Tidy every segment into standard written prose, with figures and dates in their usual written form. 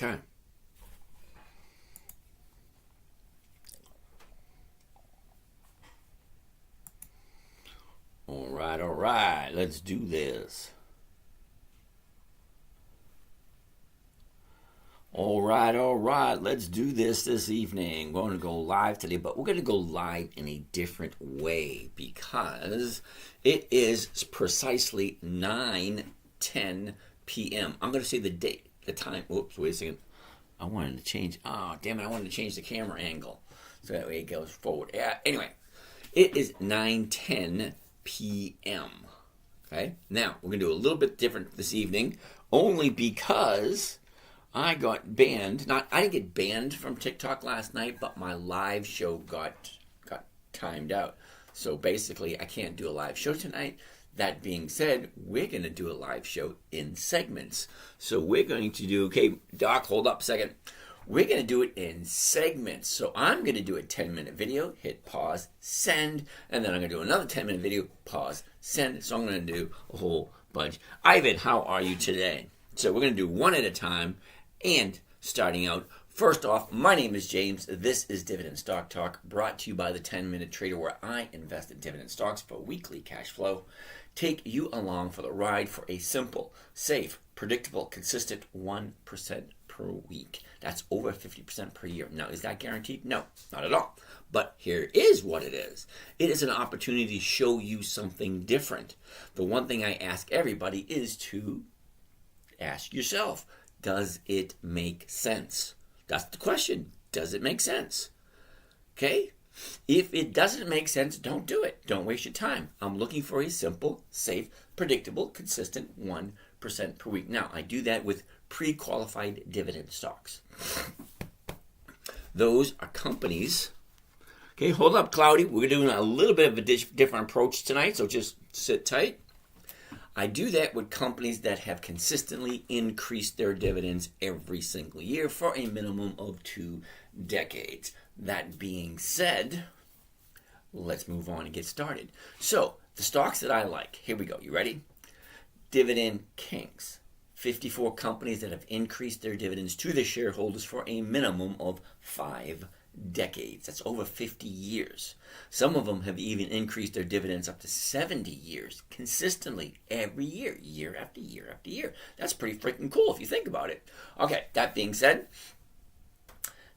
Okay. All right. Let's do this. All right. Let's do this evening. We're going to go live today, but we're going to go live in a different way because it is precisely 9:10 p.m. I'm going to say the date, the time. Whoops, wait a second. I wanted to change. Oh, damn it. I wanted to change the camera angle so that way it goes forward. Yeah, anyway, it is 9:10 p.m. Okay? Now, we're going to do a little bit different this evening only because I got banned. I didn't get banned from TikTok last night, but my live show got timed out. So basically, I can't do a live show tonight. That being said, we're going to do a live show in segments. So we're going to do, okay, Doc, hold up a second. We're going to do it in segments. So I'm going to do a 10-minute video, hit pause, send, and then I'm going to do another 10-minute video, pause, send. So I'm going to do a whole bunch. Ivan, how are you today? So we're going to do one at a time. And starting out, first off, my name is James. This is Dividend Stock Talk, brought to you by the 10-Minute Trader, where I invest in dividend stocks for weekly cash flow. Take you along for the ride for a simple, safe, predictable, consistent 1% per week. That's over 50% per year. Now, is that guaranteed? No, not at all. But here is what it is. It is an opportunity to show you something different. The one thing I ask everybody is to ask yourself, does it make sense? That's the question. Does it make sense? Okay? If it doesn't make sense, don't do it. Don't waste your time. I'm looking for a simple, safe, predictable, consistent 1% per week. Now, I do that with pre-qualified dividend stocks. Those are companies. Okay, hold up, Cloudy. We're doing a little bit of a different approach tonight, so just sit tight. I do that with companies that have consistently increased their dividends every single year for a minimum of 2 decades. That being said, let's move on and get started. So, the stocks that I like, here we go. You ready? Dividend Kings. 54 companies that have increased their dividends to their shareholders for a minimum of 5 decades. That's over 50 years. Some of them have even increased their dividends up to 70 years consistently every year, year after year after year. That's pretty freaking cool if you think about it. Okay, that being said,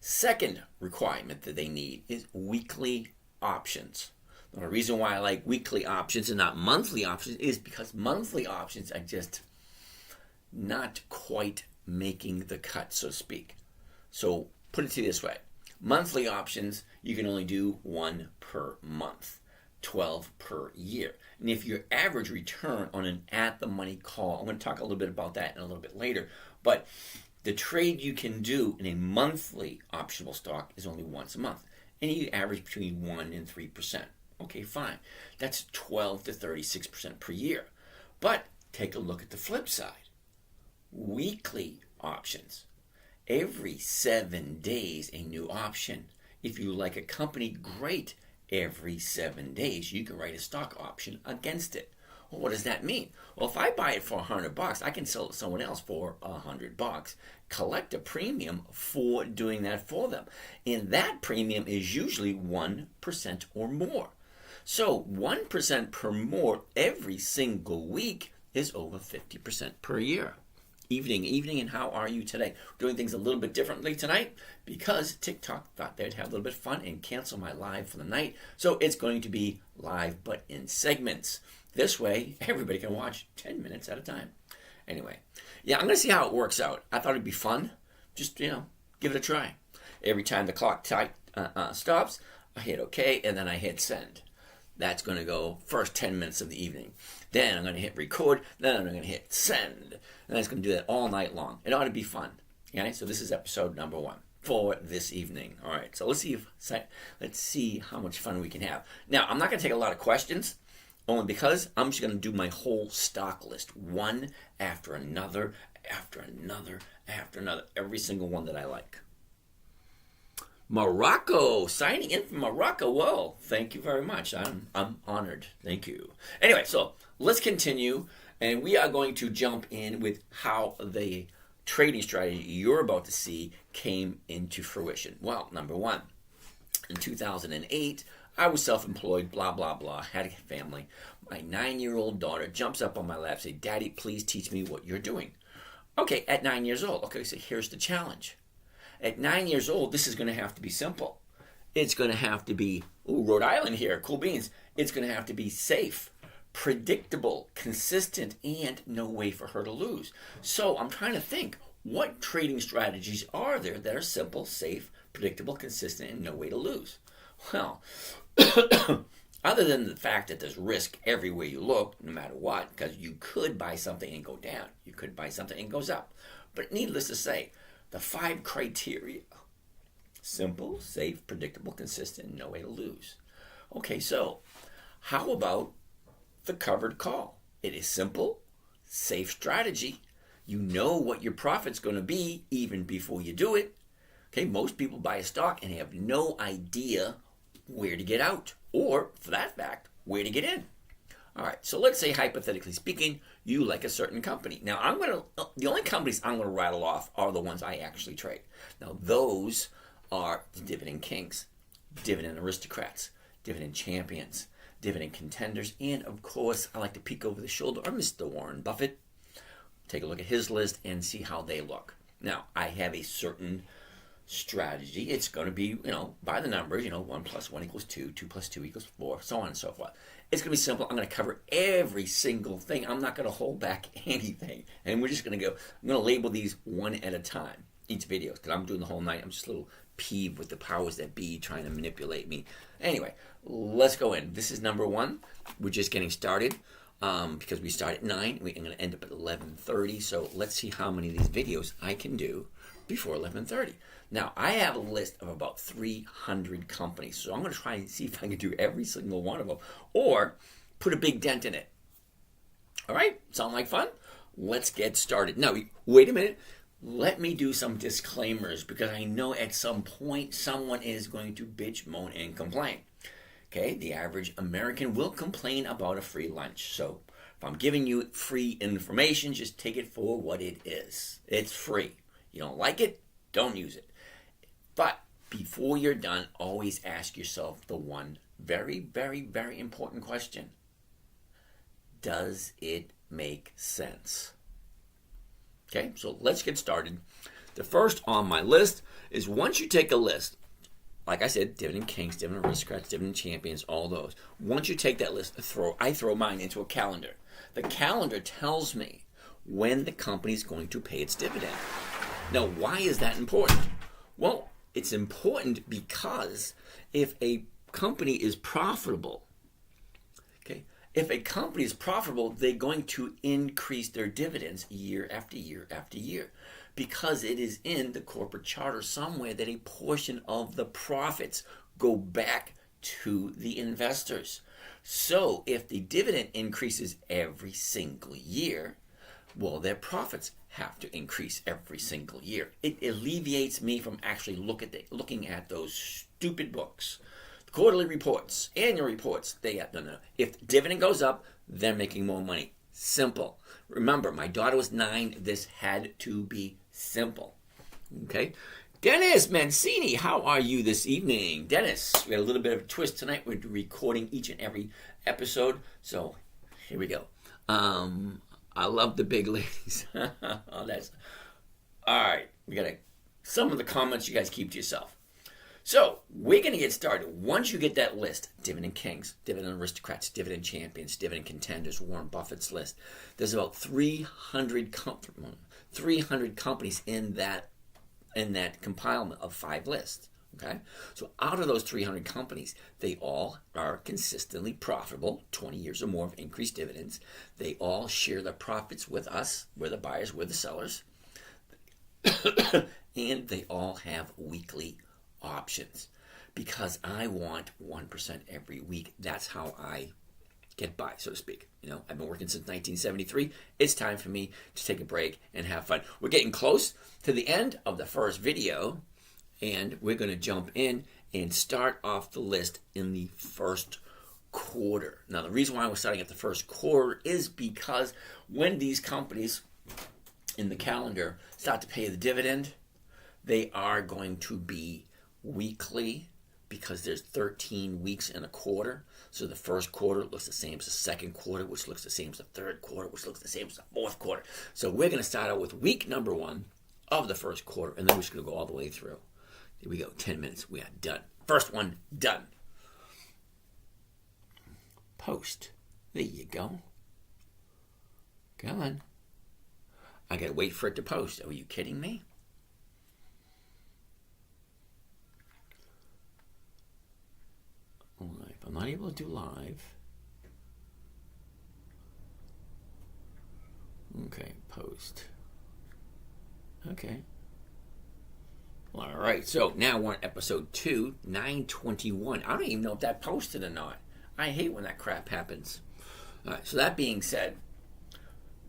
second requirement that they need is weekly options. Now, the reason why I like weekly options and not monthly options is because monthly options are just not quite making the cut, so to speak. So put it to you this way. Monthly options, you can only do 1 per month, 12 per year. And if your average return on an at-the-money call, I'm going to talk a little bit about that in a little bit later, but the trade you can do in a monthly optional stock is only once a month. And you average between 1 and 3%. Okay, fine. That's 12 to 36% per year. But take a look at the flip side. Weekly options. Every 7 days, a new option. If you like a company, great. Every 7 days, you can write a stock option against it. Well, what does that mean? Well, if I buy it for $100, I can sell it to someone else for $100. Collect a premium for doing that for them. And that premium is usually 1% or more. So 1% per more every single week is over 50% per year. Evening, and how are you today? We're doing things a little bit differently tonight because TikTok thought they'd have a little bit of fun and cancel my live for the night. So it's going to be live, but in segments. This way, everybody can watch 10 minutes at a time. Anyway, yeah, I'm going to see how it works out. I thought it'd be fun. Just, give it a try. Every time the clock stops, I hit OK, and then I hit send. That's going to go first 10 minutes of the evening. Then I'm going to hit record. Then I'm going to hit send. And it's going to do that all night long. It ought to be fun. Okay? So this is episode number 1 for this evening. All right. So let's see how much fun we can have. Now, I'm not going to take a lot of questions, only because I'm just going to do my whole stock list, one after another, after another, after another, every single one that I like. Morocco, signing in from Morocco. Whoa, thank you very much. I'm honored. Thank you. Anyway, so let's continue, and we are going to jump in with how they trading strategy you're about to see came into fruition? Well, number one, in 2008, I was self-employed, blah, blah, blah, had a family. My 9-year-old daughter jumps up on my lap and says, Daddy, please teach me what you're doing. Okay, at 9 years old. Okay, so here's the challenge. At 9 years old, this is going to have to be simple. It's going to have to be, Rhode Island here, cool beans. It's going to have to be safe, predictable, consistent, and no way for her to lose. So I'm trying to think, what trading strategies are there that are simple, safe, predictable, consistent, and no way to lose? Well, other than the fact that there's risk everywhere you look, no matter what, because you could buy something and go down. You could buy something and goes up. But needless to say, the 5 criteria: simple, safe, predictable, consistent, no way to lose. Okay, so how about the covered call? It is simple, safe strategy. You know what your profit's going to be even before you do it. Okay, most people buy a stock and have no idea where to get out, or for that fact, where to get in. All right, so let's say, hypothetically speaking, you like a certain company. Now, the only companies I'm going to rattle off are the ones I actually trade. Now, those are the dividend kings, dividend aristocrats, dividend champions, dividend contenders, and of course, I like to peek over the shoulder of Mr. Warren Buffett, take a look at his list and see how they look. Now, I have a certain strategy. It's going to be, by the numbers, 1 + 1 = 2, 2 + 2 = 4, so on and so forth. It's going to be simple. I'm going to cover every single thing. I'm not going to hold back anything. And we're just going to I'm going to label these one at a time, each video, because I'm doing the whole night. I'm just a little peeved with the powers that be trying to manipulate me. Anyway, let's go in. This is number 1. We're just getting started. Because we start at 9, we're going to end up at 11:30. So let's see how many of these videos I can do before 11:30. Now, I have a list of about 300 companies, so I'm going to try and see if I can do every single one of them, or put a big dent in it. All right? Sound like fun? Let's get started. Now, wait a minute. Let me do some disclaimers, because I know at some point someone is going to bitch, moan, and complain. Okay, the average American will complain about a free lunch. So if I'm giving you free information, just take it for what it is. It's free. You don't like it, don't use it. But before you're done, always ask yourself the one very, very, very important question. Does it make sense? Okay, so let's get started. The first on my list is, once you take a list, like I said, dividend kings, dividend aristocrats, dividend champions, all those. Once you take that list, I throw mine into a calendar. The calendar tells me when the company is going to pay its dividend. Now, why is that important? Well, it's important because if a company is profitable, they're going to increase their dividends year after year after year, because it is in the corporate charter somewhere that a portion of the profits go back to the investors. So if the dividend increases every single year, well, their profits have to increase every single year. It alleviates me from actually looking at those stupid books. The quarterly reports, annual reports, if the dividend goes up, they're making more money. Simple. Remember, my daughter was 9. This had to be simple. Okay? Dennis Mancini, how are you this evening? Dennis, we had a little bit of a twist tonight. We're recording each and every episode. So, here we go. I love the big ladies. All right. We got some of the comments you guys keep to yourself. So, we're going to get started. Once you get that list, dividend kings, dividend aristocrats, dividend champions, dividend contenders, Warren Buffett's list, there's about 300 companies in that compilement of 5 lists. Okay? So, out of those 300 companies, they all are consistently profitable, 20 years or more of increased dividends. They all share their profits with us. We're the buyers, we're the sellers. And they all have weekly options, because I want 1% every week. That's how I get by, so to speak. I've been working since 1973. It's time for me to take a break and have fun. We're getting close to the end of the first video, and we're going to jump in and start off the list in the first quarter. Now, the reason why we're starting at the first quarter is because when these companies in the calendar start to pay the dividend, they are going to be weekly because there's 13 weeks in a quarter. So the first quarter looks the same as the second quarter, which looks the same as the third quarter, which looks the same as the fourth quarter. So we're going to start out with week number 1 of the first quarter, and then we're just going to go all the way through. Here we go, 10 minutes, we are done. First one, done. Post. There you go. Come on. I got to wait for it to post. Are you kidding me? Live. I'm not able to do live. Okay, post. Okay. All right, so now we're on episode 2, 921. I don't even know if that posted or not. I hate when that crap happens. All right, so that being said,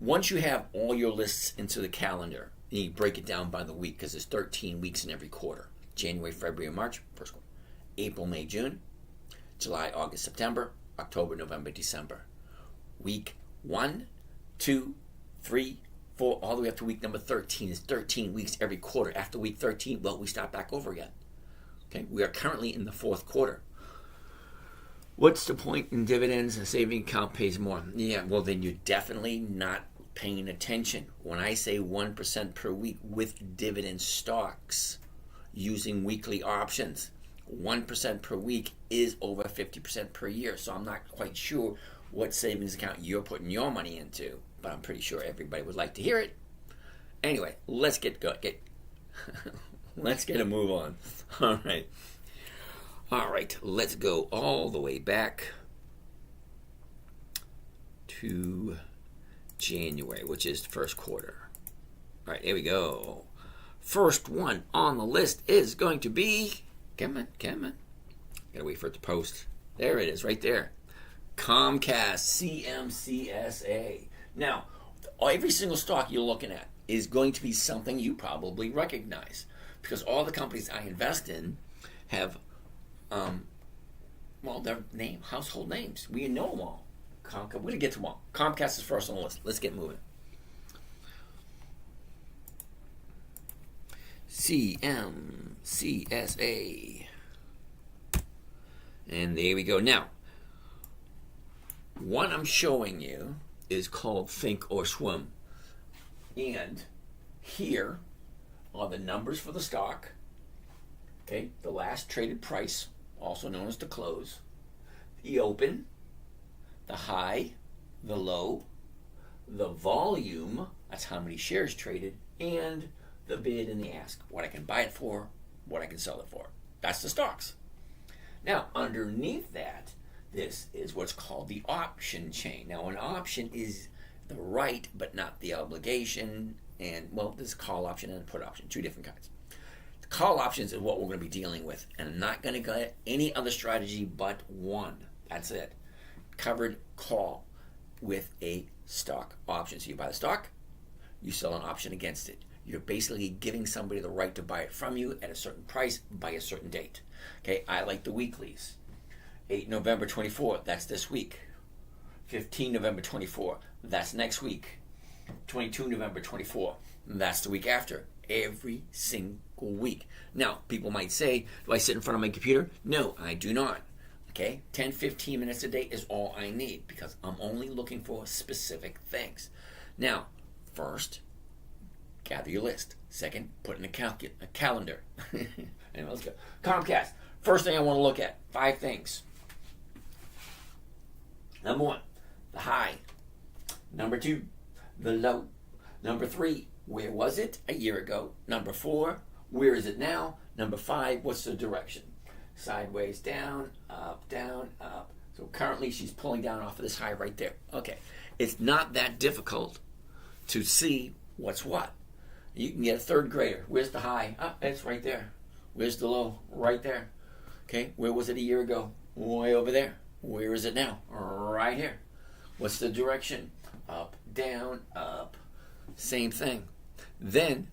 once you have all your lists into the calendar, you break it down by the week because there's 13 weeks in every quarter. January, February, March, first quarter. April, May, June. July, August, September, October, November, December. Week 1, 2, 3, 4, all the way up to week number 13 is 13 weeks every quarter. After week 13, well, we start back over again. Okay, we are currently in the fourth quarter. What's the point in dividends? A saving account pays more. Yeah, well, then you're definitely not paying attention. When I say 1% per week with dividend stocks using weekly options, 1% per week is over 50% per year. So I'm not quite sure what savings account you're putting your money into, but I'm pretty sure everybody would like to hear it. Anyway, let's get let's get a move on. All right, let's go all the way back to January, which is the first quarter. All right, here we go. First one on the list is going to be, come on. Gotta wait for it to post. There it is, right there. Comcast, CMCSA. Now, every single stock you're looking at is going to be something you probably recognize because all the companies I invest in have, their household names. We know them all. We're going to get to them all. Comcast is first on the list. Let's get moving. CMCSA. And there we go. Now, what I'm showing you is called Think or Swim. And here are the numbers for the stock. Okay, the last traded price, also known as the close, the open, the high, the low, the volume, that's how many shares traded, and the bid and the ask, what I can buy it for, what I can sell it for. That's the stocks. Now, underneath that, this is what's called the option chain. Now, an option is the right, but not the obligation. And, there's a call option and a put option, two different kinds. The call options is what we're going to be dealing with. And I'm not going to get any other strategy but one. That's it. Covered call with a stock option. So you buy the stock, you sell an option against it. You're basically giving somebody the right to buy it from you at a certain price by a certain date. Okay, I like the weeklies. 8 November 24, that's this week. 15 November 24, that's next week. 22 November 24, that's the week after. Every single week. Now, people might say, do I sit in front of my computer? No, I do not. Okay, 10, 15 minutes a day is all I need because I'm only looking for specific things. Now, first, gather your list. Second, put in a calendar. Anyway, let's go. Comcast. First thing I want to look at, 5 things. Number 1, the high. Number 2, the low. Number 3, where was it a year ago? Number 4, where is it now? Number 5, what's the direction? Sideways, down, up. So currently she's pulling down off of this high right there. Okay, it's not that difficult to see what's what. You can get a third grader. Where's the high? It's right there. Where's the low? Right there. Okay, where was it a year ago? Way over there. Where is it now? Right here. What's the direction? Up, down, up. Same thing. Then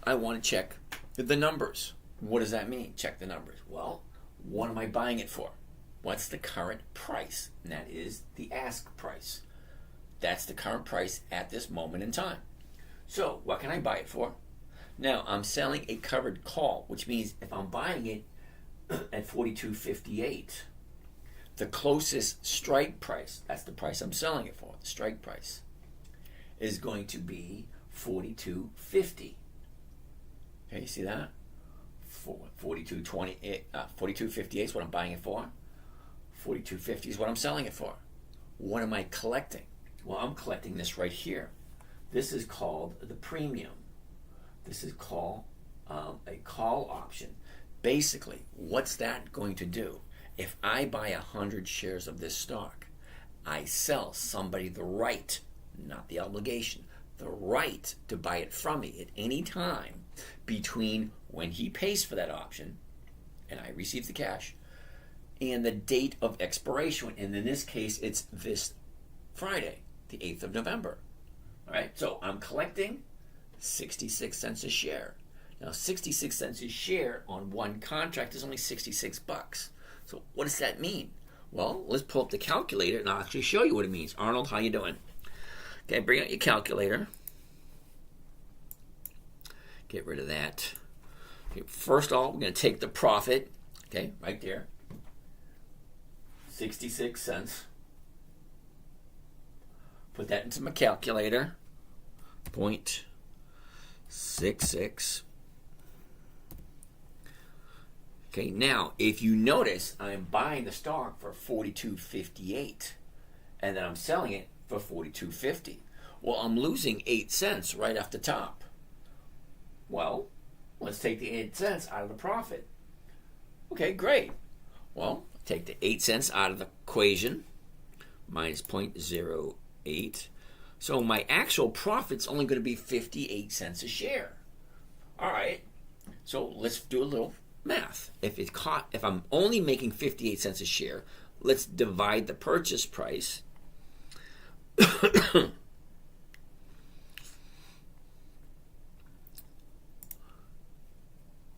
I want to check the numbers. What does that mean? Check the numbers. Well, what am I buying it for? What's the current price? And that is the ask price. That's the current price at this moment in time. So what can I buy it for? Now I'm selling a covered call, which means if I'm buying it at 42.58, the closest strike price, that's the price I'm selling it for, the strike price, is going to be 42.50. Okay, you see that? 42.58 is what I'm buying it for. 42.50 is what I'm selling it for. What am I collecting? Well, I'm collecting this right here. This is called the premium. This is called a call option. Basically, what's that going to do? If I buy 100 shares of this stock, I sell somebody the right, not the obligation, the right to buy it from me at any time between when he pays for that option and I receive the cash and the date of expiration. And in this case, it's this Friday, the 8th of November. All right, so I'm collecting 66 cents a share. Now, 66 cents a share on one contract is only 66 bucks. So what does that mean? Well, let's pull up the calculator and I'll actually show you what it means. Arnold, how you doing? Okay, bring out your calculator. Get rid of that. Okay, first of all, we're going to take the profit. Okay, right there. 66 cents. Put that into my calculator. 0.66. Okay, now if you notice, I'm buying the stock for $42.58, and then I'm selling it for $42.50. Well, I'm losing 8 cents right off the top. Well, let's take the 8 cents out of the profit. Okay, great. Well, take the 8 cents out of the equation, minus 0.08. So my actual profit's only going to be 58 cents a share. All right, so let's do a little math. If I'm only making 58 cents a share, let's divide the purchase price.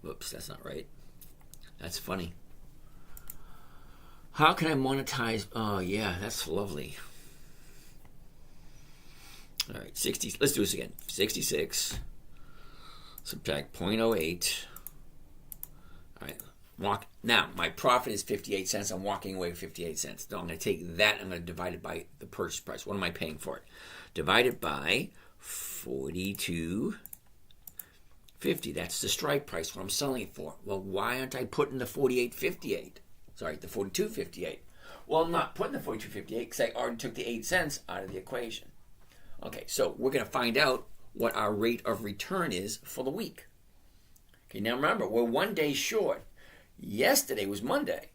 Whoops, that's not right. That's funny. How can I monetize? Oh yeah, that's lovely. All right, 60. Let's do this again. 66. Subtract 0.08. All right. Now, my profit is 58 cents. I'm walking away with 58 cents. So I'm going to take that. I'm going to divide it by the purchase price. What am I paying for it? Divide it by 42.50. That's the strike price, what I'm selling it for. Well, why aren't I putting the 48.58? Sorry, the 42.58. Well, I'm not putting the 42.58 because I already took the 8 cents out of the equation. Okay, so we're going to find out what our rate of return is for the week. Okay, now remember, we're 1 day short. Yesterday was Monday,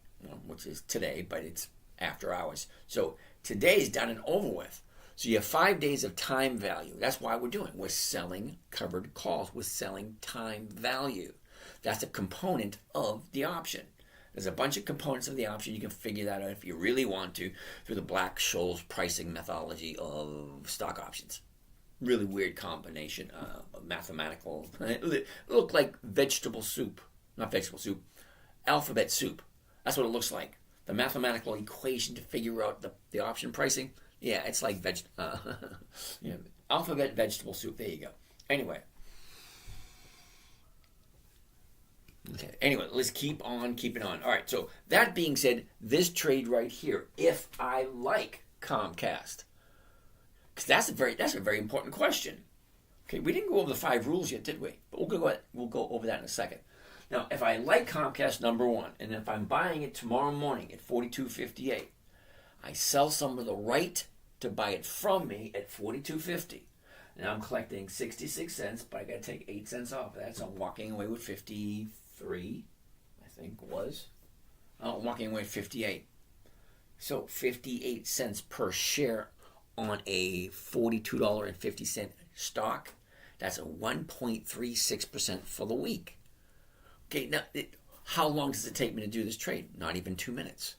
which is today, but it's after hours. So today's done and over with. So you have 5 days of time value. That's why we're doing it. We're selling covered calls. We're selling time value. That's a component of the option. There's a bunch of components of the option. You can figure that out if you really want to through the Black-Scholes pricing methodology of stock options. Really weird combination of mathematical. It looked like vegetable soup. Not vegetable soup. Alphabet soup. That's what it looks like. The mathematical equation to figure out the option pricing. Yeah, it's like alphabet vegetable soup. There you go. Anyway. Okay. Anyway, let's keep on keeping on. All right. So that being said, this trade right here, if I like Comcast, because that's a very important question. Okay, we didn't go over the 5 rules yet, did we? But we'll go over that in a second. Now, if I like Comcast, number one, and if I'm buying it tomorrow morning at $42.58, I sell someone the right to buy it from me at $42.50. Now I'm collecting 66 cents, but I got to take 8 cents off of that, so I'm walking away with 53, I think was. Oh, I'm walking away with 58. So 58 cents per share on a $42.50 stock. That's a 1.36% for the week. Okay, now how long does it take me to do this trade? Not even 2 minutes.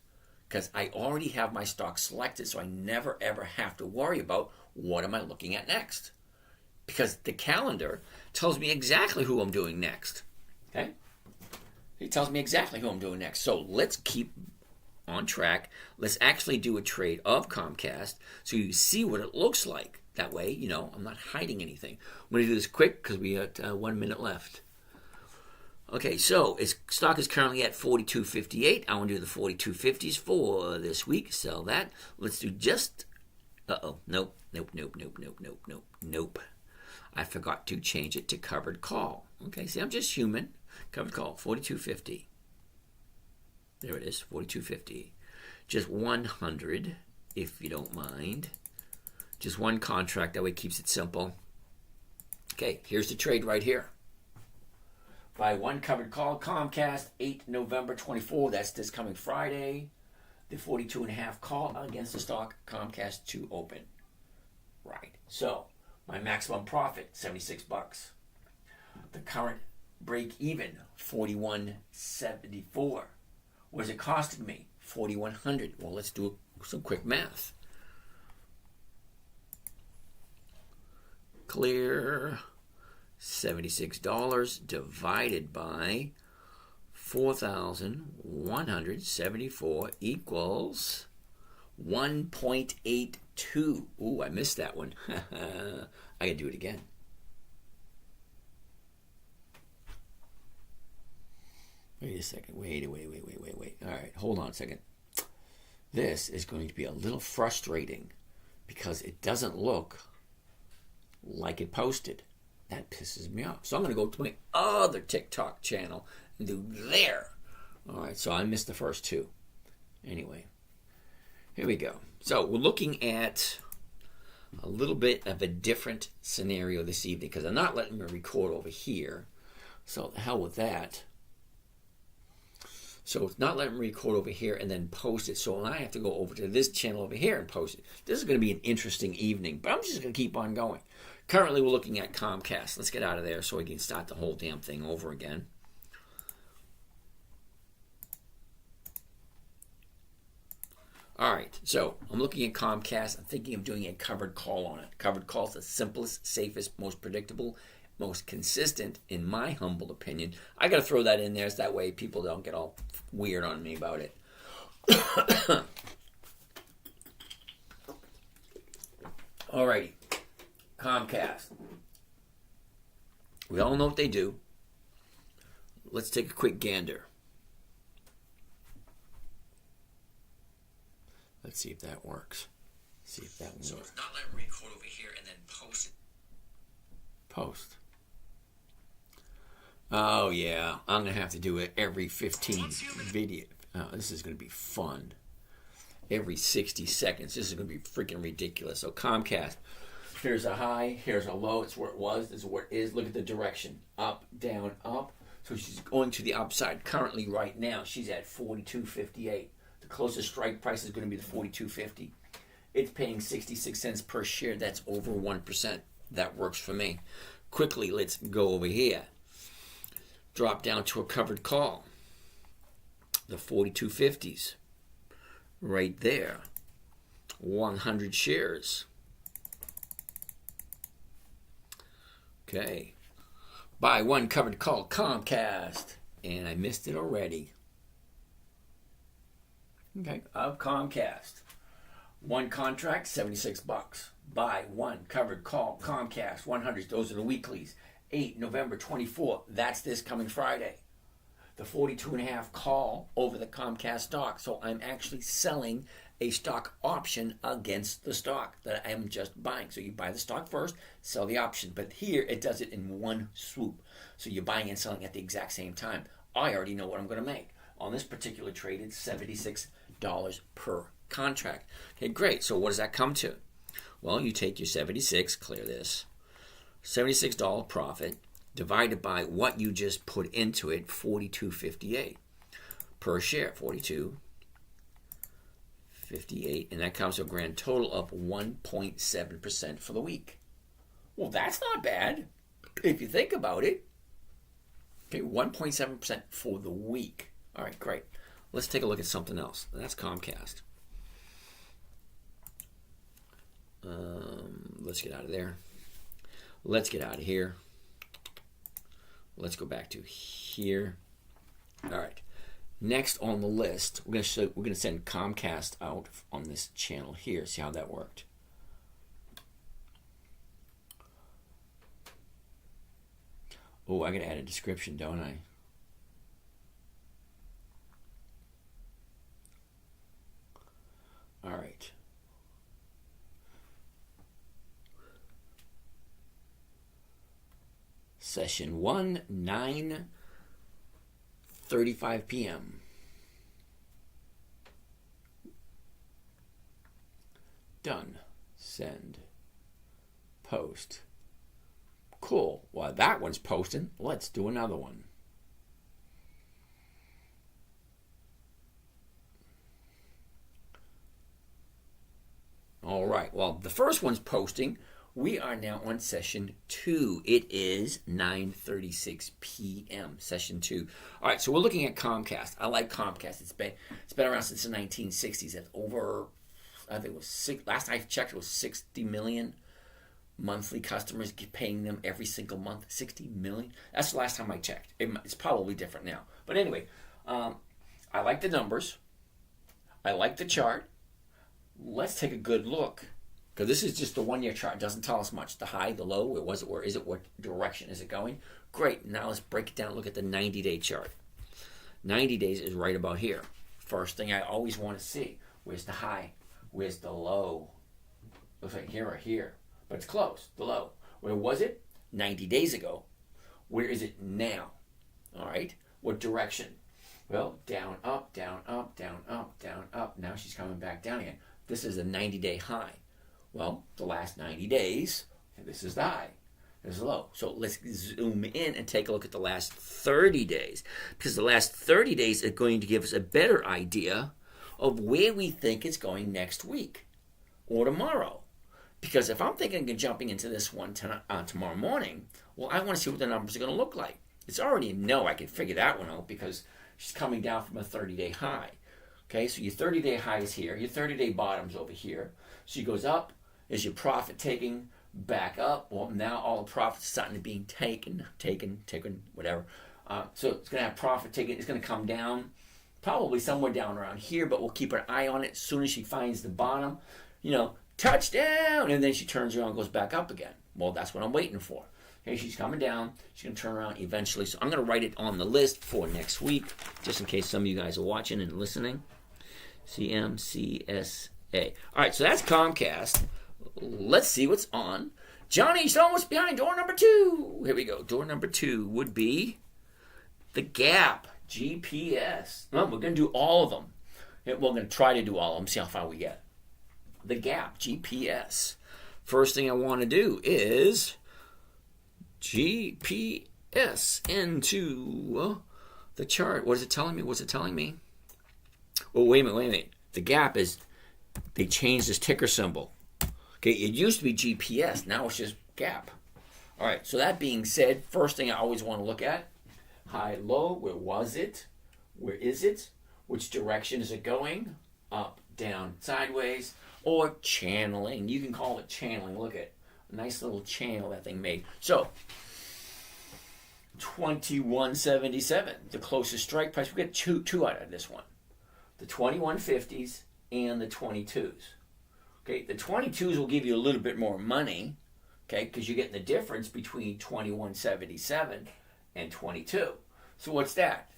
Because I already have my stock selected, so I never ever have to worry about what am I looking at next. Because the calendar tells me exactly who I'm doing next. Okay? It tells me exactly who I'm doing next. So let's keep on track. Let's actually do a trade of Comcast so you see what it looks like. That way, you know, I'm not hiding anything. I'm going to do this quick because we got 1 minute left. Okay, so its stock is currently at 42.58. I want to do the 42.50s for this week. Sell that. Let's do just... Nope. I forgot to change it to covered call. Okay, see, I'm just human. Covered call, 42.50. There it is, 42.50. Just 100, if you don't mind. Just one contract, that way it keeps it simple. Okay, here's the trade right here. Buy one covered call, Comcast, 8 November 24. That's this coming Friday. The 42.5 call against the stock, Comcast 2 open. Right. So, my maximum profit, 76 bucks. The current break even, 41.74. What is it costing me? 4,100. Well, let's do some quick math. Clear. $76 divided by 4,174 equals 1.82. Ooh, I missed that one. I gotta do it again. Wait a second. Wait. All right, hold on a second. This is going to be a little frustrating because it doesn't look like it posted. That pisses me off. So I'm going to go to my other TikTok channel and do there. All right, so I missed the first two. Anyway, here we go. So we're looking at a little bit of a different scenario this evening because I'm not letting me record over here. So the hell with that. So it's not letting me record over here and then post it. So I have to go over to this channel over here and post it. This is going to be an interesting evening, but I'm just going to keep on going. Currently, we're looking at Comcast. Let's get out of there so we can start the whole damn thing over again. All right, so I'm looking at Comcast. I'm thinking of doing a covered call on it. Covered call is the simplest, safest, most predictable, most consistent, in my humble opinion. I got to throw that in there so that way people don't get all weird on me about it. All righty. Comcast. We all know what they do. Let's take a quick gander. Let's see if that works. See if that works. So it's not letting me record over here and then post it. Post. Oh yeah, I'm gonna have to do it every 15 video. Oh, this is gonna be fun. Every 60 seconds. This is gonna be freaking ridiculous. So Comcast. Here's a high, here's a low. It's where it was, this is where it is. Look at the direction. Up, down, up. So she's going to the upside. Currently, right now, she's at 42.58. The closest strike price is going to be the 42.50. It's paying 66 cents per share. That's over 1%. That works for me. Quickly, let's go over here. Drop down to a covered call. The 42.50s. Right there. 100 shares. Okay. Buy one covered call, Comcast. And I missed it already. Okay. Of Comcast. One contract, 76 bucks. Buy one covered call, Comcast, 100. Those are the weeklies. 8 November 24. That's this coming Friday. The 42.5 call over the Comcast stock. So I'm actually selling a stock option against the stock that I am just buying. So you buy the stock first, sell the option. But here it does it in one swoop. So you're buying and selling at the exact same time. I already know what I'm going to make. On this particular trade, it's $76 per contract. Okay, great. So what does that come to? Well, you take your 76, clear this, $76 profit divided by what you just put into it, 42.58 per share, 42.58, and that comes to a grand total of 1.7% for the week. Well, that's not bad if you think about it. Okay, 1.7% for the week. All right, great. Let's take a look at something else. That's Comcast. Let's get out of there. Let's get out of here. Let's go back to here. All right. Next on the list, we're going to send Comcast out on this channel here. See how that worked. Oh, I got to add a description, don't I? All right. Session 1, 9:35 p.m. Done. Send. Post. Cool. Well, that one's posting. Let's do another one. All right. Well, the first one's posting. We are now on session 2. It is 9:36 p.m. Session 2. All right. So we're looking at Comcast. I like Comcast. It's been around since the 1960s. It's over. I think it was last I checked, it was 60 million monthly customers paying them every single month. 60 million. That's the last time I checked. It's probably different now. But anyway, I like the numbers. I like the chart. Let's take a good look, because this is just the 1-year chart. It doesn't tell us much. The high, the low, where was it, where is it, what direction is it going? Great. Now let's break it down. Look at the 90-day chart. 90 days is right about here. First thing I always want to see, where's the high? Where's the low? Looks like here or here, but it's close, the low. Where was it? 90 days ago. Where is it now? All right. What direction? Well, down, up, down, up, down, up, down, up. Now she's coming back down again. This is a 90-day high. Well, the last 90 days, and this is the high. This is the low. So let's zoom in and take a look at the last 30 days. Because the last 30 days are going to give us a better idea of where we think it's going next week or tomorrow. Because if I'm thinking of jumping into this one tomorrow morning, well, I want to see what the numbers are going to look like. It's already a no. I can figure that one out because she's coming down from a 30-day high. Okay, so your 30-day high is here. Your 30-day bottom's over here. She goes up. Is your profit taking back up? Well, now all the profit's starting to be taken, whatever. So it's going to have profit taken. It's going to come down, probably somewhere down around here, but we'll keep an eye on it. As soon as she finds the bottom, touchdown, and then she turns around and goes back up again. Well, that's what I'm waiting for. Okay, she's coming down. She's going to turn around eventually. So I'm going to write it on the list for next week, just in case some of you guys are watching and listening. CMCSA. All right, so that's Comcast. Let's see what's on. Johnny's almost behind door number 2. Here we go. Door number 2 would be the Gap GPS. Well, we're going to do all of them. We're going to try to do all of them, see how far we get. The Gap GPS. First thing I want to do is GPS into the chart. What is it telling me? What's it telling me? Oh, wait a minute. The Gap is, they changed this ticker symbol. Okay, it used to be GPS. Now it's just Gap. All right, so that being said, first thing I always want to look at, high, low, where was it? Where is it? Which direction is it going? Up, down, sideways, or channeling. You can call it channeling. Look at a nice little channel that thing made. So, 21.77, the closest strike price. We get two out of this one. The 21.50s and the 22s. Okay, the 22s will give you a little bit more money, okay, because you're getting the difference between 21.77 and 22. So what's that?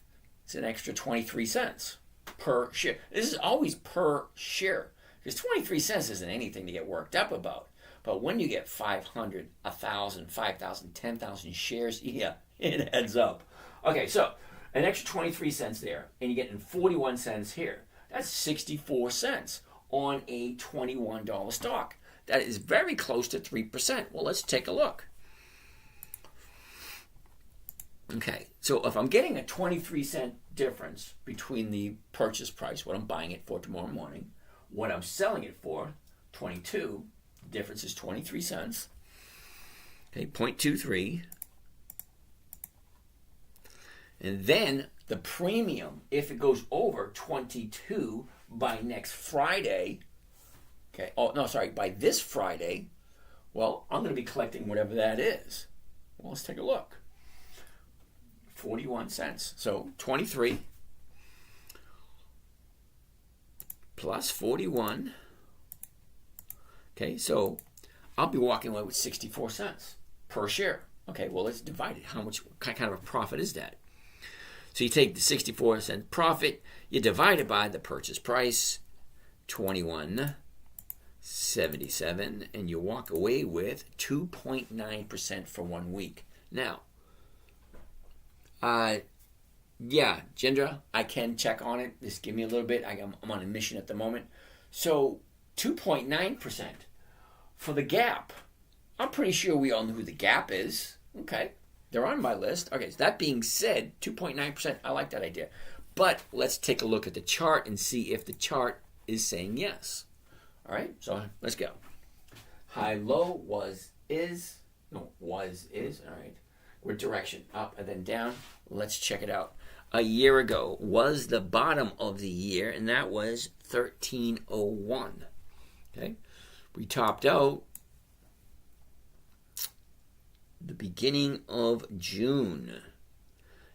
It's an extra 23 cents per share. This is always per share, because 23 cents isn't anything to get worked up about. But when you get 500, 1,000, 5,000, 10,000 shares, yeah, it adds up. Okay, so an extra 23 cents there, and you're getting 41 cents here. That's 64 cents on a $21 stock. That is very close to 3%. Well, let's take a look. Okay, so if I'm getting a 23-cent difference between the purchase price, what I'm buying it for tomorrow morning, what I'm selling it for, 22, the difference is 23 cents. Okay, 0.23. And then the premium, if it goes over 22 by next Friday, okay, by this Friday, well, I'm going to be collecting whatever that is. Well, let's take a look. 41 cents. So 23 plus 41. Okay, so I'll be walking away with 64 cents per share. Okay, well, let's divide it. What kind of a profit is that? So you take the 64-cent profit, you divide it by the purchase price, $21.77, and you walk away with 2.9% for 1 week. Now, yeah, Jindra, I can check on it. Just give me a little bit. I'm on a mission at the moment. So 2.9% for the Gap. I'm pretty sure we all know who the Gap is. Okay, they're on my list. Okay, so that being said, 2.9%, I like that idea. But let's take a look at the chart and see if the chart is saying yes. All right, so let's go. High, low, was, is. All right. We're direction, up and then down. Let's check it out. A year ago was the bottom of the year, and that was 1301. Okay, we topped out the beginning of June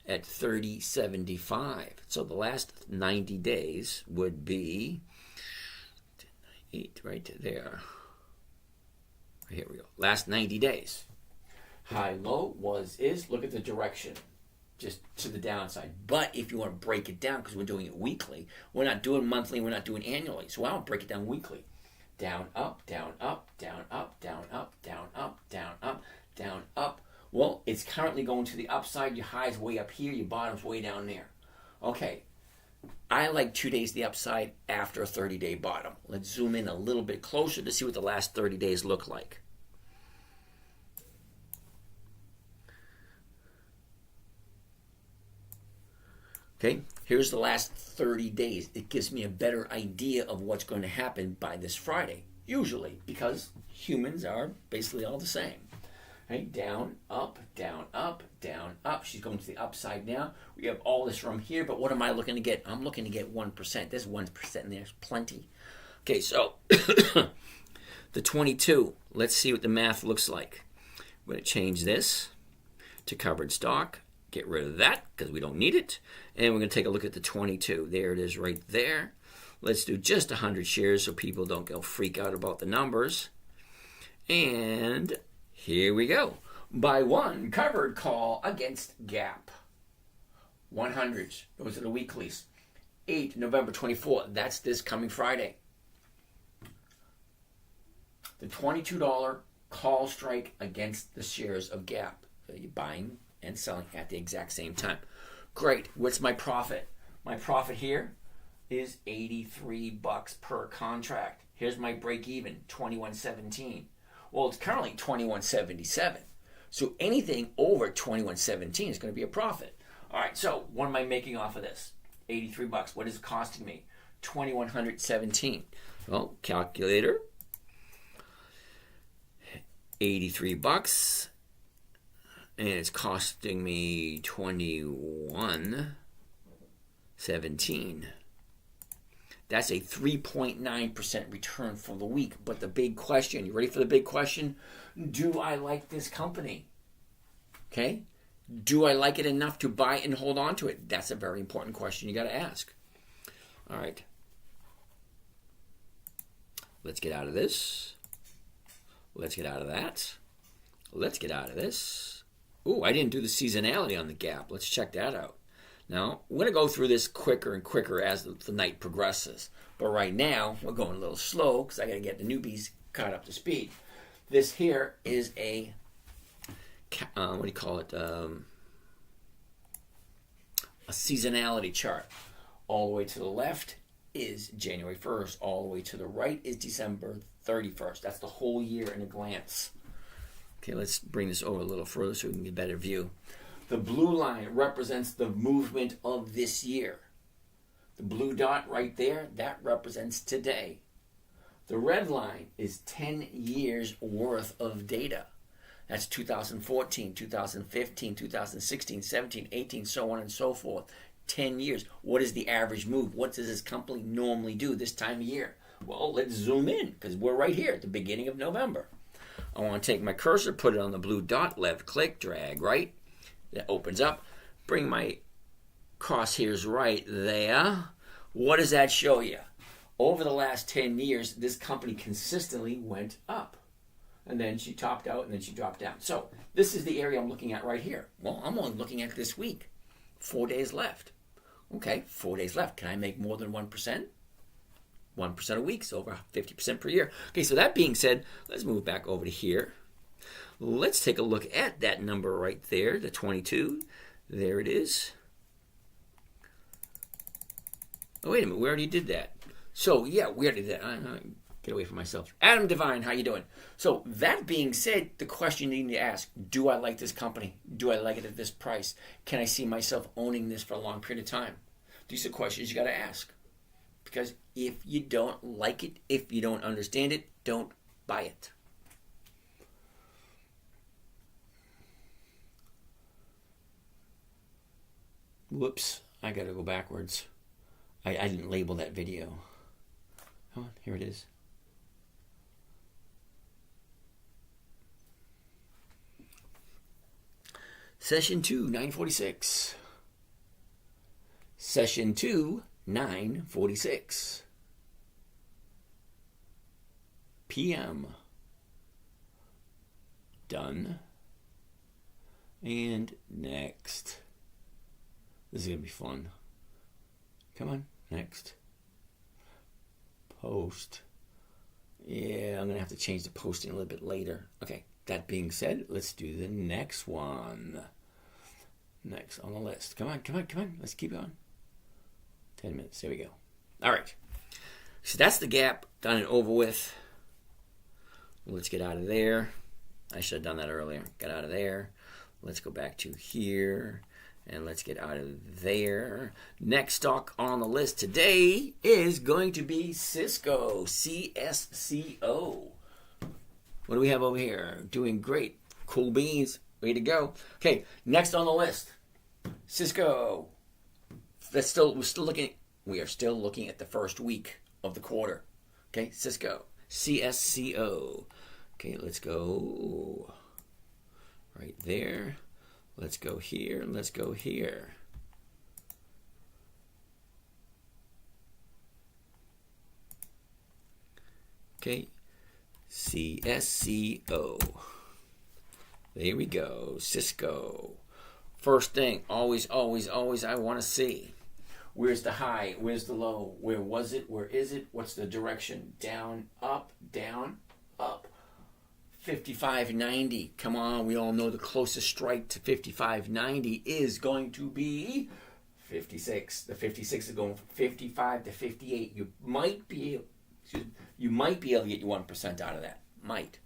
at 3075. So the last 90 days would be 8 right there. Here we go. Last 90 days. High, low, was, is. Look at the direction. Just to the downside. But if you want to break it down, because we're doing it weekly, we're not doing monthly, we're not doing annually. So I want to break it down weekly. Down, up, down, up, down, up, down, up, down, up, down, up, down, up. Well, it's currently going to the upside. Your high's way up here, your bottom's way down there. Okay. I like 2 days the upside after a 30-day bottom. Let's zoom in a little bit closer to see what the last 30 days look like. Okay, here's the last 30 days. It gives me a better idea of what's going to happen by this Friday, usually, because humans are basically all the same. Right? Down, up, down, up, down, up. She's going to the upside now. We have all this from here, but what am I looking to get? I'm looking to get 1%. There's 1% in there. There's plenty. Okay, so the 22. Let's see what the math looks like. I'm going to change this to covered stock. Get rid of that because we don't need it. And we're going to take a look at the 22. There it is right there. Let's do just 100 shares so people don't go freak out about the numbers. And here we go. Buy one covered call against Gap. 100s. Those are the weeklies. 8 November 24. That's this coming Friday. The $22 call strike against the shares of Gap. So you're buying and selling at the exact same time. Great. What's my profit? My profit here is $83 per contract. Here's my break even, $21.17. Well, it's currently $21.77. So anything over $21.17 is going to be a profit. All right, so what am I making off of this? $83. What is it costing me? $2,117. Well, calculator. $83. And it's costing me $21.17. That's a 3.9% return for the week. But the big question, you ready for the big question? Do I like this company? Okay? Do I like it enough to buy and hold on to it? That's a very important question you got to ask. All right. Let's get out of this. Let's get out of that. Let's get out of this. Ooh, I didn't do the seasonality on the Gap. Let's check that out. Now, we're going to go through this quicker and quicker as the night progresses. But right now, we're going a little slow because I got to get the newbies caught up to speed. This here is a, what do you call it? A seasonality chart. All the way to the left is January 1st. All the way to the right is December 31st. That's the whole year in a glance. Okay, let's bring this over a little further so we can get a better view. The blue line represents the movement of this year. The blue dot right there, that represents today. The red line is 10 years worth of data. That's 2014, 2015, 2016, 17, 18, so on and so forth. 10 years. What is the average move? What does this company normally do this time of year? Well, let's zoom in because we're right here at the beginning of November. I want to take my cursor, put it on the blue dot, left click, drag right. That opens up. Bring my crosshairs right there. What does that show you? Over the last 10 years, this company consistently went up. and then she topped out, and then she dropped down. So this is the area I'm looking at right here. Well, I'm only looking at this week. 4 days left. Okay, 4 days left. Can I make more than 1%? 1% a week, so over 50% per year. Okay, so that being said, let's move back over to here. Let's take a look at that number right there, the 22. There it is. Oh, wait a minute, we already did that. So, yeah, we already did that. Get away from myself. Adam Devine, how you doing? So, that being said, the question you need to ask, do I like this company? Do I like it at this price? Can I see myself owning this for a long period of time? These are questions you got to ask. Because if you don't like it, if you don't understand it, don't buy it. Whoops, I got to go backwards. I didn't label that video. Come on, here it is. Session 2, 946. Session 2, 9:46 p.m. Done. And next. This is going to be fun. Come on, next. Post. Yeah, I'm going to have to change the posting a little bit later. Okay, that being said, let's do the next one. Next on the list. Come on. Let's keep going. 10 minutes. There we go. All right. So that's the gap. Done and over with. Let's get out of there. I should have done that earlier. Get out of there. Let's go back to here. And let's get out of there. Next stock on the list today is going to be Cisco. CSCO. What do we have over here? Doing great. Cool beans. Way to go. Okay, next on the list. Cisco. We are still looking at the first week of the quarter. Okay, Cisco. CSCO. Okay, let's go right there. Let's go here, and let's go here. Okay, CSCO. There we go, Cisco. First thing, always, I want to see. Where's the high? Where's the low? Where was it? Where is it? What's the direction? Down, up, down, up. 55.90. Come on, we all know the closest strike to 55.90 is going to be 56. The 56 is going from 55 to 58. You might be able to get your 1% out of that. Might.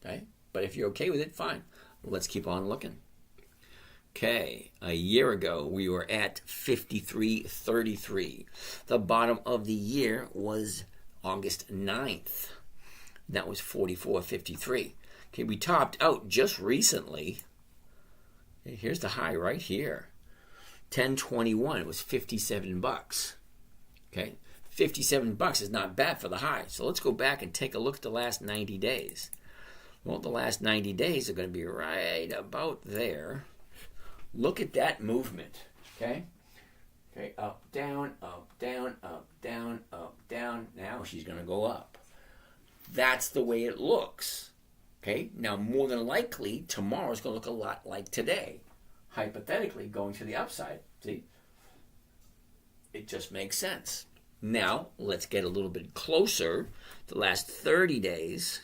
Okay? But if you're okay with it, fine. Let's keep on looking. Okay, a year ago we were at 53.33. The bottom of the year was August 9th. That was 44.53. Okay, we topped out just recently. Okay, here's the high right here. 10.21. It was 57 bucks. Okay, 57 bucks is not bad for the high. So let's go back and take a look at the last 90 days. Well, the last 90 days are going to be right about there. Look at that movement. Okay? Okay, up, down, up, down, up, down, up, down. Now she's going to go up. That's the way it looks. Okay? Now, more than likely, tomorrow's going to look a lot like today. Hypothetically, going to the upside. See? It just makes sense. Now, let's get a little bit closer. The last 30 days.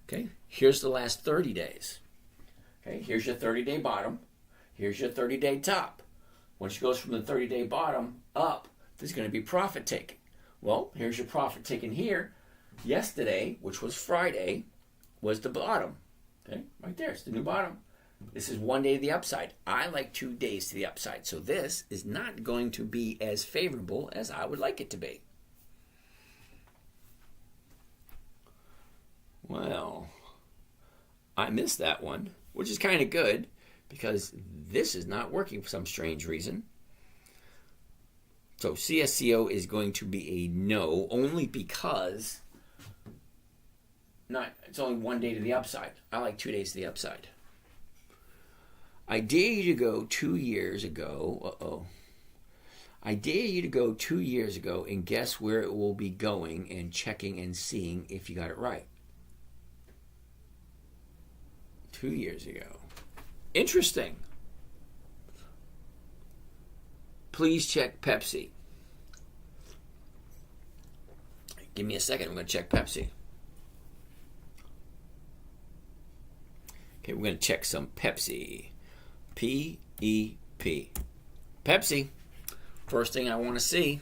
Okay? Here's the last 30 days. Okay? Here's your 30-day bottom. Here's your 30-day top. Once it goes from the 30-day bottom up, there's going to be profit taking. Well, here's your profit taken here. Yesterday, which was Friday, was the bottom. Okay, right there. It's the new bottom. This is 1 day to the upside. I like 2 days to the upside. So this is not going to be as favorable as I would like it to be. Well, I missed that one, which is kind of good because this is not working for some strange reason. So CSCO is going to be a no, only because it's only 1 day to the upside. I like 2 days to the upside. I dare you to go 2 years ago. I dare you to go 2 years ago and guess where it will be going and checking and seeing if you got it right. 2 years ago. Interesting. Please check Pepsi. Give me a second. I'm going to check Pepsi. Okay, we're going to check some Pepsi. P-E-P. Pepsi. First thing I want to see.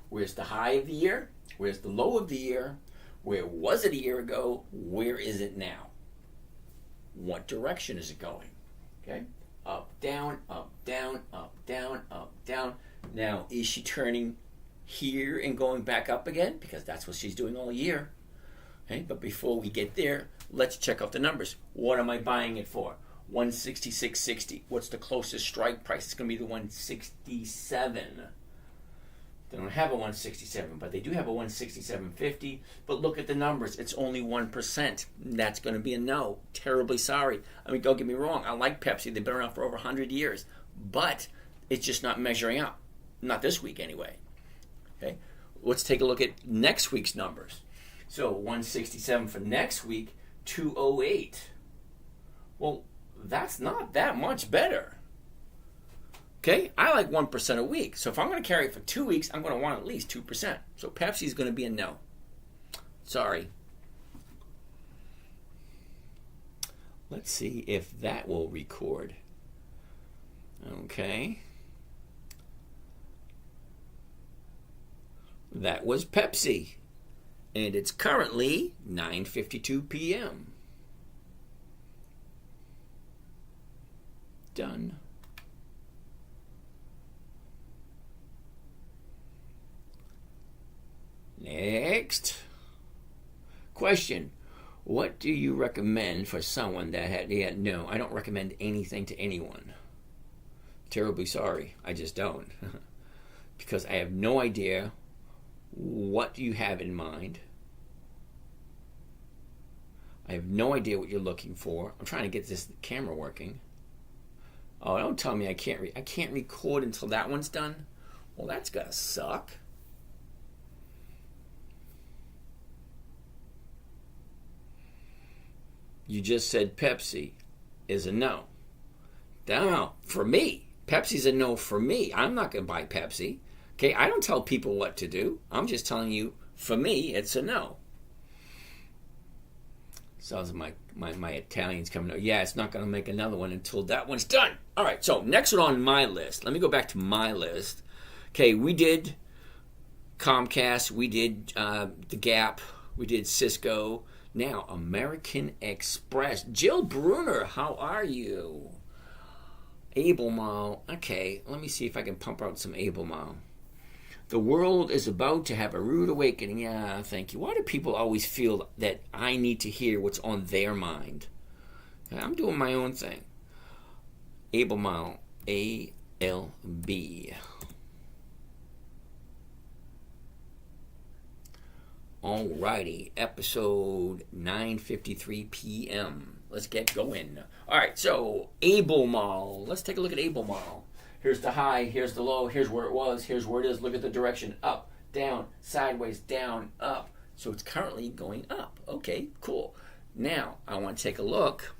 Where's the high of the year? Where's the low of the year? Where was it a year ago? Where is it now? What direction is it going? Okay? Up, down, up, down, up, down, up, down. Now, is she turning here and going back up again? Because that's what she's doing all year. Okay? But before we get there, let's check out the numbers. What am I buying it for? 166.60. What's the closest strike price? It's going to be the 167. They don't have a 167, but they do have a 167.50. But look at the numbers. It's only 1%. That's going to be a no. Terribly sorry. I mean, don't get me wrong. I like Pepsi. They've been around for over 100 years. But it's just not measuring up. Not this week, anyway. Okay? Let's take a look at next week's numbers. So 167 for next week, 208. Well, that's not that much better. Okay, I like 1% a week. So if I'm going to carry it for 2 weeks, I'm going to want at least 2%. So Pepsi is going to be a no. Sorry. Let's see if that will record. Okay. That was Pepsi. And it's currently 9:52 p.m. Done. Next question. What do you recommend for someone that had... Yeah, no, I don't recommend anything to anyone. Terribly sorry. I just don't. Because I have no idea what you have in mind. I have no idea what you're looking for. I'm trying to get this camera working. Oh, don't tell me I can't record until that one's done. Well, that's gonna suck. You just said Pepsi is a no. No, for me. Pepsi's a no for me. I'm not going to buy Pepsi. Okay, I don't tell people what to do. I'm just telling you, for me, it's a no. Sounds like my Italian's coming out. Yeah, it's not going to make another one until that one's done. All right, so next one on my list. Let me go back to my list. Okay, we did Comcast. We did The Gap. We did Cisco. Now, American Express. Jill Bruner, how are you? Albemarle. Okay, let me see if I can pump out some Albemarle. The world is about to have a rude awakening. Yeah, thank you. Why do people always feel that I need to hear what's on their mind? I'm doing my own thing. Albemarle. A-L-B. Alrighty, episode 9:53 p.m. Let's get going. Alright, so Albemarle. Let's take a look at Albemarle. Here's the high, here's the low, here's where it was, here's where it is. Look at the direction. Up, down, sideways, down, up. So it's currently going up. Okay, cool. Now, I want to take a look.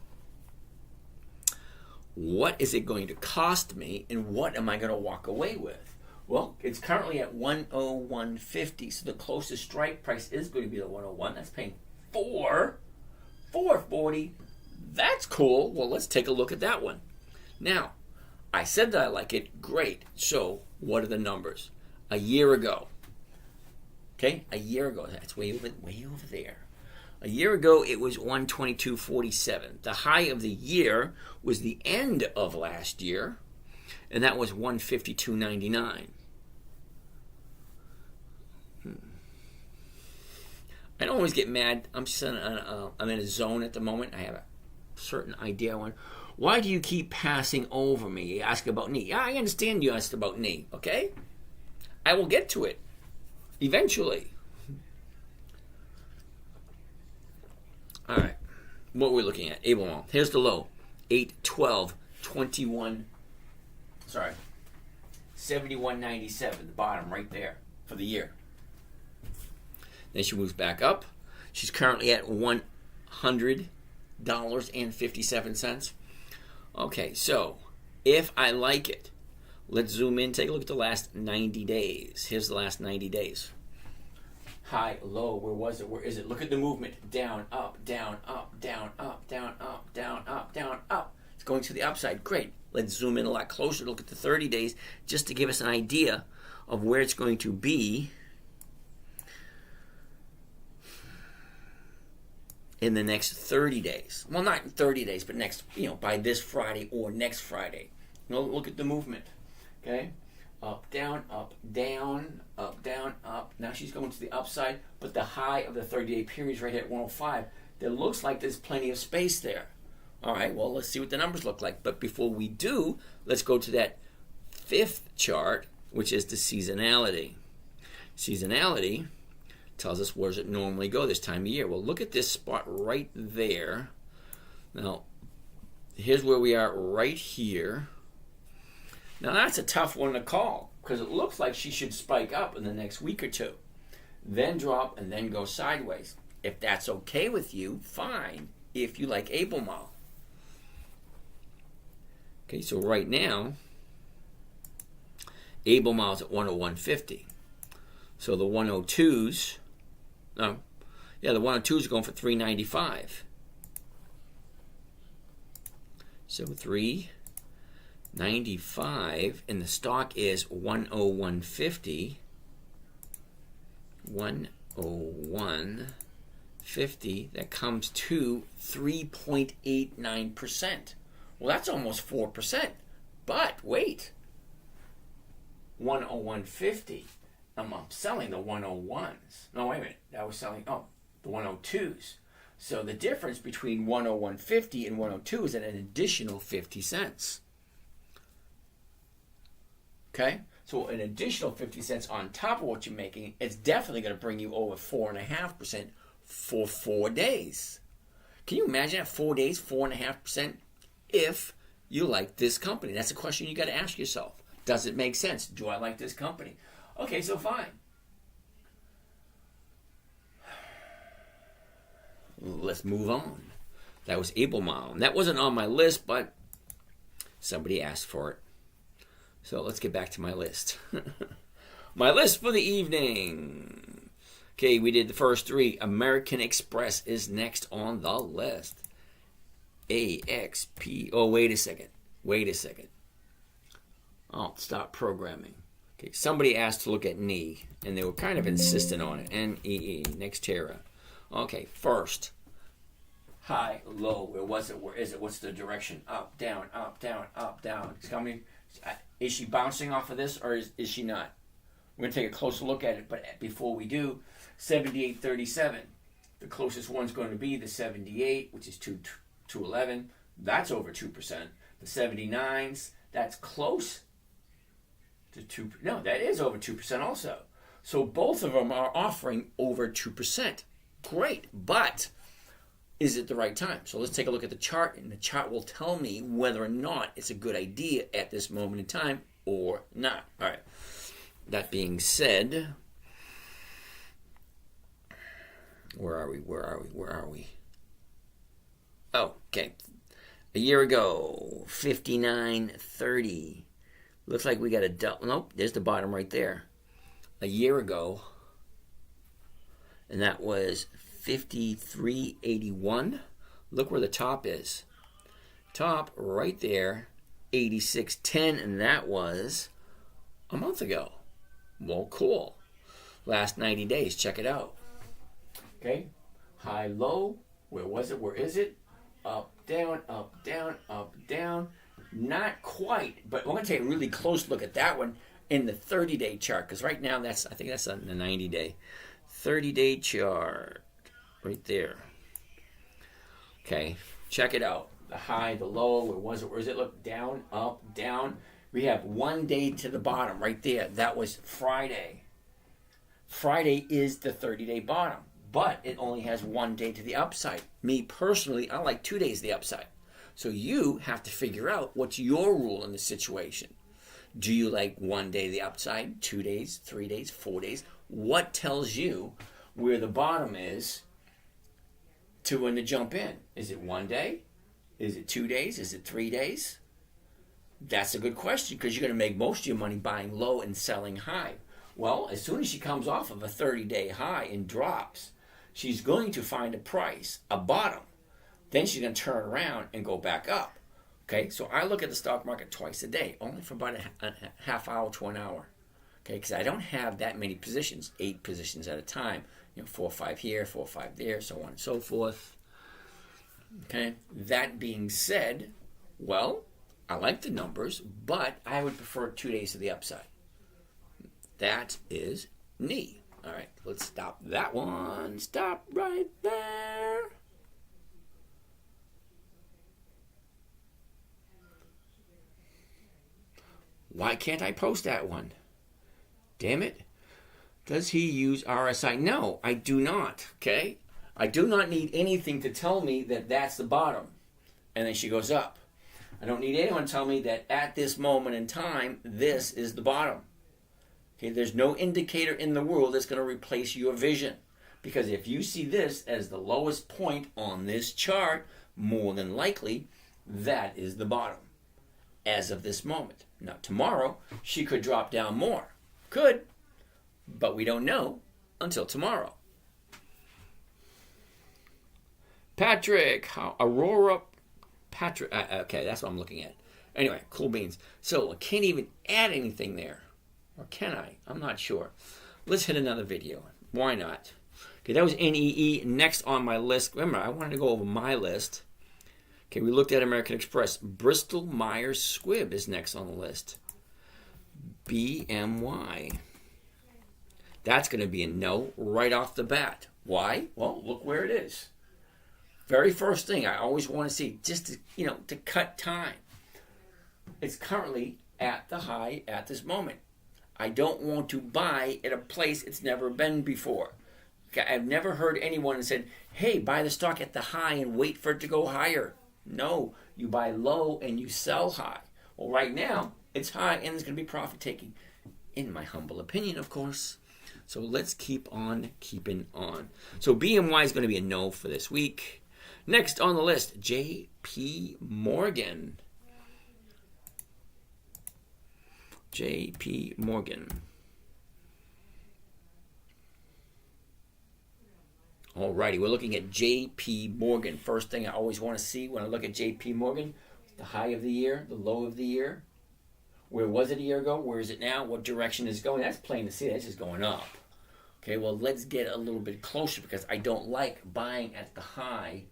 What is it going to cost me, and what am I going to walk away with? Well, it's currently at 101.50, so the closest strike price is going to be the 101. That's paying $4.40. That's cool. Well, let's take a look at that one. Now, I said that I like it. Great. So, what are the numbers? A year ago. Okay, a year ago. That's way over there. A year ago, it was 122.47. The high of the year was the end of last year, and that was 152.99. I don't always get mad. I'm just I'm in a zone at the moment. I have a certain idea. Why do you keep passing over me? You ask about knee. Yeah, I understand you asked about knee. Okay, I will get to it eventually. All right, what we're looking at, Albemarle. Here's the low, 812.21. Sorry, 71.97, the bottom right there for the year. Then she moves back up. She's currently at $100.57. Okay, so if I like it, let's zoom in, take a look at the last 90 days. Here's the last 90 days. High, low, where was it? Where is it? Look at the movement. Down, up, down, up, down, up, down, up, down, up, down, up. It's going to the upside. Great. Let's zoom in a lot closer to look at the 30 days just to give us an idea of where it's going to be in the next 30 days. Well, not 30 days, but next, by this Friday or next Friday. Look at the movement. Okay? Up, down, up, down, up, down, up. Now she's going to the upside, but the high of the 30-day period is right here at 105. There looks like there's plenty of space there. All right, well, let's see what the numbers look like. But before we do, let's go to that fifth chart, which is the seasonality. Seasonality tells us where does it normally go this time of year. Well, look at this spot right there. Now, here's where we are right here. Now, that's a tough one to call because it looks like she should spike up in the next week or two, then drop, and then go sideways. If that's okay with you, fine, if you like Albemarle. Okay, so right now, Albemarle's at 101.50. So the 102s, the 102s are going for 395. So 395, and the stock is 101.50. 101.50. That comes to 3.89%. Well, that's almost 4%. But wait, 101.50. I'm selling the 101s. No, wait a minute. That was selling, the 102s. So the difference between 101.50 and 102 is an additional 50 cents. Okay? So an additional 50 cents on top of what you're making, it's definitely going to bring you over 4.5% for 4 days. Can you imagine that 4 days, 4.5%? If you like this company, that's a question you got to ask yourself. Does it make sense? Do I like this company? Okay, so fine. Let's move on. That was Albemarle. That wasn't on my list, but somebody asked for it. So let's get back to my list. My list for the evening. Okay, we did the first three. American Express is next on the list. AXP. Oh, wait a second. I'll stop programming. Okay, somebody asked to look at NE, and they were kind of insistent on it. NEE, Nextera. Okay, first. High, low. Where was it? Where is it? What's the direction? Up, down, up, down, up, down. Is she bouncing off of this, or is she not? We're going to take a closer look at it, but before we do, 78.37. The closest one's going to be the 78, which is 211. That's over 2%. The 79s, that's close to 2. No, that is over 2% also. So both of them are offering over 2%. Great, but is it the right time? So let's take a look at the chart, and the chart will tell me whether or not it's a good idea at this moment in time or not. All right. That being said, where are we? Oh, okay. A year ago, 59.30. Looks like we got a double. Nope, there's the bottom right there. A year ago, and that was 53.81. Look where the top is. Top right there, 86.10, and that was a month ago. Well, cool. Last 90 days, check it out. Okay, high, low. Where was it? Where is it? Up, down, up, down, up, down. Not quite, but we're going to take a really close look at that one in the 30-day chart, because right now I think that's on the 90-day. 30-day chart right there. Okay, check it out. The high, the low, where was it? Where is it? Look, down, up, down. We have 1 day to the bottom right there. That was Friday. Friday is the 30-day bottom, but it only has 1 day to the upside. Me personally, I like 2 days to the upside. So you have to figure out what's your rule in this situation. Do you like 1 day the upside, 2 days, 3 days, 4 days? What tells you where the bottom is to when to jump in? Is it 1 day? Is it 2 days? Is it 3 days? That's a good question, because you're going to make most of your money buying low and selling high. Well, as soon as she comes off of a 30-day high and drops, she's going to find a price, a bottom. Then she's going to turn around and go back up. Okay, so I look at the stock market twice a day, only for about a half hour to an hour. Okay, because I don't have that many positions, 8 positions at a time. 4 or 5 here, 4 or 5 there, so on and so forth. Okay, that being said, well, I like the numbers, but I would prefer 2 days to the upside. That is knee. All right, let's stop that one. Stop right there. Why can't I post that one? Damn it. Does he use RSI? No, I do not. Okay? I do not need anything to tell me that that's the bottom. And then she goes up. I don't need anyone to tell me that at this moment in time, this is the bottom. Okay? There's no indicator in the world that's going to replace your vision. Because if you see this as the lowest point on this chart, more than likely, that is the bottom. As of this moment. Now, tomorrow, she could drop down more. Could. But we don't know until tomorrow. Patrick, Aurora Patrick. Okay, that's what I'm looking at. Anyway, cool beans. So, I can't even add anything there. Or can I? I'm not sure. Let's hit another video. Why not? Okay, that was NEE. Next on my list. Remember, I wanted to go over my list. Okay, we looked at American Express. Bristol Myers Squibb is next on the list. BMY. That's going to be a no right off the bat. Why? Well, look where it is. Very first thing I always want to see, just to, to cut time. It's currently at the high at this moment. I don't want to buy at a place it's never been before. Okay, I've never heard anyone said, hey, buy the stock at the high and wait for it to go higher. No, you buy low and you sell high. Well, right now, it's high and it's going to be profit taking. In my humble opinion, of course. So let's keep on keeping on. So BMY is going to be a no for this week. Next on the list, JP Morgan. JP Morgan. Alrighty, we're looking at JP Morgan. First thing I always want to see when I look at JP Morgan, the high of the year, the low of the year. Where was it a year ago? Where is it now? What direction is it going? That's plain to see. That's just going up. Okay, well, let's get a little bit closer because I don't like buying at the high,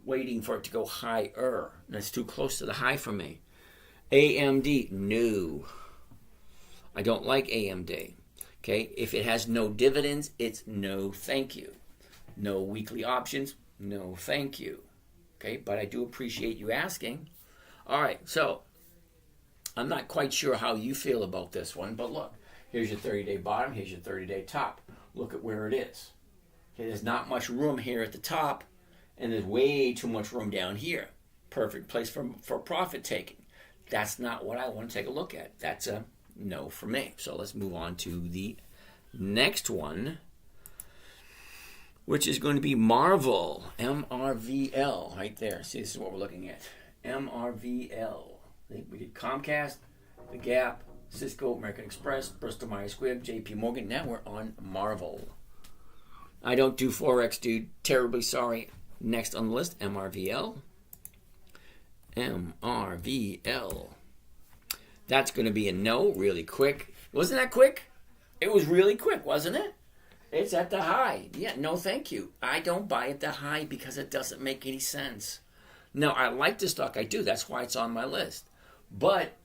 waiting for it to go higher. That's too close to the high for me. AMD, no. I don't like AMD. Okay, if it has no dividends, it's no thank you. No weekly options, no thank you. Okay, but I do appreciate you asking. All right, so I'm not quite sure how you feel about this one, but look, here's your 30-day bottom, here's your 30-day top. Look at where it is. Okay, there's not much room here at the top, and there's way too much room down here. Perfect place for profit taking. That's not what I want to take a look at. That's a no for me. So let's move on to the next one, which is going to be Marvel, MRVL, right there. See, this is what we're looking at. MRVL. We did Comcast, The Gap, Cisco, American Express, Bristol Myers Squibb, JP Morgan. Now we're on Marvel. I don't do Forex, dude. Terribly sorry. Next on the list, MRVL. MRVL. That's going to be a no really quick. Wasn't that quick? It was really quick, wasn't it? It's at the high. Yeah, no thank you. I don't buy at the high because it doesn't make any sense. No, I like the stock. I do. That's why it's on my list. But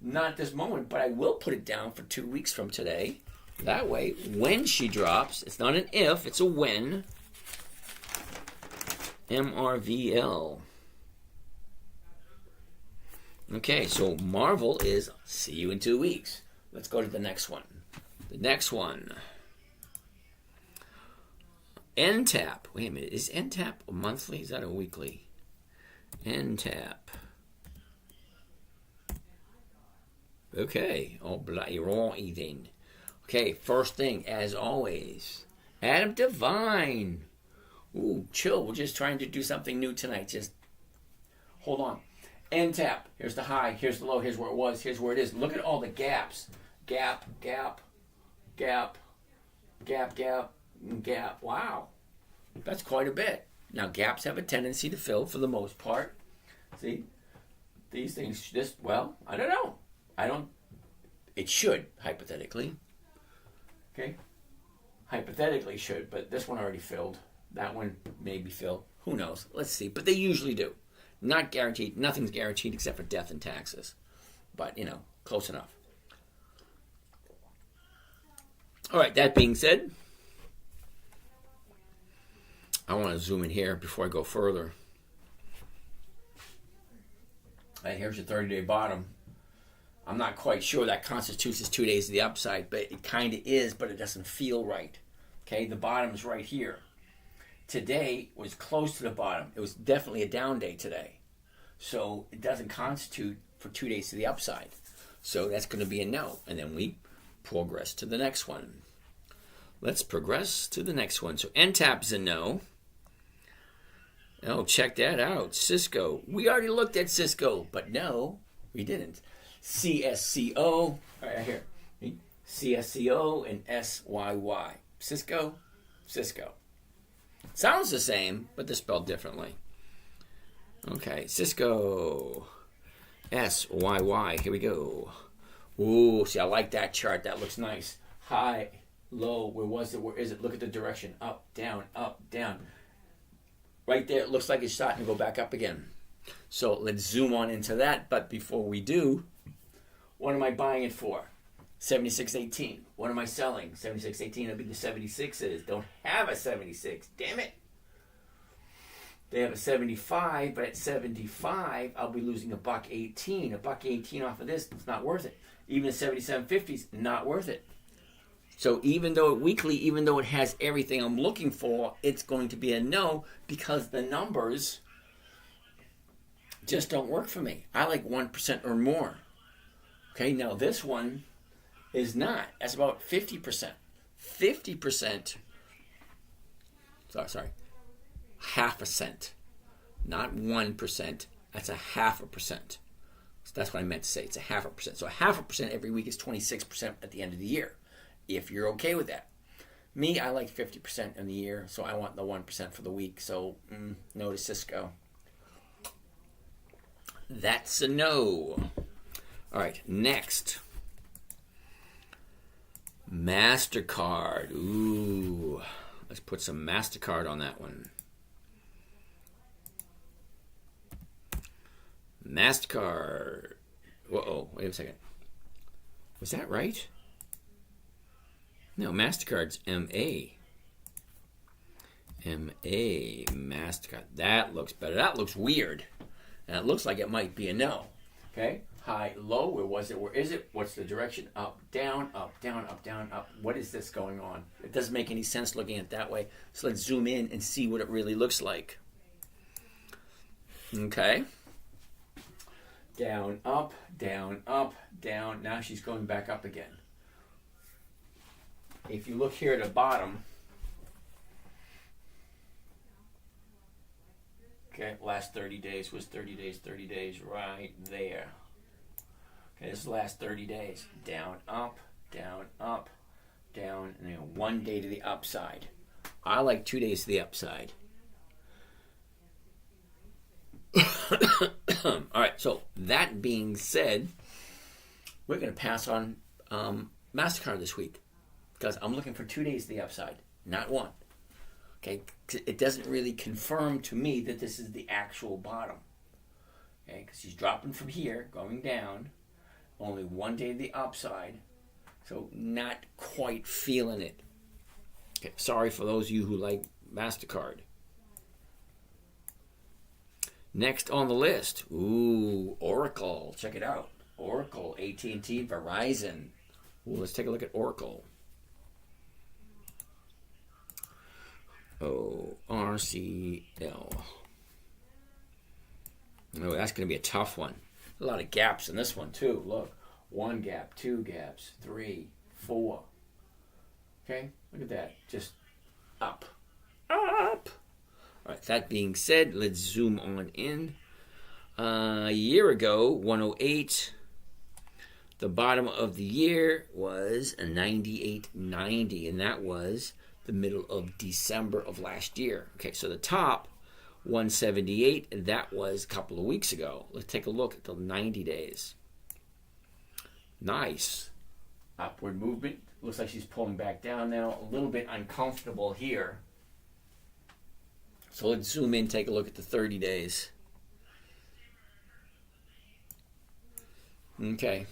not at this moment. But I will put it down for 2 weeks from today. That way, when she drops, it's not an if, it's a when. MRVL. Okay, so Marvel is see you in 2 weeks. Let's go to the next one. The next one. NTAP. Wait a minute. Is NTAP a monthly? Is that a weekly? NTAP. Okay. Oh, you're all eating. Okay, first thing, as always, Adam Devine. Ooh, chill. We're just trying to do something new tonight. Just hold on. End tap. Here's the high. Here's the low. Here's where it was. Here's where it is. Look at all the gaps. Gap, gap, gap, gap, gap, gap. Wow. That's quite a bit. Now, gaps have a tendency to fill for the most part. See? These things just, well, I don't know. It should, hypothetically. Okay? Hypothetically should, but this one already filled. That one maybe filled. Who knows? Let's see. But they usually do. Not guaranteed. Nothing's guaranteed except for death and taxes. But, close enough. All right, that being said, I want to zoom in here before I go further. All right, here's your 30-day bottom. I'm not quite sure that constitutes as 2 days of the upside, but it kind of is, but it doesn't feel right. Okay, the bottom is right here. Today was close to the bottom. It was definitely a down day today. So it doesn't constitute for 2 days to the upside. So that's going to be a no. And then we progress to the next one. Let's progress to the next one. So NTAP is a no. Oh, check that out. Cisco. We already looked at Cisco, but no, we didn't. CSCO. Right here. CSCO and SYY. Cisco. Sounds the same, but they're spelled differently. Okay, Cisco. SYY. Here we go. Ooh, see, I like that chart. That looks nice. High, low. Where was it? Where is it? Look at the direction. Up, down, up, down. Right there, it looks like it's starting to go back up again. So let's zoom on into that. But before we do, what am I buying it for? 76.18. What am I selling? 76.18 will be the 76s. Don't have a 76. Damn it. They have a 75, but at 75, I'll be losing $1.18. $1.18 off of this, it's not worth it. Even the 77.50s, not worth it. So even though weekly, even though it has everything I'm looking for, it's going to be a no because the numbers just don't work for me. I like 1% or more. Okay, now this one is not. That's about 50%. 50%. Sorry. Half a cent. Not 1%. That's a 0.5%. So that's what I meant to say. It's a 0.5%. So a 0.5% every week is 26% at the end of the year. If you're okay with that. Me, I like 50% in the year, so I want the 1% for the week. So no to Cisco. That's a no. All right, next. MasterCard. Ooh, let's put some MasterCard on that one. MasterCard. Whoa, wait a second. Was that right? No, MasterCard's MA. MA, MasterCard. That looks better. That looks weird. And it looks like it might be a no. Okay? High, low. Where was it? Where is it? What's the direction? Up, down, up, down, up, down, up. What is this going on? It doesn't make any sense looking at it that way. So let's zoom in and see what it really looks like. Okay. Down, up, down, up, down. Now she's going back up again. If you look here at the bottom, okay, last 30 days was 30 days right there. Okay, this is the last 30 days. Down, up, down, and then 1 day to the upside. I like 2 days to the upside. All right, so that being said, we're going to pass on MasterCard this week because I'm looking for 2 days to the upside, not one. Okay, it doesn't really confirm to me that this is the actual bottom. Okay, because she's dropping from here, going down, only 1 day to the upside, so not quite feeling it. Okay, sorry for those of you who like MasterCard. Next on the list, Oracle. Check it out. Oracle, AT&T, Verizon. Let's take a look at Oracle. RCL. Oh, that's going to be a tough one. A lot of gaps in this one, too. Look. One gap, two gaps, three, four. Okay, look at that. Just up, up. All right, that being said, let's zoom on in. A year ago, 108. The bottom of the year was a 98.90, and that was the middle of December of last year. Okay, so the top, 178, and that was a couple of weeks ago. Let's take a look at the 90 days. Nice. Upward movement. Looks like she's pulling back down now. A little bit uncomfortable here. So let's zoom in, take a look at the 30 days. Okay.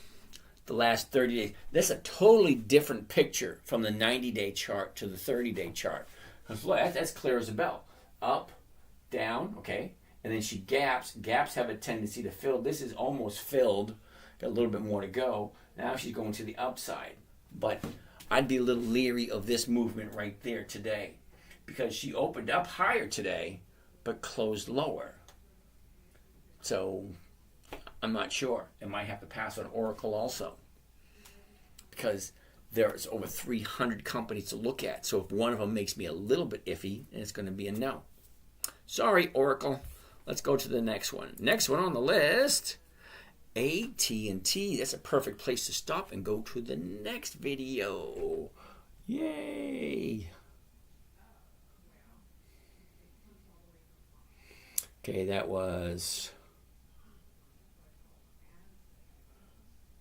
The last 30 days. That's a totally different picture from the 90-day chart to the 30-day chart. Because that's clear as a bell. Up, down, okay? And then she gaps. Gaps have a tendency to fill. This is almost filled. Got a little bit more to go. Now she's going to the upside. But I'd be a little leery of this movement right there today. Because she opened up higher today, but closed lower. So I'm not sure. I might have to pass on Oracle also. Because there's over 300 companies to look at. So if one of them makes me a little bit iffy, then it's going to be a no. Sorry, Oracle. Let's go to the next one. Next one on the list, AT&T. That's a perfect place to stop and go to the next video. Yay! Okay, that was...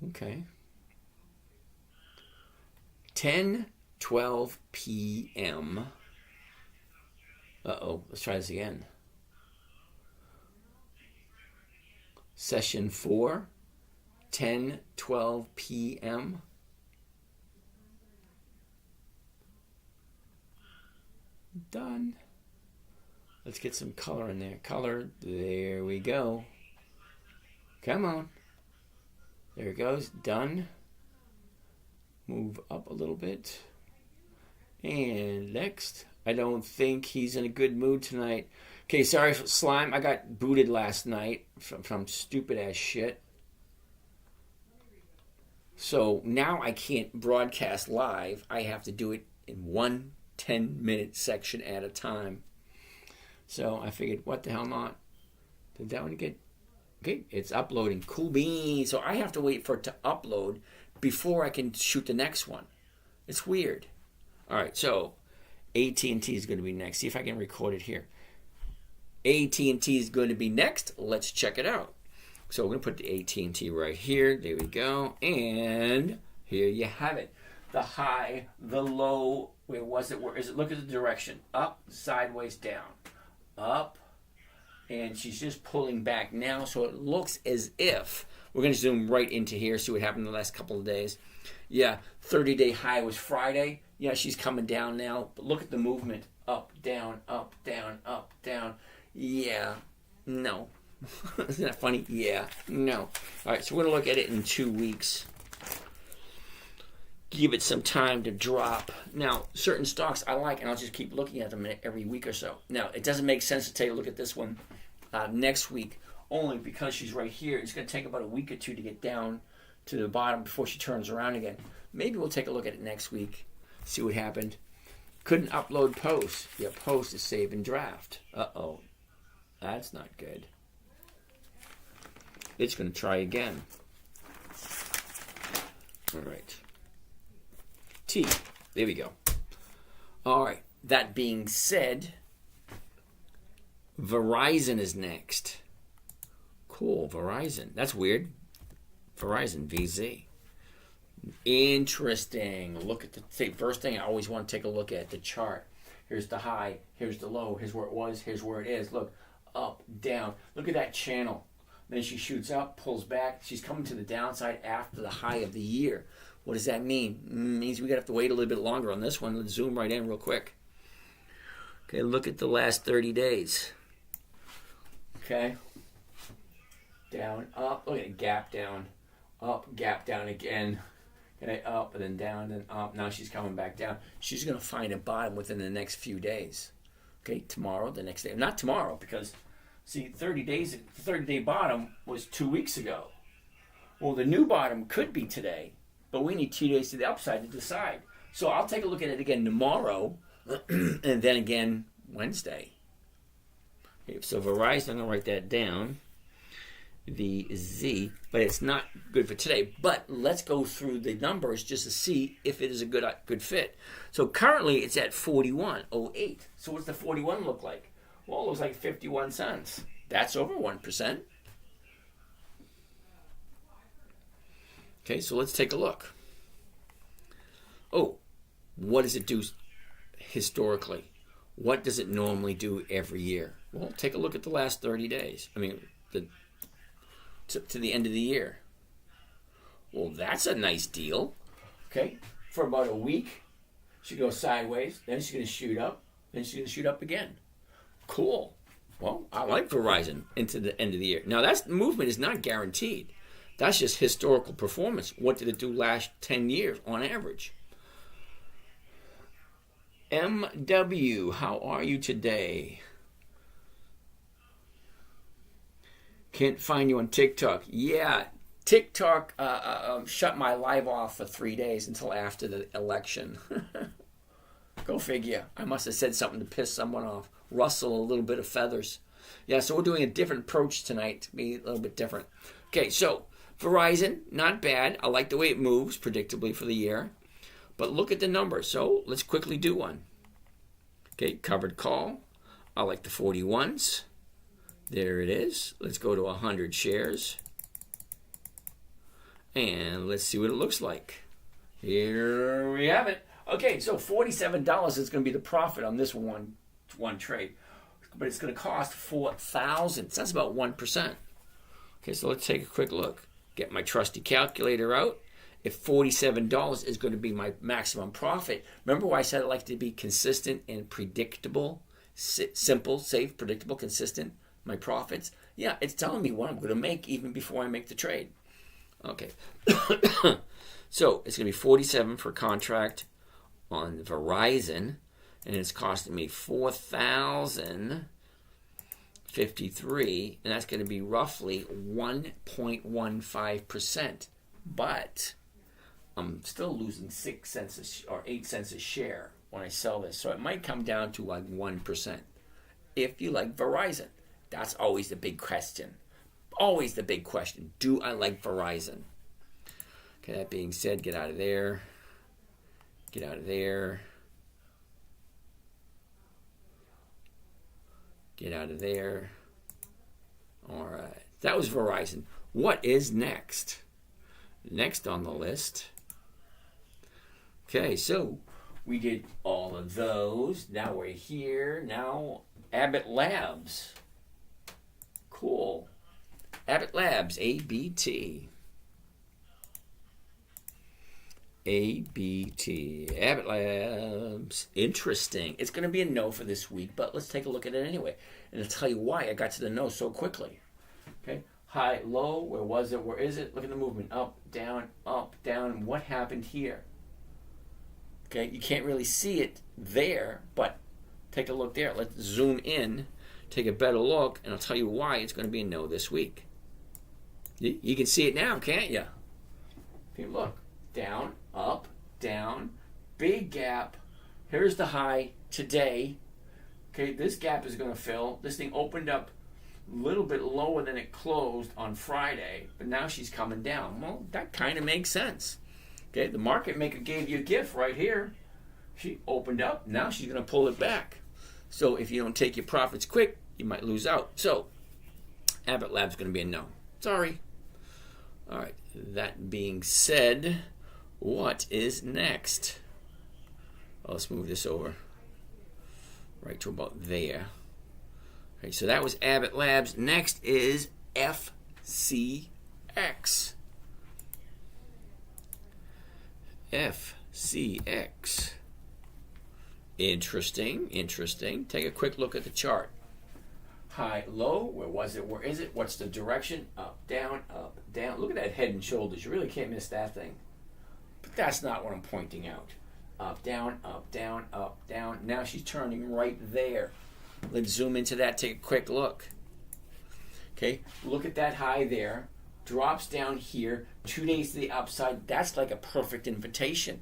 Okay. 10:12 p.m. Uh-oh, let's try this again. Session 4, 10:12 p.m. Done. Let's get some color in there. Color, there we go. Come on. There it goes. Done. Move up a little bit. And next. I don't think he's in a good mood tonight. Okay, sorry, Slime. I got booted last night from stupid ass shit. So now I can't broadcast live. I have to do it in one 10-minute section at a time. So I figured, what the hell not? Did that one get... Okay, it's uploading. Cool beans. So I have to wait for it to upload before I can shoot the next one. It's weird. All right, so AT&T is going to be next. See if I can record it here. AT&T is going to be next. Let's check it out. So we're going to put the AT&T right here. There we go. And here you have it. The high, the low. Where was it? Where is it? Look at the direction. Up, sideways, down. Up. And she's just pulling back now. So it looks as if... We're going to zoom right into here, see what happened in the last couple of days. Yeah, 30-day high was Friday. Yeah, she's coming down now. But look at the movement. Up, down, up, down, up, down. Yeah, no. Isn't that funny? Yeah, no. All right, so we're going to look at it in 2 weeks. Give it some time to drop. Now, certain stocks I like, and I'll just keep looking at them every week or so. Now, it doesn't make sense to take a look at this one next week, only because she's right here. It's going to take about a week or two to get down to the bottom before she turns around again. Maybe we'll take a look at it next week, see what happened. Couldn't upload post. Yeah, post is save and draft. Uh-oh. That's not good. It's going to try again. All right. T. There we go. All right. That being said, Verizon is next. Cool, Verizon. That's weird. Verizon, VZ. Interesting. Look at the first thing I always want to take a look at, the chart. Here's the high, here's the low, here's where it was, here's where it is. Look, up, down. Look at that channel. Then she shoots up, pulls back. She's coming to the downside after the high of the year. What does that mean? It means we're going to have to wait a little bit longer on this one. Let's zoom right in real quick. Okay, look at the last 30 days. Okay. Down, up. Look at it, gap down. Up, gap down again. Okay, up, and then down, then up. Now she's coming back down. She's going to find a bottom within the next few days. Okay, tomorrow, the next day. Not tomorrow, because, see, 30 days, the 30-day bottom was 2 weeks ago. Well, the new bottom could be today, but we need 2 days to the upside to decide. So I'll take a look at it again tomorrow, and then again Wednesday. Okay, so Verizon, I'm going to write that down. The Z, but it's not good for today. But let's go through the numbers just to see if it is a good fit. So currently it's at 41.08. So what's the 41 look like? Well, it looks like 51 cents. That's over 1%. Okay, so let's take a look. Oh, what does it do historically? What does it normally do every year? Well, take a look at the last 30 days. To the end of the year. Well, that's a nice deal. Okay, for about a week, she goes sideways, then she's going to shoot up, then she's going to shoot up again. Cool. Well, I like Verizon into the end of the year. Now, that movement is not guaranteed. That's just historical performance. What did it do last 10 years on average? MW, how are you today? Can't find you on TikTok. Yeah, TikTok shut my live off for 3 days until after the election. Go figure. I must have said something to piss someone off. Rustle a little bit of feathers. Yeah, so we're doing a different approach tonight to be a little bit different. Okay, so Verizon, not bad. I like the way it moves predictably for the year. But look at the numbers. So let's quickly do one. Okay, covered call. I like the 41s. There it is. Let's go to 100 shares. And let's see what it looks like. Here we have it. Okay, so $47 is going to be the profit on this one trade. But it's going to cost $4,000. So that's about 1%. Okay, so let's take a quick look. Get my trusty calculator out. If $47 is going to be my maximum profit, remember why I said I like to be consistent and predictable? Simple, safe, predictable, consistent. My profits, yeah, it's telling me what I'm going to make even before I make the trade. Okay, so it's going to be 47 for contract on Verizon, and it's costing me 4,053, and that's going to be roughly 1.15%. But I'm still losing 6 cents or 8 cents a share when I sell this, so it might come down to like 1% if you like Verizon. That's always the big question. Always the big question. Do I like Verizon? Okay, that being said, get out of there. Get out of there. Get out of there. All right. That was Verizon. What is next? Next on the list. Okay, so we did all of those. Now we're here. Now Abbott Labs. Cool. Abbott Labs, ABT. ABT. Abbott Labs. Interesting. It's going to be a no for this week, but let's take a look at it anyway. And I'll tell you why I got to the no so quickly. Okay. High, low. Where was it? Where is it? Look at the movement. Up, down, up, down. What happened here? Okay. You can't really see it there, but take a look there. Let's zoom in. Take a better look, and I'll tell you why it's going to be a no this week. You can see it now, can't you? If you look, down, up, down, big gap. Here's the high today. Okay, this gap is going to fill. This thing opened up a little bit lower than it closed on Friday, but now she's coming down. Well, that kind of makes sense. Okay, the market maker gave you a gift right here. She opened up. Now she's going to pull it back. So if you don't take your profits quick, you might lose out. So Abbott Labs is going to be a no. Sorry. All right. That being said, what is next? Well, let's move this over right to about there. Okay, so that was Abbott Labs. Next is FCX. FCX. Interesting, interesting. Take a quick look at the chart. High, low, where was it? Where is it? What's the direction? Up, down, up, down. Look at that head and shoulders. You really can't miss that thing. But that's not what I'm pointing out. Up, down, up, down, up, down. Now she's turning right there. Let's zoom into that, take a quick look. Okay, look at that high there. drops down here, 2 days to the upside. That's like a perfect invitation.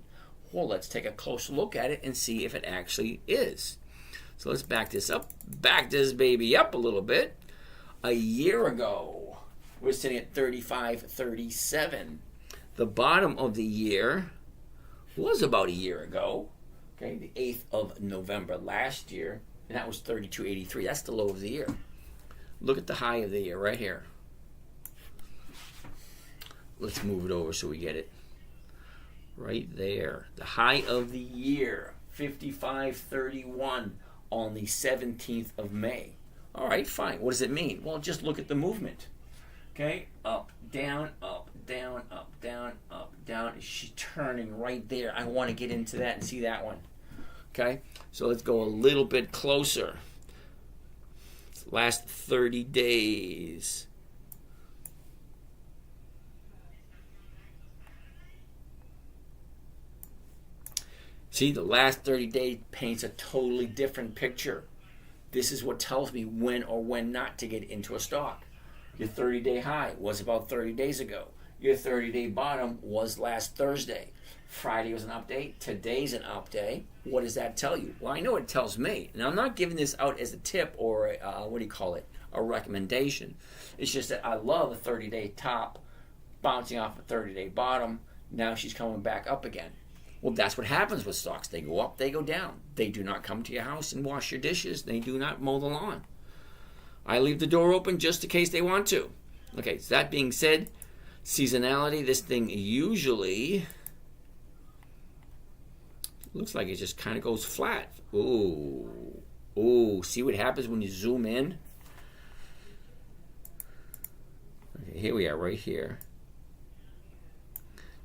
Well, let's take a closer look at it and see if it actually is. So let's back this up. Back this baby up a little bit. A year ago, we're sitting at 35.37. The bottom of the year was about a year ago. Okay, the 8th of November last year, and that was 32.83. That's the low of the year. Look at the high of the year right here. Let's move it over so we get it. Right there. The high of the year, 55.31 on the 17th of May. All right, fine. What does it mean? Well, just look at the movement. Okay, up, down, up, down, up, down, up, down. She's turning right there. I want to get into that and see that one. Okay, so let's go a little bit closer. Last 30 days. See, the last 30 days paints a totally different picture. This is what tells me when or when not to get into a stock. Your 30-day high was about 30 days ago. Your 30-day bottom was last Thursday. Friday was an up day. Today's an up day. What does that tell you? Well, I know it tells me. And I'm not giving this out as a tip or a recommendation. It's just that I love a 30-day top bouncing off a 30-day bottom. Now she's coming back up again. Well, that's what happens with stocks. They go up, they go down. They do not come to your house and wash your dishes. They do not mow the lawn. I leave the door open just in case they want to. Okay, so that being said, seasonality, this thing usually looks like it just kind of goes flat. Ooh, see what happens when you zoom in? Okay, here we are right here.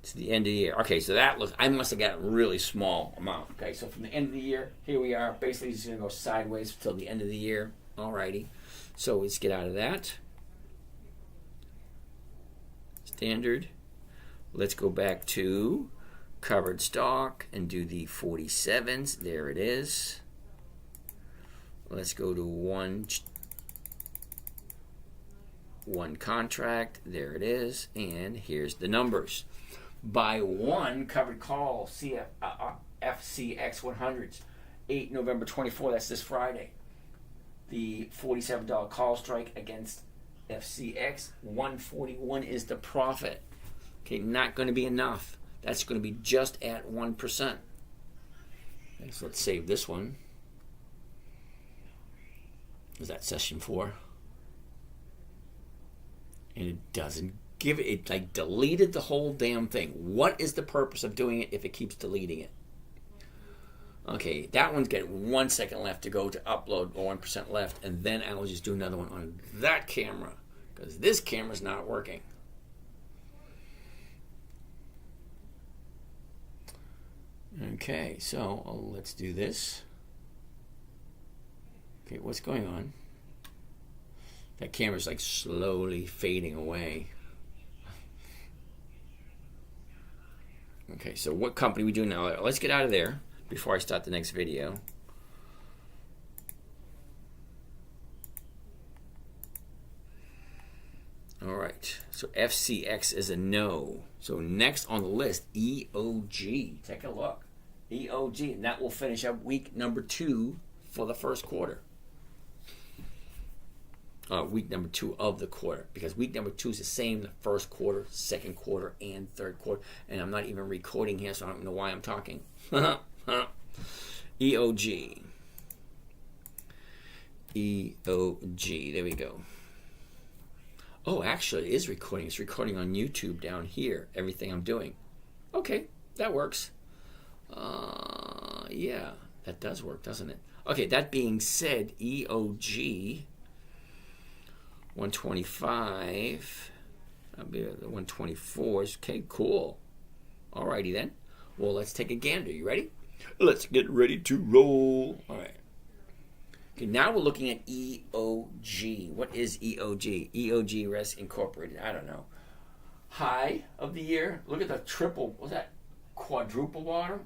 To the end of the year. Okay, so that looks, I must have got a really small amount. Okay, so from the end of the year, here we are. Basically, it's going to go sideways till the end of the year. Alrighty. So let's get out of that. Standard. Let's go back to covered stock and do the 47s. There it is. Let's go to one contract. There it is. And here's the numbers. By one covered call, FCX 100s, 8 November 24, that's this Friday. The $47 call strike against FCX, 141 is the profit. Okay, not going to be enough. That's going to be just at 1%. Okay, so let's save this one. Is that session 4? And it doesn't give it like deleted the whole damn thing. What is the purpose of doing it if it keeps deleting it? Okay, that one's got 1 second left to go to upload, or 1% left, and then I will just do another one on that camera because this camera's not working. Okay, so let's do this. Okay, what's going on? That camera's like slowly fading away. Okay, so what company we do now? Let's get out of there before I start the next video. All right, so FCX is a no. So next on the list, EOG. Take a look. EOG, and that will finish up week number 2 for the first quarter. Week number 2 of the quarter, because week number 2 is the same the first quarter, second quarter, and third quarter. And I'm not even recording here, so I don't know why I'm talking. EOG. EOG. There we go. Oh, actually, it is recording. It's recording on YouTube down here, everything I'm doing. Okay, that works. Yeah, that does work, doesn't it? Okay, that being said, EOG 125, I'll be at the 124s. Okay, cool. Alrighty then. Well, let's take a gander. You ready? Let's get ready to roll. All right. Okay, now we're looking at EOG. What is EOG? EOG Rest Incorporated. I don't know. High of the year. Look at the triple. What's that? Quadruple bottom?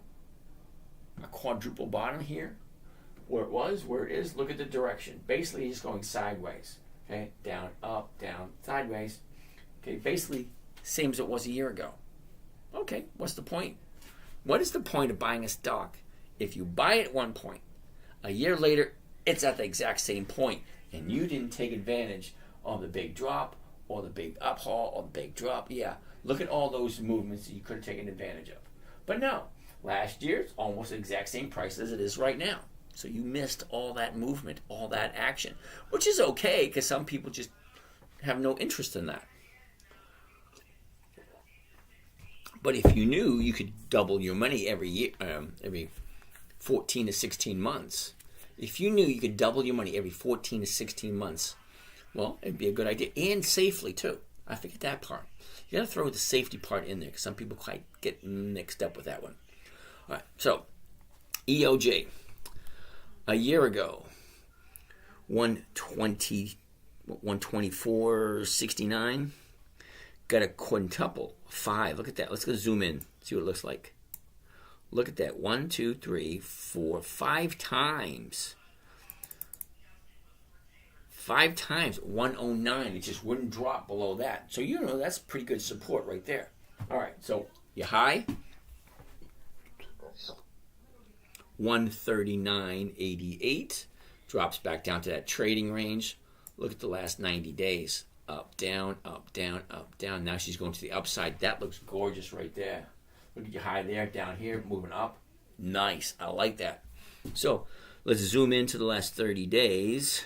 A quadruple bottom here. Where it was, where it is. Look at the direction. Basically, it's going sideways. Okay, down, up, down, sideways. Okay, basically same as it was a year ago. Okay, what's the point? What is the point of buying a stock if you buy it at one point, a year later it's at the exact same point, and you didn't take advantage of the big drop or the big uphaul or the big drop? Yeah, look at all those movements that you could have taken advantage of. But no, last year it's almost the exact same price as it is right now. So you missed all that movement, all that action, which is okay because some people just have no interest in that. But if you knew you could double your money every year, every 14 to 16 months, if you knew you could double your money every 14 to 16 months, well, it'd be a good idea. And safely, too. I forget that part. You got to throw the safety part in there because some people quite get mixed up with that one. All right, so EOG. A year ago, 124.69. Got a quintuple, 5. Look at that. Let's go zoom in, see what it looks like. Look at that. 1, 2, 3, 4, 5 times. 5 times 109. It just wouldn't drop below that. So you know that's pretty good support right there. All right, so your high, 139.88. Drops back down to that trading range. Look at the last 90 days. Up, down, up, down, up, down. Now she's going to the upside. That looks gorgeous right there. Look at your high there, down here, moving up. Nice. I like that. So let's zoom into the last 30 days.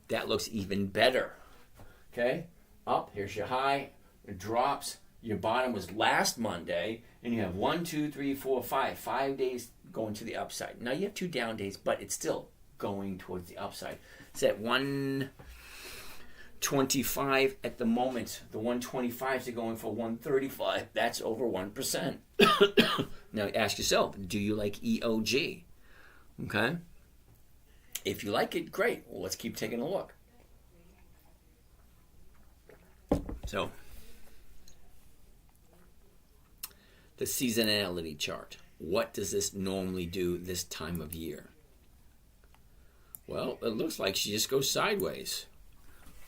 That looks even better. Okay? Up, here's your high. It drops. Your bottom was last Monday. And you have 1, 2, 3, 4, 5. 5 days going to the upside. Now you have 2 down days, but it's still going towards the upside. It's at 125 at the moment. The 125s are going for 135. That's over 1%. Now ask yourself, do you like EOG? Okay? If you like it, great. Well, let's keep taking a look. So, the seasonality chart. What does this normally do this time of year? Well, it looks like she just goes sideways.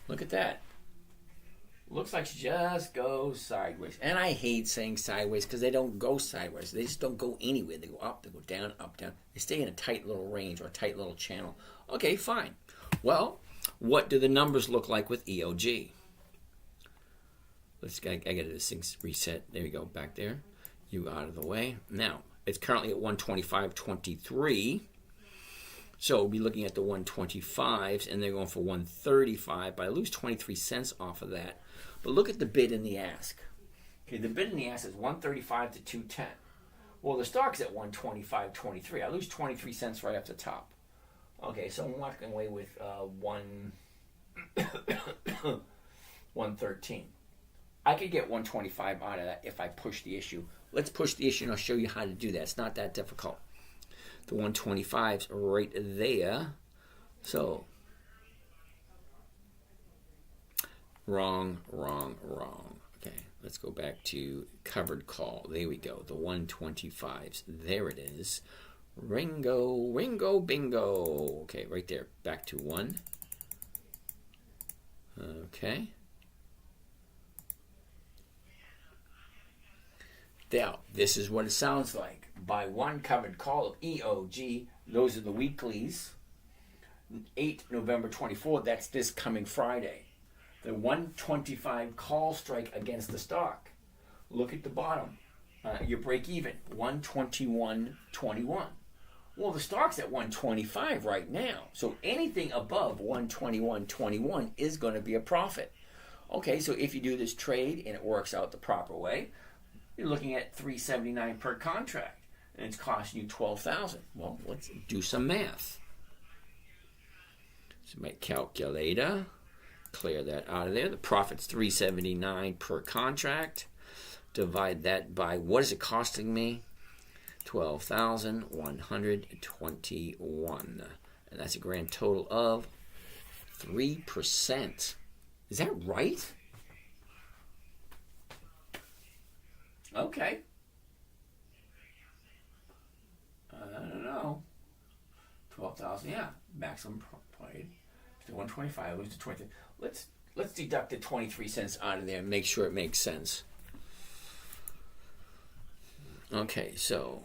Look at that. Looks like she just goes sideways. And I hate saying sideways because they don't go sideways. They just don't go anywhere. They go up, they go down, up, down. They stay in a tight little range or a tight little channel. Okay, fine. Well, what do the numbers look like with EOG? I got this thing reset. There we go, back there. You out of the way. Now, it's currently at 125.23. So we'll be looking at the 125s, and they're going for 135, but I lose 23 cents off of that. But look at the bid and the ask. Okay, the bid and the ask is 135 to 210. Well, the stock's at 125.23. I lose 23 cents right off the top. Okay, so I'm walking away with 113. I could get 125 out of that if I push the issue. Let's push the issue, and I'll show you how to do that. It's not that difficult. The 125's right there. So, wrong. Okay, let's go back to covered call. There we go. The 125's. There it is. Ringo, bingo. Okay, right there. Back to 1. Okay. Now, this is what it sounds like. By 1 covered call of EOG, those are the weeklies. 8 November 24, that's this coming Friday. The 125 call strike against the stock. Look at the bottom. Your break even, 121.21. Well, the stock's at 125 right now. So anything above 121.21 is going to be a profit. Okay, so if you do this trade and it works out the proper way, you're looking at $379 per contract, and it's costing you $12,000. Well, let's do some math. So my calculator, clear that out of there. The profit's $379 per contract. Divide that by what is it costing me? $12,121, and that's a grand total of 3%. Is that right? Okay. I don't know. 12,000, yeah. Maximum played. 125, lose to 23. Let's let's deduct the 23 cents out of there and make sure it makes sense. Okay, so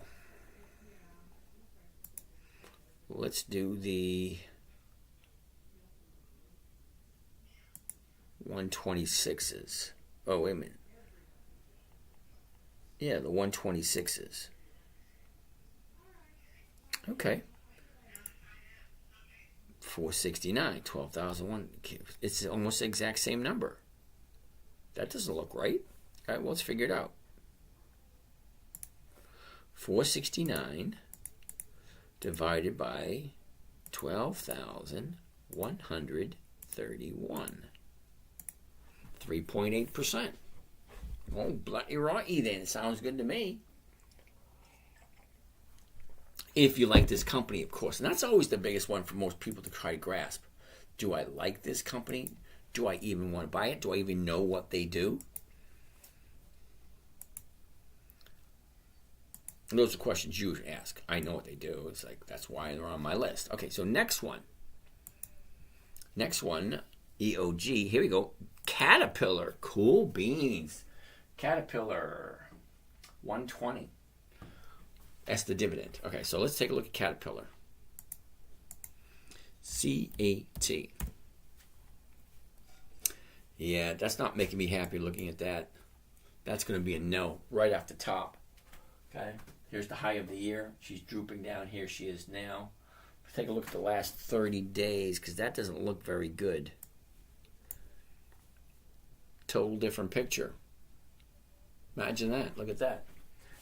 let's do the 126s. Oh, wait a minute. Yeah, the 126s. Okay. 469, 12,001. It's almost the exact same number. That doesn't look right. All right, well, let's figure it out. 469 divided by 12,131. 3.8%. Oh, bloody righty then. Sounds good to me. If you like this company, of course. And that's always the biggest one for most people to try to grasp. Do I like this company? Do I even want to buy it? Do I even know what they do? And those are questions you ask. I know what they do. It's like, that's why they're on my list. Okay, so next one. Next one, EOG. Here we go. Caterpillar. Cool beans. Caterpillar. 120. That's the dividend. Okay, so let's take a look at Caterpillar. CAT. Yeah, that's not making me happy looking at that. That's going to be a no right off the top. Okay, here's the high of the year. She's drooping down. Here she is now. Take a look at the last 30 days because that doesn't look very good. Total different picture. Imagine that. Look at that.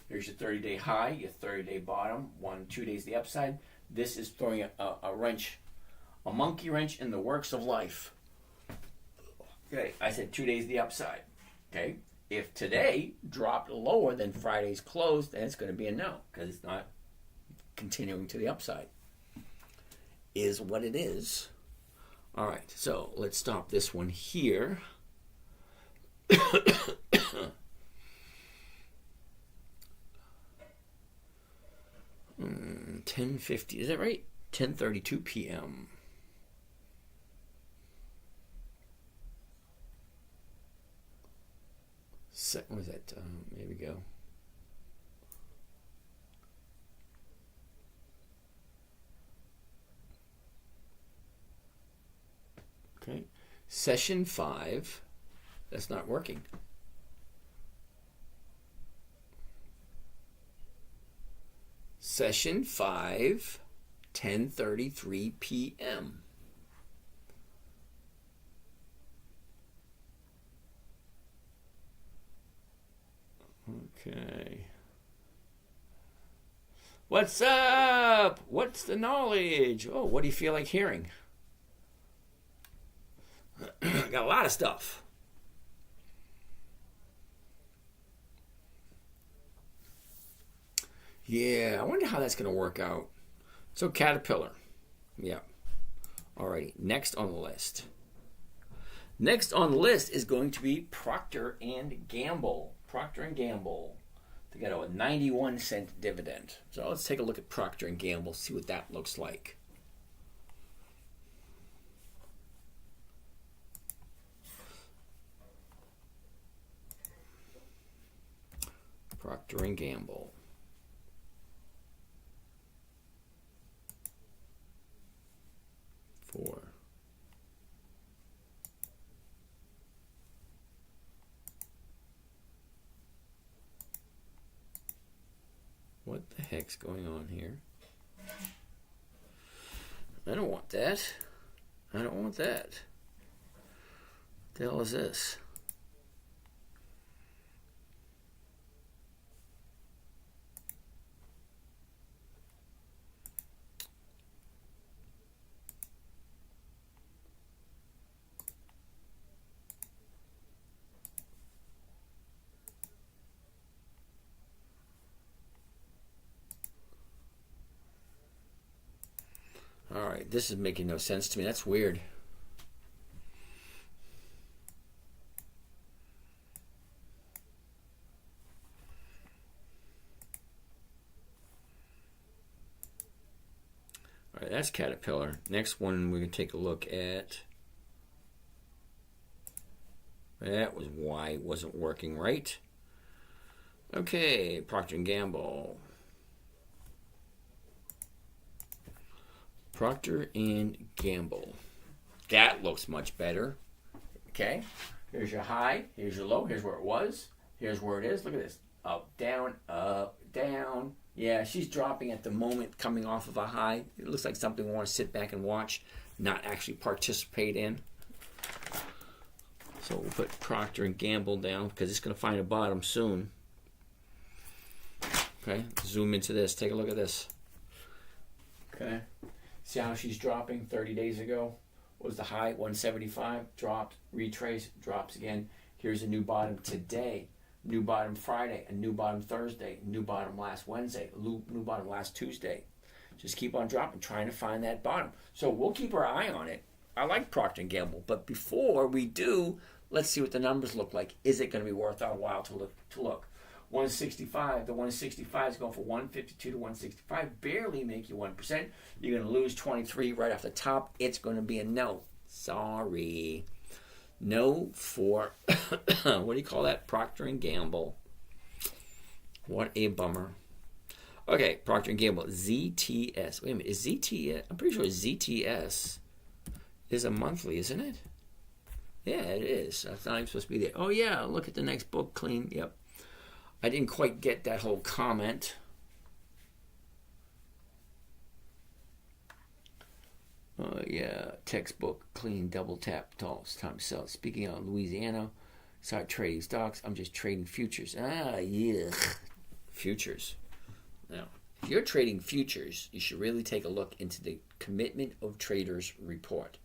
Here's your 30-day high, your 30-day bottom, 2 days the upside. This is throwing a wrench, a monkey wrench in the works of life. Okay, I said 2 days the upside. Okay, if today dropped lower than Friday's close, then it's going to be a no because it's not continuing to the upside. Is what it is. All right, so let's stop this one here. 10:50, is that right? 10:32 p.m. What was that? There we go. Okay. Session 5. That's not working. Session 5, 10:33 p.m. Okay. What's up? What's the knowledge? Oh, what do you feel like hearing? Got a lot of stuff. Yeah, I wonder how that's going to work out. So Caterpillar. Yeah. Alrighty, next on the list. Next on the list is going to be Procter & Gamble. Procter & Gamble. They got a 91-cent dividend. So let's take a look at Procter & Gamble, see what that looks like. Procter & Gamble. For what the heck's going on here? I don't want that. I don't want that. What the hell is this? All right, this is making no sense to me. That's weird. All right, that's Caterpillar. Next one, we're going to take a look at That was why it wasn't working right. Okay, Procter & Gamble. Procter & Gamble. That looks much better. Okay, here's your high, here's your low, here's where it was, here's where it is. Look at this. Up, down, down. Yeah, she's dropping at the moment, coming off of a high. It looks like something we want to sit back and watch, not actually participate in. So we'll put Procter & Gamble down because it's going to find a bottom soon. Okay, zoom into this. Take a look at this. Okay, see how she's dropping 30 days ago? Was the high 175, dropped, retrace, drops again. Here's a new bottom today, new bottom Friday, a new bottom Thursday, new bottom last Wednesday, new bottom last Tuesday. Just keep on dropping, trying to find that bottom. So we'll keep our eye on it. I like Procter & Gamble, but before we do, let's see what the numbers look like. Is it going to be worth our while to look? 165, the 165 is going from 152 to 165, barely make you 1%. You're going to lose 23 right off the top. It's going to be a no. Sorry. No for, what do you call that? Procter & Gamble. What a bummer. Okay, Procter & Gamble, ZTS. Wait a minute, is ZTS, I'm pretty sure ZTS is a monthly, isn't it? Yeah, it is. I thought I'm supposed to be there. Oh, yeah, look at the next book, clean. Yep. I didn't quite get that whole comment. Yeah, textbook, clean, double tap, tall, it's time to sell. Speaking of Louisiana, start trading stocks. I'm just trading futures. Yeah. Futures. Now, if you're trading futures, you should really take a look into the Commitment of Traders report.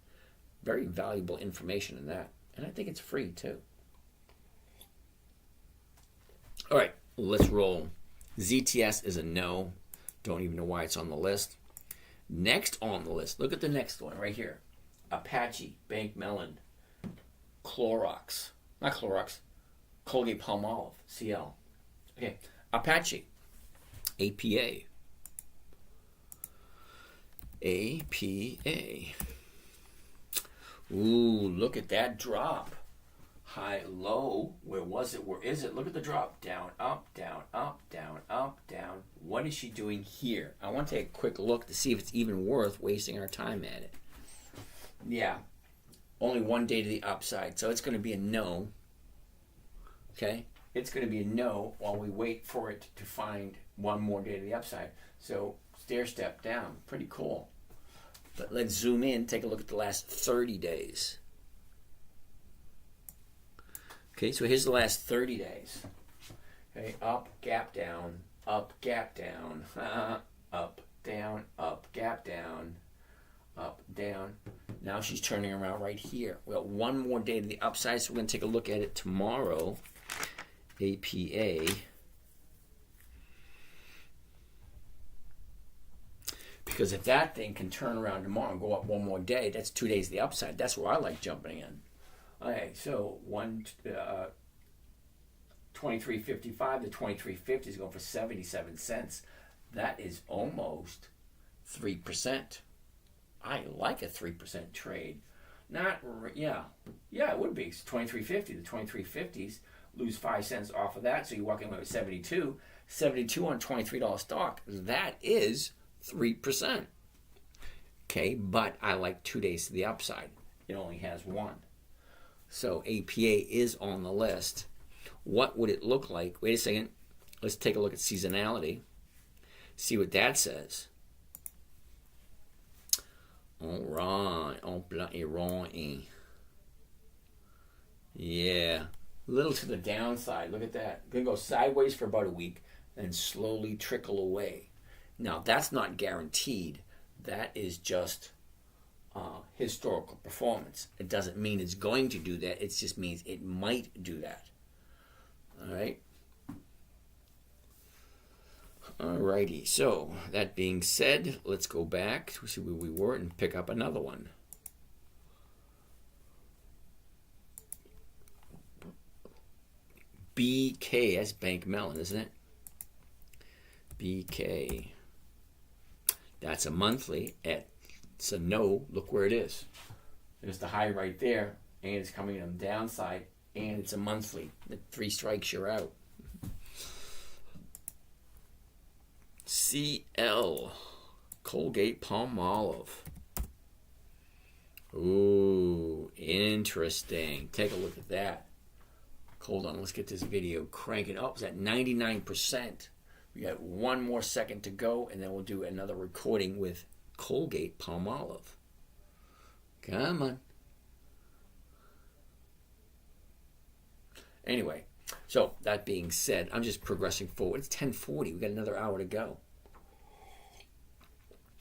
Very valuable information in that. And I think it's free, too. All right, let's roll. ZTS is a no. Don't even know why it's on the list. Next on the list, look at the next one right here. Apache, Bank Mellon, Clorox. Not Clorox, Colgate-Palmolive, CL. Okay, Apache, APA. APA. Ooh, look at that drop. High, low. Where was it? Where is it? Look at the drop. Down, up, down, up, down, up, down. What is she doing here? I want to take a quick look to see if it's even worth wasting our time at it. Yeah. Only one day to the upside. So it's going to be a no. Okay? It's going to be a no while we wait for it to find one more day to the upside. So stair step down. Pretty cool. But let's zoom in. Take a look at the last 30 days. Okay, so here's the last 30 days. Okay, up, gap down, up, gap down, up, down, up, gap down, up, down. Now she's turning around right here. We got one more day to the upside, so we're going to take a look at it tomorrow. APA. Because if that thing can turn around tomorrow and go up one more day, that's 2 days to the upside. That's where I like jumping in. Okay, so 23.55 to 23.50 is going for 77 cents. That is almost 3%. I like a 3% trade. Not, yeah, it would be. It's 23.50 to 23.50s. Lose 5 cents off of that, so you're walking away with 72. 72 on $23 stock. That is 3%. Okay, but I like 2 days to the upside. It only has one. So APA is on the list. What would it look like? Wait a second. Let's take a look at seasonality. See what that says. All right. Yeah. A little to the downside. Look at that. Going to go sideways for about a week and slowly trickle away. Now, that's not guaranteed. That is just historical performance. It doesn't mean it's going to do that. It just means it might do that. All right. Alrighty. So that being said, let's go back to see where we were and pick up another one. BK, that's Bank Mellon, isn't it? BK. That's a monthly. It's a no. Look where it is. There's the high right there, and it's coming on the downside. And it's a monthly. The 3 strikes, you're out. CL, Colgate Palmolive. Ooh, interesting. Take a look at that. Hold on, let's get this video cranking up. It's at 99%. We got 1 more second to go, and then we'll do another recording with Colgate Palmolive. Come on. Anyway, so that being said, I'm just progressing forward. It's 10:40. We got another hour to go.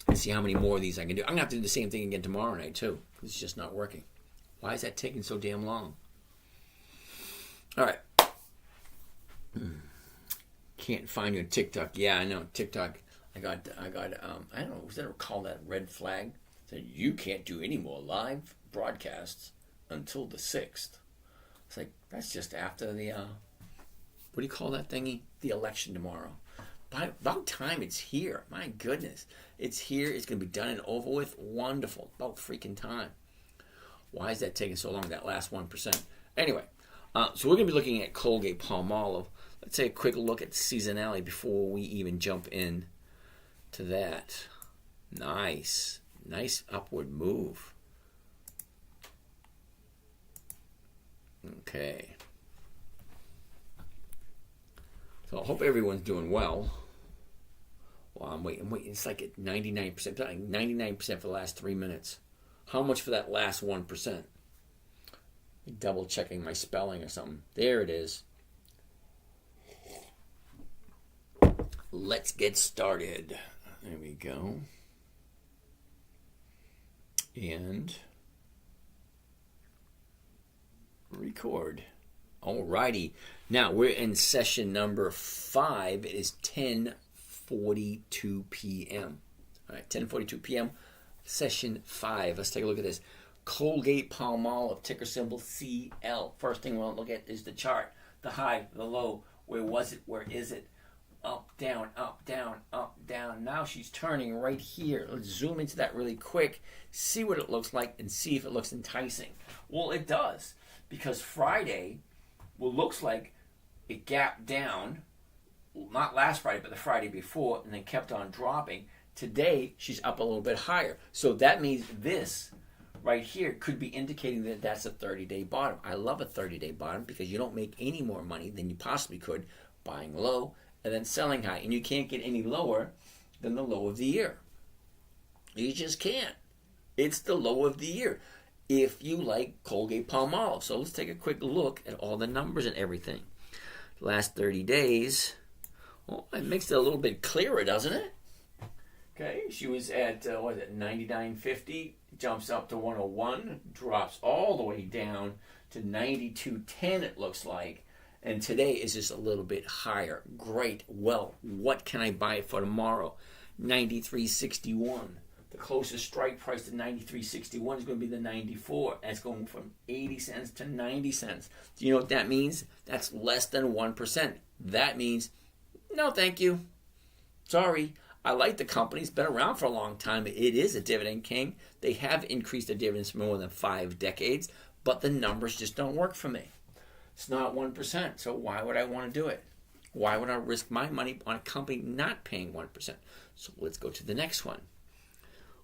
Let's see how many more of these I can do. I'm going to have to do the same thing again tomorrow night, too. It's just not working. Why is that taking so damn long? All right. Can't find you on TikTok. Yeah, I know. TikTok. I got. I don't know. Was that called that red flag? Said you can't do any more live broadcasts until the 6th. It's like, that's just after the, what do you call that thingy? The election tomorrow. By about time it's here. My goodness. It's here. It's going to be done and over with. Wonderful. About freaking time. Why is that taking so long, that last 1%? Anyway, so we're going to be looking at Colgate Palmolive. Let's take a quick look at seasonality before we even jump in to that. Nice. Nice upward move. Okay. So I hope everyone's doing well. Well, I'm waiting. It's like at 99%. Like 99% for the last 3 minutes. How much for that last 1%? Double checking my spelling or something. There it is. Let's get started. There we go. And record. Alrighty. Now we're in session number 5. It is 10:42 p.m. All right, 10:42 p.m. Session 5. Let's take a look at this. Colgate Palmolive, ticker symbol CL. First thing we'll look at is the chart. The high, the low. Where was it? Where is it? Up, down, up, down, up, down. Now she's turning right here. Let's zoom into that really quick. See what it looks like and see if it looks enticing. Well, it does. Because Friday, looks like it gapped down. Not last Friday, but the Friday before. And then kept on dropping. Today, she's up a little bit higher. So that means this right here could be indicating that that's a 30-day bottom. I love a 30-day bottom because you don't make any more money than you possibly could buying low and then selling high. And you can't get any lower than the low of the year. You just can't. It's the low of the year if you like Colgate Palmolive. So let's take a quick look at all the numbers and everything. Last 30 days, well, it makes it a little bit clearer, doesn't it? Okay, she was at, 99.50, jumps up to 101, drops all the way down to 92.10, it looks like. And today is just a little bit higher. Great. Well, what can I buy for tomorrow? 93.61. The closest strike price to 93.61 is going to be the 94. That's going from 80 cents to 90 cents. Do you know what that means? That's less than 1%. That means, no thank you. Sorry. I like the company. It's been around for a long time. It is a dividend king. They have increased their dividends for more than 5 decades, but the numbers just don't work for me. It's not 1%, so why would I want to do it? Why would I risk my money on a company not paying 1%? So let's go to the next one.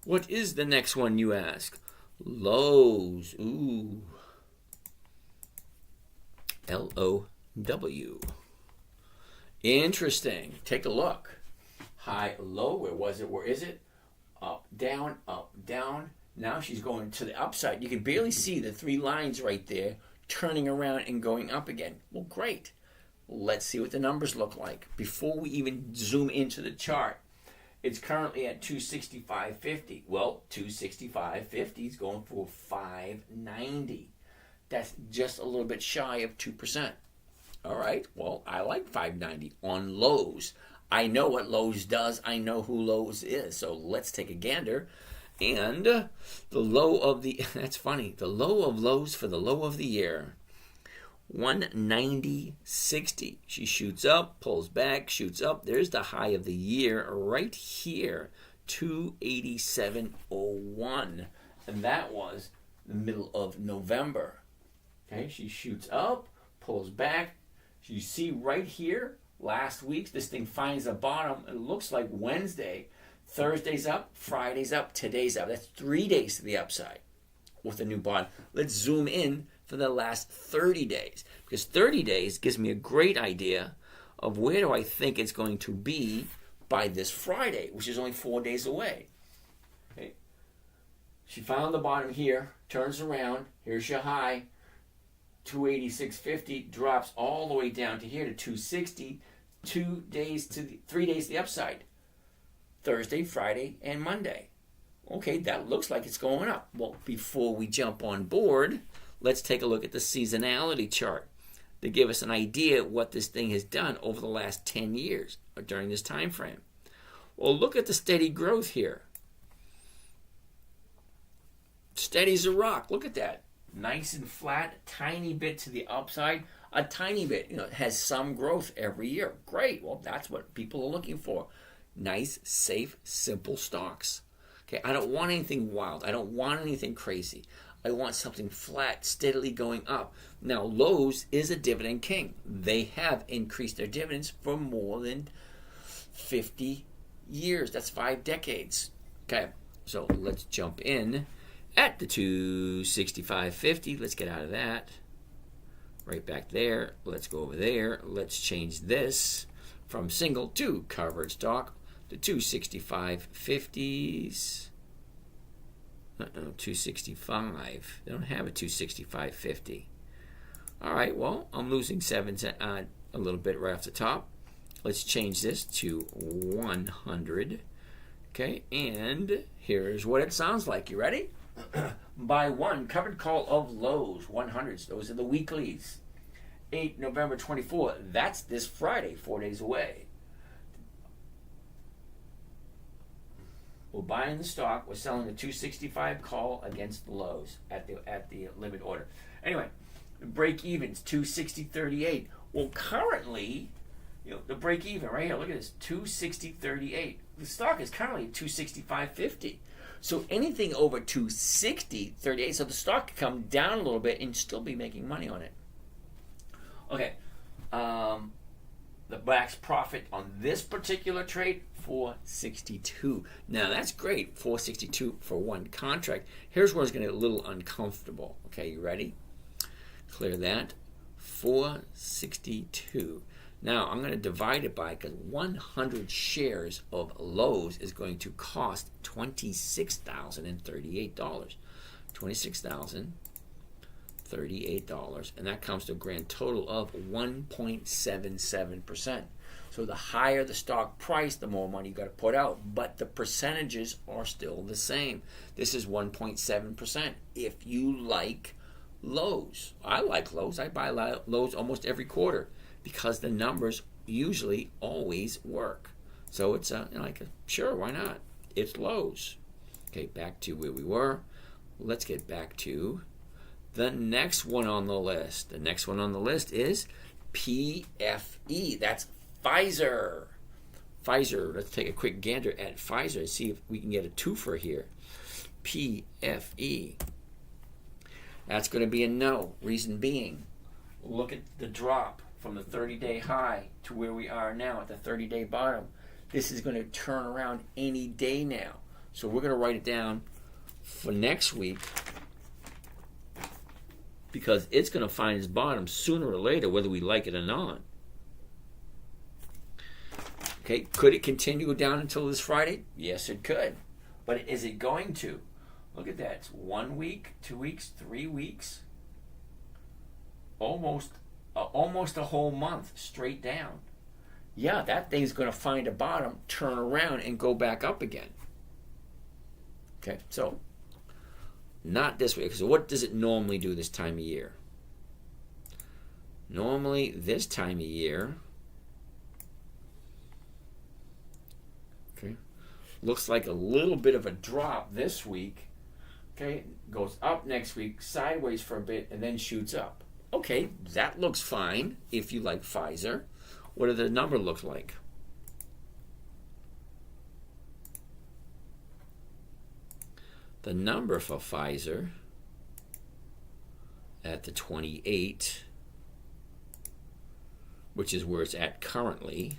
What is the next one, you ask? Lowe's. Ooh. L-O-W. Interesting. Take a look. High, low, where was it? Where is it? Up, down, up, down. Now she's going to the upside. You can barely see the 3 lines right there turning around and going up again. Well, great. Let's see what the numbers look like. Before we even zoom into the chart, it's currently at 265.50. Well, 265.50 is going for 590. That's just a little bit shy of 2%. All right, well, I like 590 on Lowe's. I know what Lowe's does. I know who Lowe's is. So let's take a gander. And the low of the, that's funny, the low of Lowe's for the low of the year, 190.60. She shoots up, pulls back, shoots up. There's the high of the year right here, 287.01. And that was the middle of November. Okay, she shoots up, pulls back. You see right here, last week, this thing finds the bottom. It looks like Wednesday. Thursday's up, Friday's up, today's up. That's 3 days to the upside with a new bottom. Let's zoom in for the last 30 days, because 30 days gives me a great idea of where do I think it's going to be by this Friday, which is only 4 days away. Okay. She found the bottom here, turns around, here's your high, 286.50, drops all the way down to here to 260, 3 days to the upside. Thursday, Friday, and Monday. Okay, that looks like it's going up. Well, before we jump on board, let's take a look at the seasonality chart to give us an idea what this thing has done over the last 10 years or during this time frame. Well, look at the steady growth here. Steady as a rock. Look at that. Nice and flat, tiny bit to the upside, a tiny bit. It has some growth every year. Great. Well, that's what people are looking for. Nice, safe, simple stocks. Okay, I don't want anything wild. I don't want anything crazy. I want something flat, steadily going up. Now, Lowe's is a dividend king. They have increased their dividends for more than 50 years. That's 5 decades. Okay, so let's jump in at the 265.50. Let's get out of that. Right back there. Let's go over there. Let's change this from single to covered stock. The 265.50s. No, 265. They don't have a 265.50. All right, well, I'm losing 7 cents, a little bit right off the top. Let's change this to 100. Okay, and here's what it sounds like. You ready? Buy one covered call of Lowe's 100s. Those are the weeklies. 8 November 24. That's this Friday, 4 days away. We're buying the stock. We're selling the 265 call against the Lowe's at the limit order. Anyway, the break evens 260.38. Well, currently, the break even right here. Look at this, 260.38. The stock is currently at 265.50. So anything over 260.38. So the stock could come down a little bit and still be making money on it. Okay. The max profit on this particular trade, $462. Now that's great, $462 for one contract. Here's where it's going to get a little uncomfortable. Okay, you ready? Clear that. $462. Now I'm going to divide it by, because 100 shares of Lowe's is going to cost $26,038. $26,038, and that comes to a grand total of 1.77%. So the higher the stock price, the more money you got to put out, but the percentages are still the same. This is 1.7%. If you like Lowe's, I like Lowe's. I buy Lowe's almost every quarter because the numbers usually always work. So it's sure, why not? It's Lowe's. Okay, back to where we were. Let's get back to the next one on the list. The next one on the list is PFE. That's Pfizer. Pfizer. Let's take a quick gander at Pfizer and see if we can get a twofer here. PFE. That's going to be a no. Reason being, look at the drop from the 30-day high to where we are now at the 30-day bottom. This is going to turn around any day now. So we're going to write it down for next week, because it's going to find its bottom sooner or later, whether we like it or not. Okay, could it continue down until this Friday? Yes, it could. But is it going to? Look at that. It's 1 week, 2 weeks, 3 weeks. Almost a whole month straight down. Yeah, that thing's going to find a bottom, turn around, and go back up again. Okay, so not this way. So what does it normally do this time of year? Normally, this time of year, okay, looks like a little bit of a drop this week. Okay, goes up next week, sideways for a bit, and then shoots up. Okay, that looks fine if you like Pfizer. What does the number look like? The number for Pfizer at the 28, which is where it's at currently.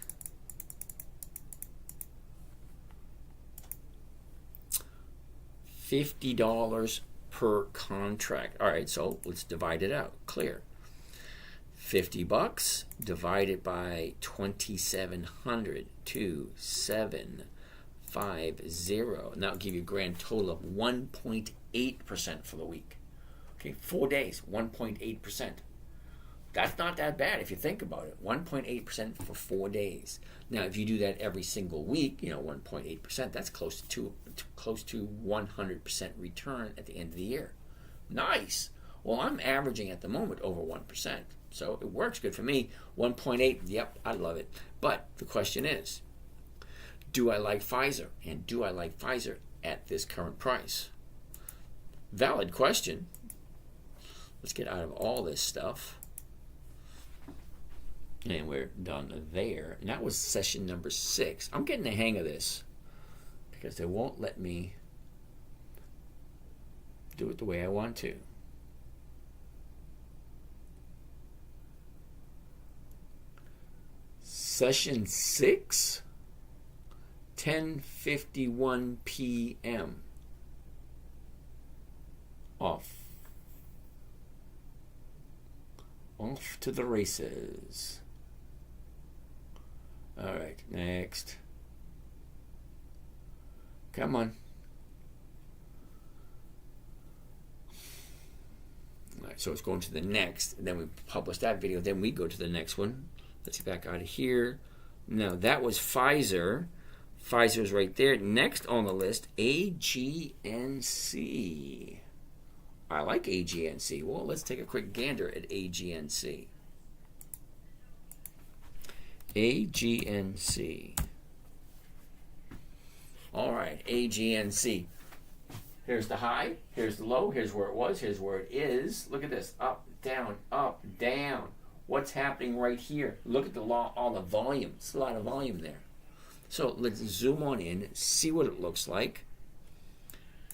$50 per contract. All right, so let's divide it out. Clear. $50 divided by 2,700 to 750, and that'll give you a grand total of 1.8% for the week. Okay, 4 days, 1.8%. That's not that bad if you think about it. 1.8% for 4 days. Now, if you do that every single week, 1.8%, that's close to 100% return at the end of the year. Nice. Well, I'm averaging at the moment over 1%. So it works good for me. 1.8, yep, I love it. But the question is, do I like Pfizer? And do I like Pfizer at this current price? Valid question. Let's get out of all this stuff. And we're done there. And that was session number 6. I'm getting the hang of this because they won't let me do it the way I want to. Session 6, 10:51 p.m. Off to the races. All right, next. Come on. All right, so it's going to the next, and then we publish that video, then we go to the next one. Let's get back out of here. Now, that was Pfizer. Pfizer's right there. Next on the list, AGNC. I like AGNC. Well, let's take a quick gander at AGNC. AGNC. All right, AGNC. Here's the high. Here's the low. Here's where it was. Here's where it is. Look at this. Up, down, up, down. What's happening right here? Look at all the volume. It's a lot of volume there. So let's zoom on in, see what it looks like.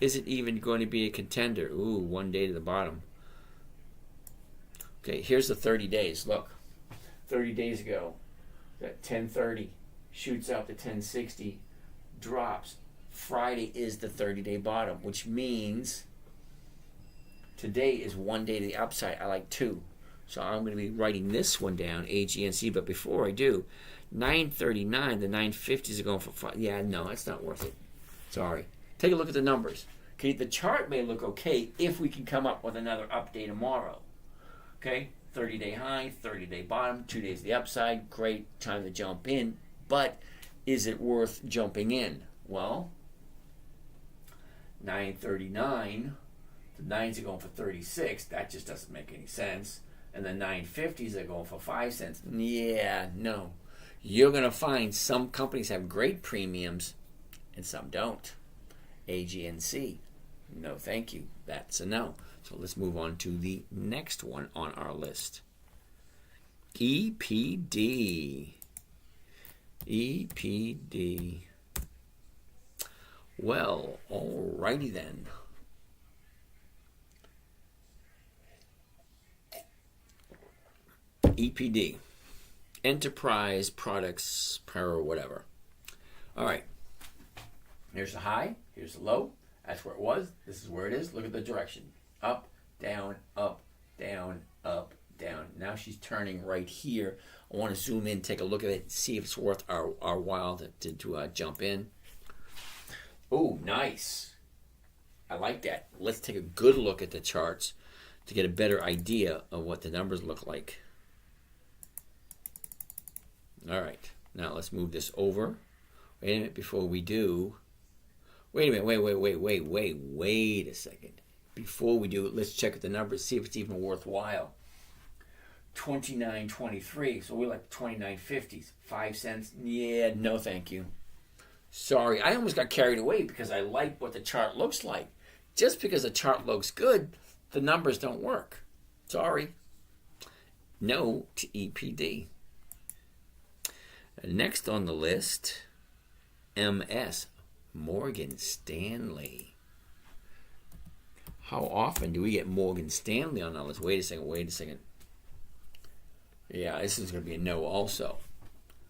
Is it even going to be a contender? Ooh, 1 day to the bottom. Okay, here's the 30 days. Look, 30 days ago, that 1030 shoots up to 1060, drops. Friday is the 30-day bottom, which means today is 1 day to the upside. I like 2. So I'm going to be writing this one down, AGNC. But before I do, 939, the 950s are going for 5. Yeah, no, it's not worth it. Sorry. Take a look at the numbers. Okay, the chart may look okay if we can come up with another update tomorrow. Okay, 30-day high, 30-day bottom, 2 days to the upside. Great time to jump in. But is it worth jumping in? Well, 939, the 9s are going for 36. That just doesn't make any sense. And the 950s are going for 5 cents. Yeah, no. You're going to find some companies have great premiums and some don't. AGNC, no thank you. That's a no. So let's move on to the next one on our list. EPD. EPD. Well, alrighty then. EPD, Enterprise Products Power, whatever. All right. Here's the high. Here's the low. That's where it was. This is where it is. Look at the direction. Up, down, up, down, up, down. Now she's turning right here. I want to zoom in, take a look at it, see if it's worth our while to jump in. Oh, nice. I like that. Let's take a good look at the charts to get a better idea of what the numbers look like. All right, now let's move this over. Wait a minute before we do. Wait a minute, wait a second. Before we do it, let's check at the numbers, see if it's even worthwhile. 29.23, so we're like 29.50s. 5 cents, yeah, no thank you. Sorry, I almost got carried away because I like what the chart looks like. Just because the chart looks good, the numbers don't work. Sorry. No to EPD. Next on the list, MS, Morgan Stanley. How often do we get Morgan Stanley on our list? Wait a second. Yeah, this is going to be a no also.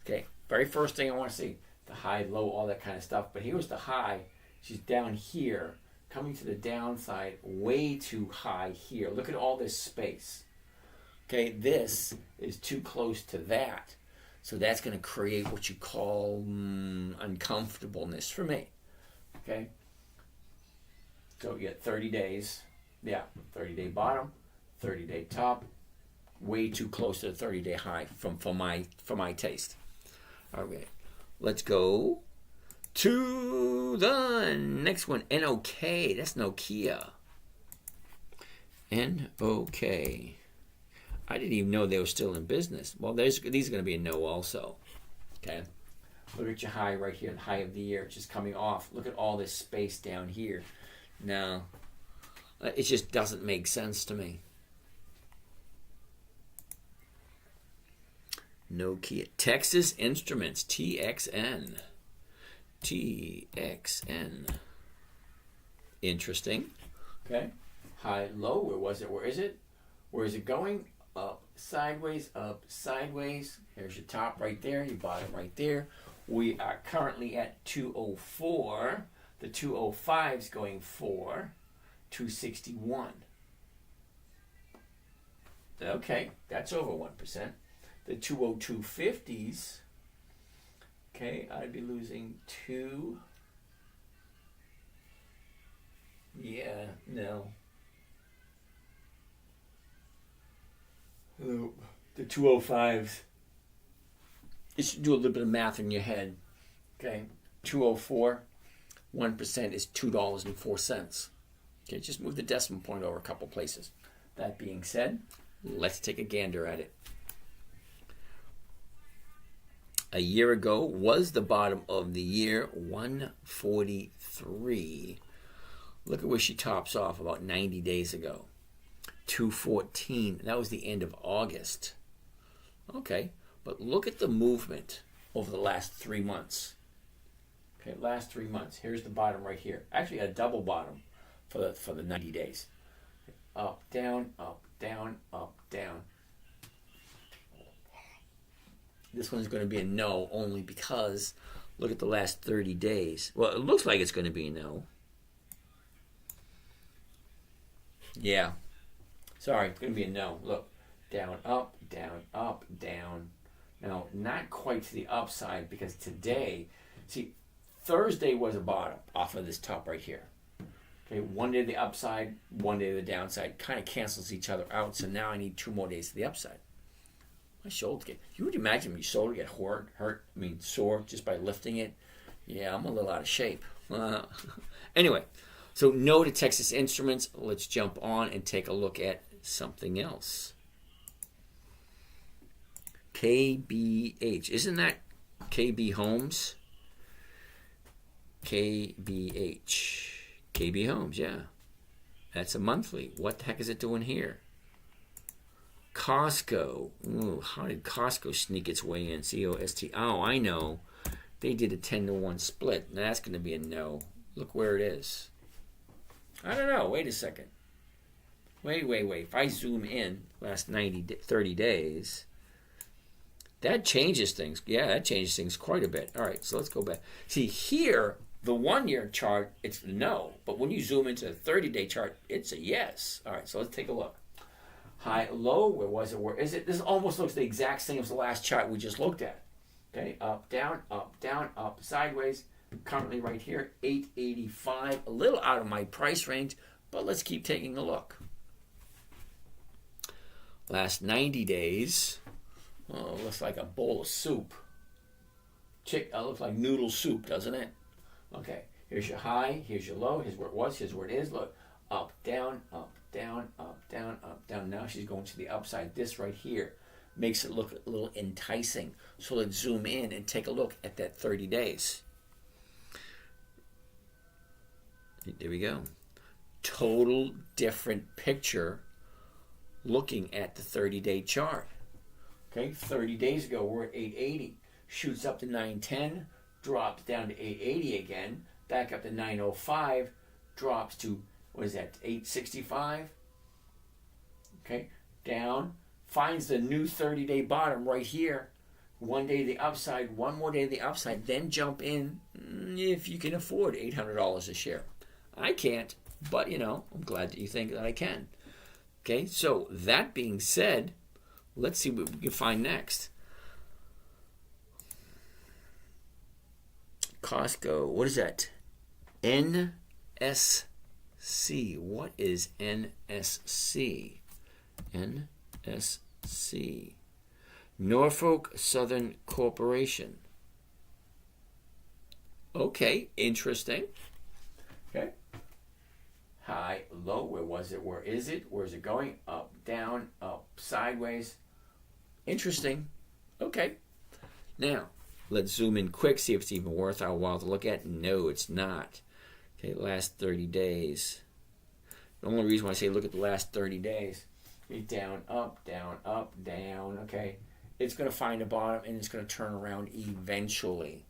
Okay, very first thing I want to see, the high, low, all that kind of stuff. But here's the high. She's down here, coming to the downside, way too high here. Look at all this space. Okay, this is too close to that. So that's going to create what you call uncomfortableness for me. Okay? So you get 30 days. Yeah, 30-day bottom, 30-day top. Way too close to the 30-day high for my taste. Okay, let's go to the next one. NOK. That's Nokia. NOK. I didn't even know they were still in business. Well, these are going to be a no also. Okay. Look at your high right here, the high of the year, just coming off. Look at all this space down here. Now, it just doesn't make sense to me. Nokia. Texas Instruments. TXN. TXN. Interesting. Okay. High, low. Where was it? Where is it? Where is it going? Up, sideways, up, sideways. Here's your top right there, your bottom right there. We are currently at 204. The 205 is going for 261. Okay, that's over 1%. The 202.50s, okay, I'd be losing 2. Yeah, no. The 205s, you should do a little bit of math in your head. Okay, 204, 1% is $2.04. Okay, just move the decimal point over a couple places. That being said, let's take a gander at it. A year ago was the bottom of the year, 143. Look at where she tops off about 90 days ago. 214. That was the end of August. Okay, but look at the movement over the last 3 months. Okay, last 3 months. Here's the bottom right here. Actually, a double bottom for the 90 days. Up, down, up, down, up, down. This one's going to be a no only because look at the last 30 days. Well, it looks like it's going to be a no. Yeah. Sorry, it's going to be a no. Look, down, up, down, up, down. Now, not quite to the upside because today, see, Thursday was a bottom off of this top right here. Okay, one day to the upside, one day to the downside. Kind of cancels each other out, so now I need 2 more days to the upside. My shoulder you would imagine your shoulder get sore just by lifting it. Yeah, I'm a little out of shape. Anyway, so no to Texas Instruments. Let's jump on and take a look at something else. KBH. Isn't that KB Homes? KBH. KB Homes, yeah. That's a monthly. What the heck is it doing here? Costco. Ooh, how did Costco sneak its way in? COST. Oh, I know. They did a 10-to-1 split. Now that's going to be a no. Look where it is. I don't know. Wait a second. Wait. If I zoom in last 30 days, that changes things. Yeah, that changes things quite a bit. All right, so let's go back. See, here, the 1-year chart, it's no. But when you zoom into the 30-day chart, it's a yes. All right, so let's take a look. High, low, where was it? Where is it? This almost looks the exact same as the last chart we just looked at. Okay, up, down, sideways. Currently right here, 885. A little out of my price range, but let's keep taking a look. Last 90 days, looks like a bowl of soup. Looks like noodle soup, doesn't it? Okay, here's your high, here's your low, here's where it was, here's where it is. Look, up, down, up, down, up, down, up, down. Now she's going to the upside. This right here makes it look a little enticing. So let's zoom in and take a look at that 30 days. There we go. Total different picture looking at the 30-day chart. Okay, 30 days ago we're at 880. Shoots up to 910, drops down to 880 again, back up to 905, drops to what is that, 865? Okay, down, finds the new 30-day bottom right here. One day to the upside, one more day to the upside, then jump in if you can afford $800 a share. I can't, but I'm glad that you think that I can. Okay, so that being said, let's see what we can find next. Costco, what is that? NSC. What is NSC? NSC. Norfolk Southern Corporation. Okay, interesting. Okay. High, low, where was it? Where is it? Where is it going? Up, down, up, sideways. Interesting. Okay. Now, let's zoom in quick, see if it's even worth our while to look at. No, it's not. Okay, last 30 days. The only reason why I say look at the last 30 days is down, up, down, okay? It's going to find a bottom and it's going to turn around eventually.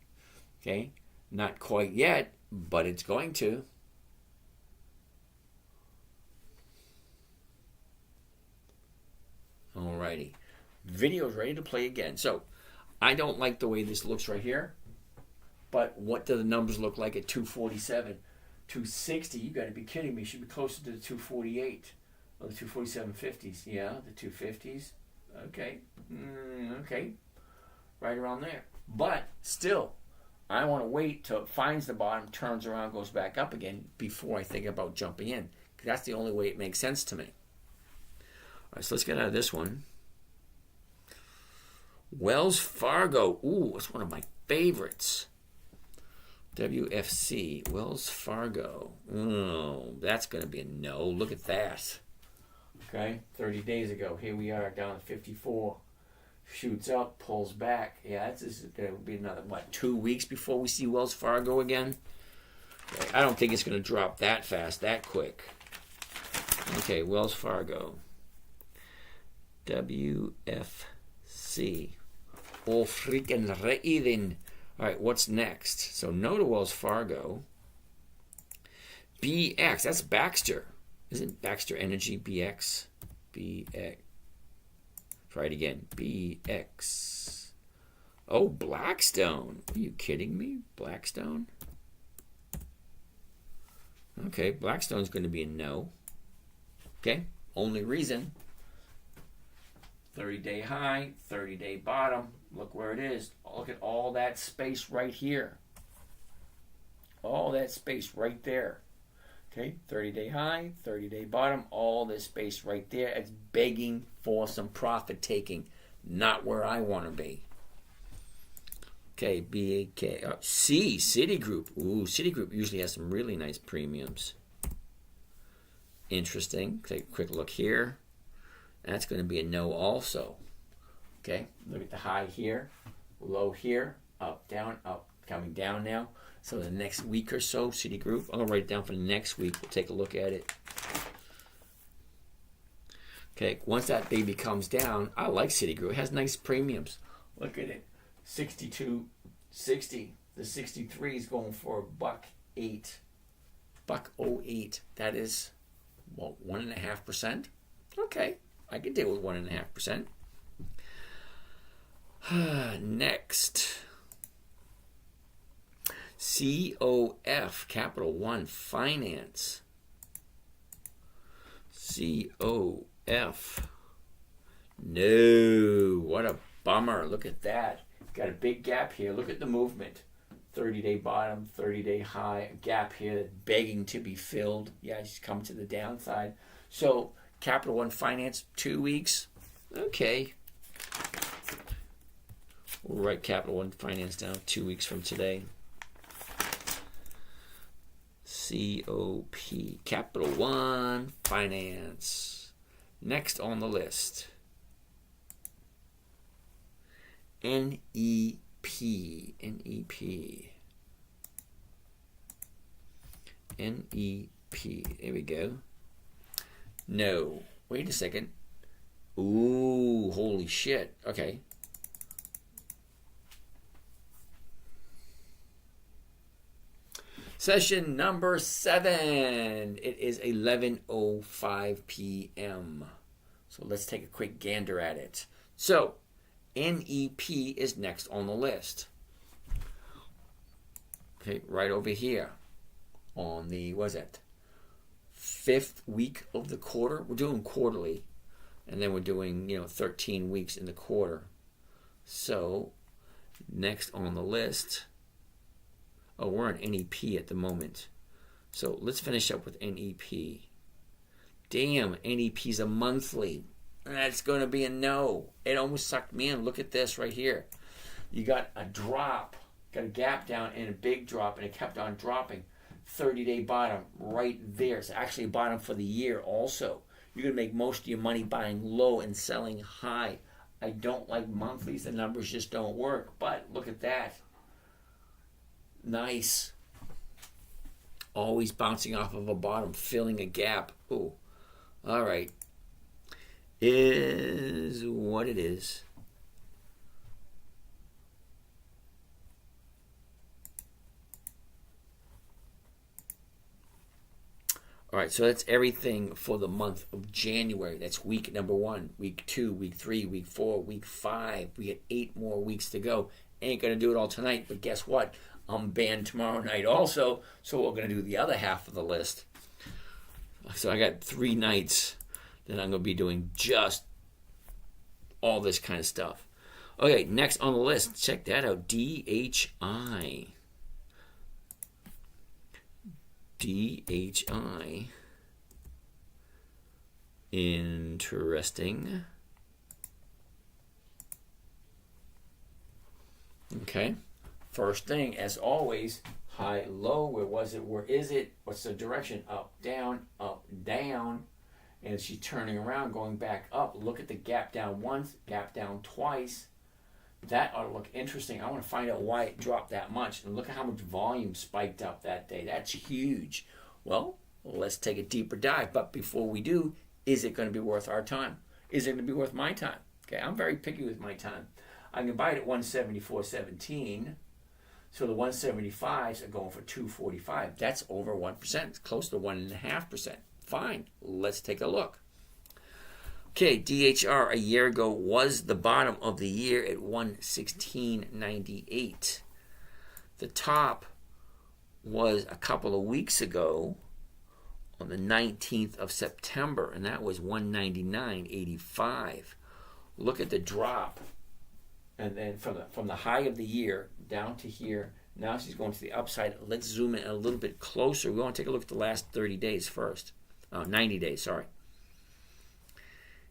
Okay? Not quite yet, but it's going to. Alrighty. Video's ready to play again. So, I don't like the way this looks right here, but what do the numbers look like at 247? 260, you got to be kidding me. Should be closer to the 248 or the 247.50s. Yeah, the 250s. Okay. Okay. Right around there. But still, I want to wait till it finds the bottom, turns around, goes back up again before I think about jumping in. Because that's the only way it makes sense to me. All right, so let's get out of this one. Wells Fargo. Ooh, it's one of my favorites. WFC. Wells Fargo. Oh, that's going to be a no. Look at that. Okay, 30 days ago. Here we are down at 54. Shoots up, pulls back. Yeah, this is going to be another, 2 weeks before we see Wells Fargo again? Okay, I don't think it's going to drop that fast, that quick. Okay, Wells Fargo. WFC. All freaking reiden. All right, what's next? So no to Wells Fargo. BX, that's Baxter. Isn't Baxter Energy BX? BX. Try it again. BX. Oh, Blackstone. Are you kidding me? Blackstone? Okay, Blackstone's going to be a no. Okay, only reason. 30-day high, 30-day bottom. Look where it is. Look at all that space right here. All that space right there. Okay, 30-day high, 30-day bottom, all this space right there. It's begging for some profit taking. Not where I want to be. Okay, BAK. C, Citigroup. Ooh, Citigroup usually has some really nice premiums. Interesting. Take a quick look here. That's going to be a no also. Okay, look at the high here, low here, up, coming down now. So the next week or so, Citigroup, I'm going to write it down for the next week. We'll take a look at it. Okay, once that baby comes down, I like Citigroup. It has nice premiums. Look at it, 62.60. The 63 is going for $1.08. $1.08. That is, 1.5%. Okay, I can deal with 1.5%. Next. COF, Capital One Finance. COF. No, what a bummer. Look at that. Got a big gap here. Look at the movement. 30-day bottom, 30-day high, a gap here begging to be filled. Yeah, just come to the downside. So, Capital One Finance, 2 weeks. Okay. We'll write Capital One Finance down 2 weeks from today. COP, Capital One Finance. Next on the list. NEP. There we go. No. Wait a second. Ooh, holy shit. Okay. Session number 7. It is 11:05 p.m. So let's take a quick gander at it. So NEP is next on the list. Okay, right over here on the, what is that, 5th week of the quarter. We're doing quarterly, and then we're doing 13 weeks in the quarter. So next on the list, we're on NEP at the moment. So let's finish up with NEP. Damn, NEP's a monthly. That's going to be a no. It almost sucked me in. Look at this right here. You got a drop, got a gap down and a big drop, and it kept on dropping. 30-day bottom right there. It's actually a bottom for the year also. You're going to make most of your money buying low and selling high. I don't like monthlies. The numbers just don't work. But look at that. Nice. Always bouncing off of a bottom, filling a gap. Ooh. All right. Is what it is. All right, so that's everything for the month of January. That's week number 1, week 2, week 3, week 4, week 5. We got 8 more weeks to go. Ain't going to do it all tonight, but guess what? I'm banned tomorrow night also, so we're going to do the other half of the list. So I got 3 nights that I'm going to be doing just all this kind of stuff. Okay, next on the list, check that out, DHI. DHI. Interesting. Okay. First thing, as always, high, low. Where was it? Where is it? What's the direction? Up, down, and she's turning around, going back up. Look at the gap down once, gap down twice. That ought to look interesting. I want to find out why it dropped that much. And look at how much volume spiked up that day. That's huge. Well, let's take a deeper dive. But before we do, is it going to be worth our time? Is it going to be worth my time? Okay, I'm very picky with my time. I can buy it at 174.17. So the 175s are going for 245. That's over 1%. It's close to 1.5%. Fine. Let's take a look. Okay, DHR a year ago was the bottom of the year at 116.98. The top was a couple of weeks ago on the 19th of September, and that was 199.85. Look at the drop. And then from the high of the year down to here, now she's going to the upside. Let's zoom in a little bit closer. We want to take a look at the last 30 days first. 90 days, sorry.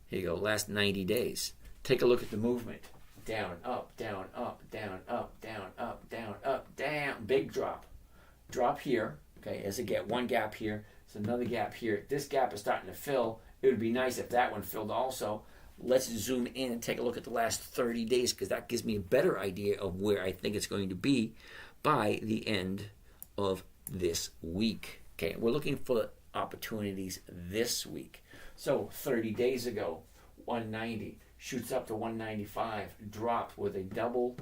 Here you go, last 90 days. Take a look at the movement. Down, up, down, up, down, up, down, up, down, up, down. Big drop. Drop here. Okay, as I get one gap here, there's another gap here. This gap is starting to fill. It would be nice if that one filled also. Let's zoom in and take a look at the last 30 days because that gives me a better idea of where I think it's going to be by the end of this week. Okay, we're looking for opportunities this week. So 30 days ago, 190 shoots up to 195, dropped with a double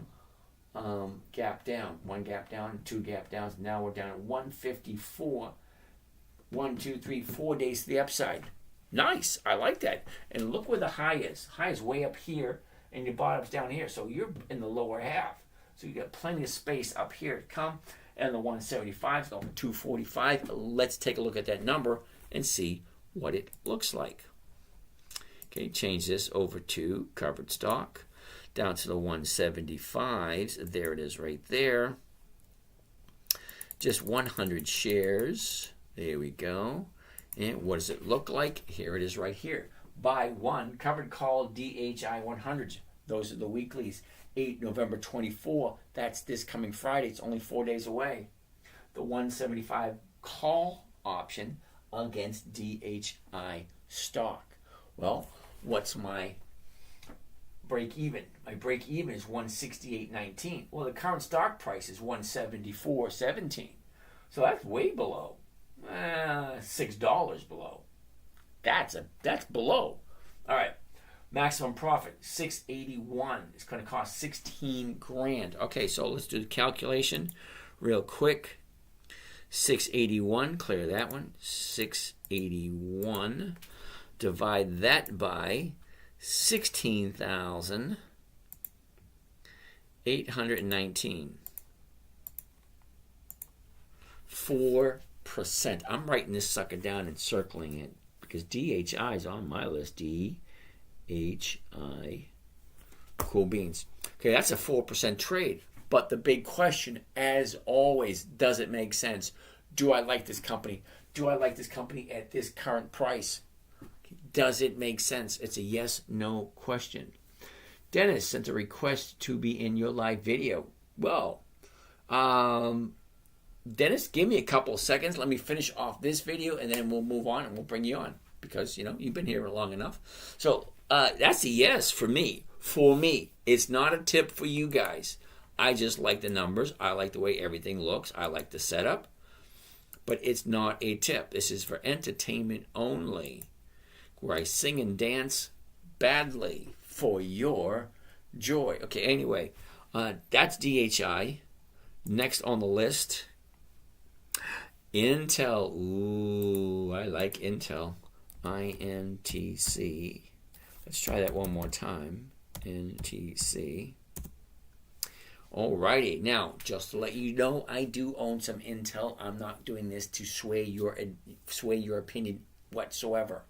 gap down. One gap down, 2 gap downs. Now we're down at 154. 1, 2, 3, 4 days to the upside. Nice. I like that. And look where the high is. High is way up here, and your bottom's down here. So you're in the lower half. So you got plenty of space up here to come. And the 175 is going to 245. Let's take a look at that number and see what it looks like. Okay, change this over to covered stock. Down to the 175s. There it is right there. Just 100 shares. There we go. And what does it look like? Here it is right here. Buy one, covered call DHI 100s. Those are the weeklies. 8 November 24. That's this coming Friday. It's only 4 days away. The 175 call option against DHI stock. Well, what's my break even? My break even is 168.19. Well, the current stock price is 174.17. So that's way below. $6 below. That's below. All right. Maximum profit, 681. It's going to cost 16 grand. Okay, so let's do the calculation real quick. 681, clear that one. 681. Divide that by 16,819. 4%. I'm writing this sucker down and circling it because DHI is on my list. DHI. Cool beans. Okay, that's a 4% trade. But the big question, as always, does it make sense? Do I like this company? Do I like this company at this current price? Does it make sense? It's a yes, no question. Dennis sent a request to be in your live video. Well, Dennis, give me a couple of seconds. Let me finish off this video, and then we'll move on, and we'll bring you on. Because, you've been here long enough. So, that's a yes for me. For me. It's not a tip for you guys. I just like the numbers. I like the way everything looks. I like the setup. But it's not a tip. This is for entertainment only, where I sing and dance badly for your joy. Okay, anyway, that's DHI. Next on the list, Intel. Ooh, I like Intel. INTC. Let's try that one more time. NTC. Alrighty, now just to let you know, I do own some Intel. I'm not doing this to sway your opinion whatsoever.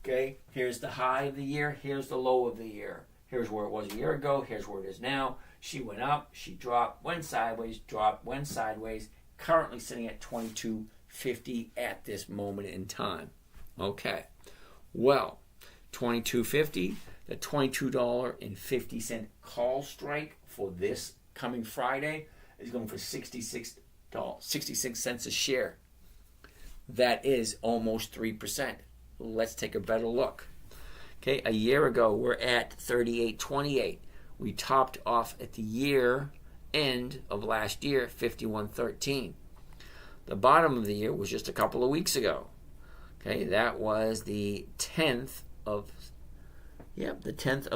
Okay, here's the high of the year. Here's the low of the year. Here's where it was a year ago. Here's where it is now. She went up. She dropped. Went sideways. Dropped. Went sideways. Currently sitting at $22.50 at this moment in time. Okay, well, $22.50. The $22.50 call strike for this coming Friday is going for 66 cents a share. That is almost 3%. Let's take a better look. Okay, a year ago we're at 38.28. We topped off at the year end of last year 51.13. The bottom of the year was just a couple of weeks ago. Okay, that was the 10th of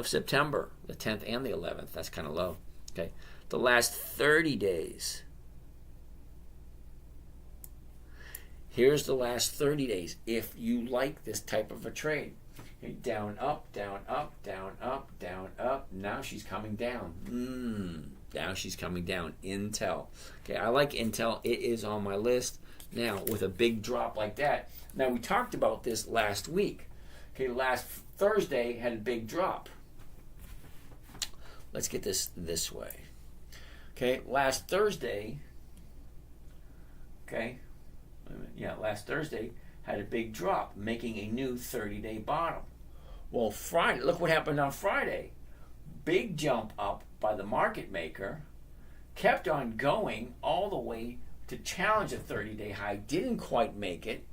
September. The 10th and the 11th. That's kind of low. Okay, the last 30 days. Here's the last 30 days. If you like this type of a trade, down, up, down, up, down, up, down, up. Now she's coming down. Now she's coming down. Intel. Okay, I like Intel. It is on my list. Now, with a big drop like that. Now, we talked about this last week. Okay, last Thursday had a big drop. Let's get this way. Okay, last Thursday. Okay. Last Thursday had a big drop, making a new 30-day bottom. Well, Friday, look what happened on Friday. Big jump up by the market maker, kept on going all the way to challenge a 30-day high, didn't quite make it,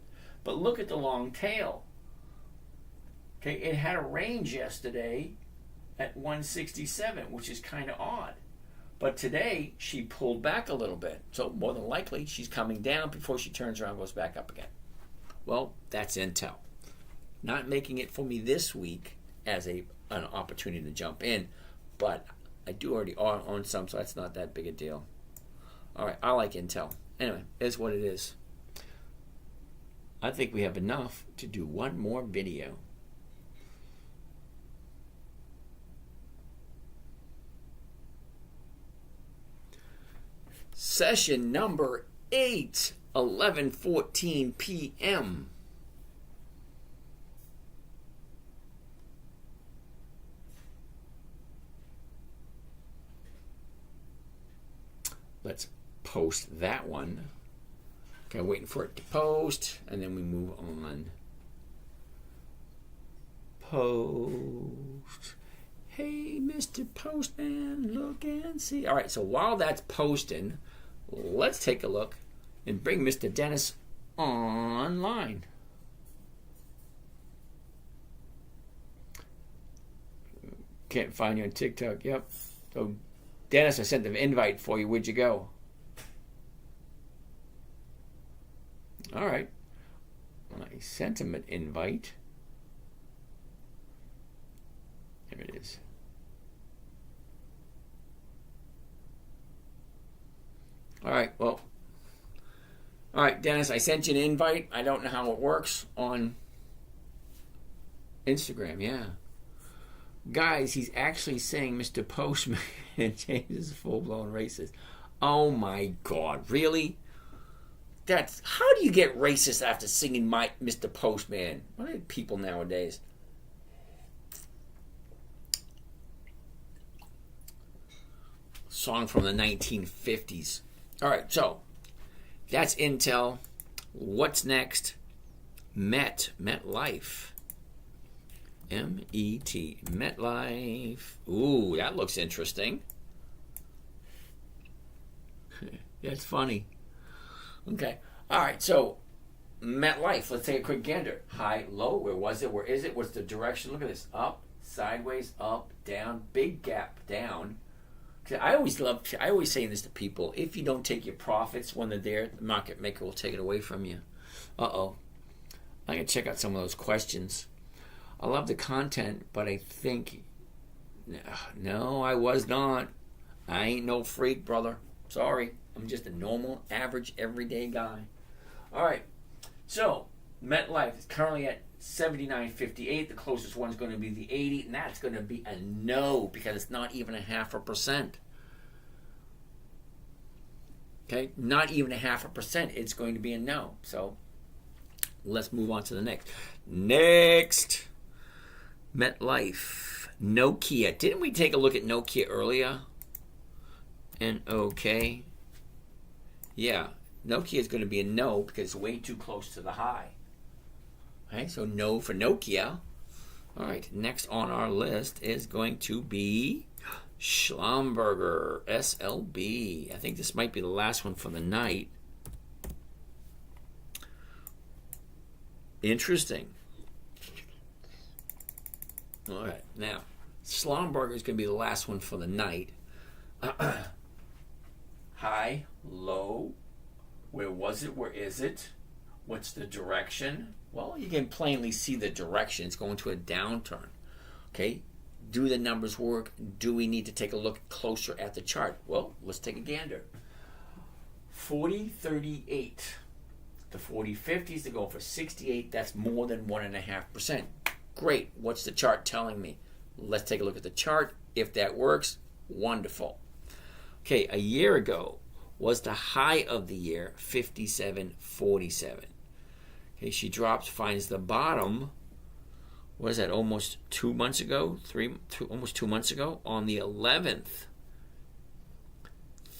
but look at the long tail. Okay, it had a range yesterday at 167, which is kind of odd. But today, she pulled back a little bit. So more than likely, she's coming down before she turns around and goes back up again. Well, that's Intel. Not making it for me this week as an opportunity to jump in, but I do already own some, so that's not that big a deal. All right, I like Intel. Anyway, it is what it is. I think we have enough to do one more video. Session number 8, 11:14 p.m. Let's post that one. Okay, waiting for it to post, and then we move on. Post. Hey, Mr. Postman, look and see. All right, so while that's posting, let's take a look and bring Mr. Dennis online. Can't find you on TikTok. Yep. So, Dennis, I sent an invite for you. Where'd you go? All right. I sent him an invite. There it is. All right, well, All right, Dennis, I sent you an invite. I don't know how it works on Instagram. Yeah. Guys, he's actually saying Mr. Postman and James is a full-blown racist. Oh my God, really? How do you get racist after singing Mr. Postman? What are people nowadays? Song from the 1950s. All right, so that's Intel. What's next? MetLife. M-E-T. MetLife. Ooh, that looks interesting. That's funny. Okay. All right, so MetLife. Let's take a quick gander. High, low. Where was it? Where is it? What's the direction? Look at this. Up, sideways, up, down. Big gap down. I always saying this to people. If you don't take your profits when they're there, the market maker will take it away from you. I'm going to check out some of those questions. I love the content, but I think, no, I was not. I ain't no freak, brother. Sorry. I'm just a normal, average, everyday guy. All right. So, MetLife is currently at 79.58. The closest one's going to be the 80, and that's going to be a no because it's not even 0.5%. Okay, not even 0.5%. It's going to be a no. So let's move on to the next. Next, MetLife, Nokia. Didn't we take a look at Nokia earlier? N-O-K. Yeah, Nokia is going to be a no because it's way too close to the high. Okay, so no for Nokia. All right, next on our list is going to be Schlumberger, SLB. I think this might be the last one for the night. Interesting. All right, now, Schlumberger is going to be the last one for the night. High, low, where was it, where is it? What's the direction? Well, you can plainly see the direction. It's going to a downturn. Okay, do the numbers work? Do we need to take a look closer at the chart? Well, let's take a gander. 40.38. The 40.50s, they're going for 68. That's more than 1.5%. Great. What's the chart telling me? Let's take a look at the chart. If that works, wonderful. Okay, a year ago was the high of the year, 57.47. Okay, she drops, finds the bottom. What is that? Almost 2 months ago, almost 2 months ago, on the 11th,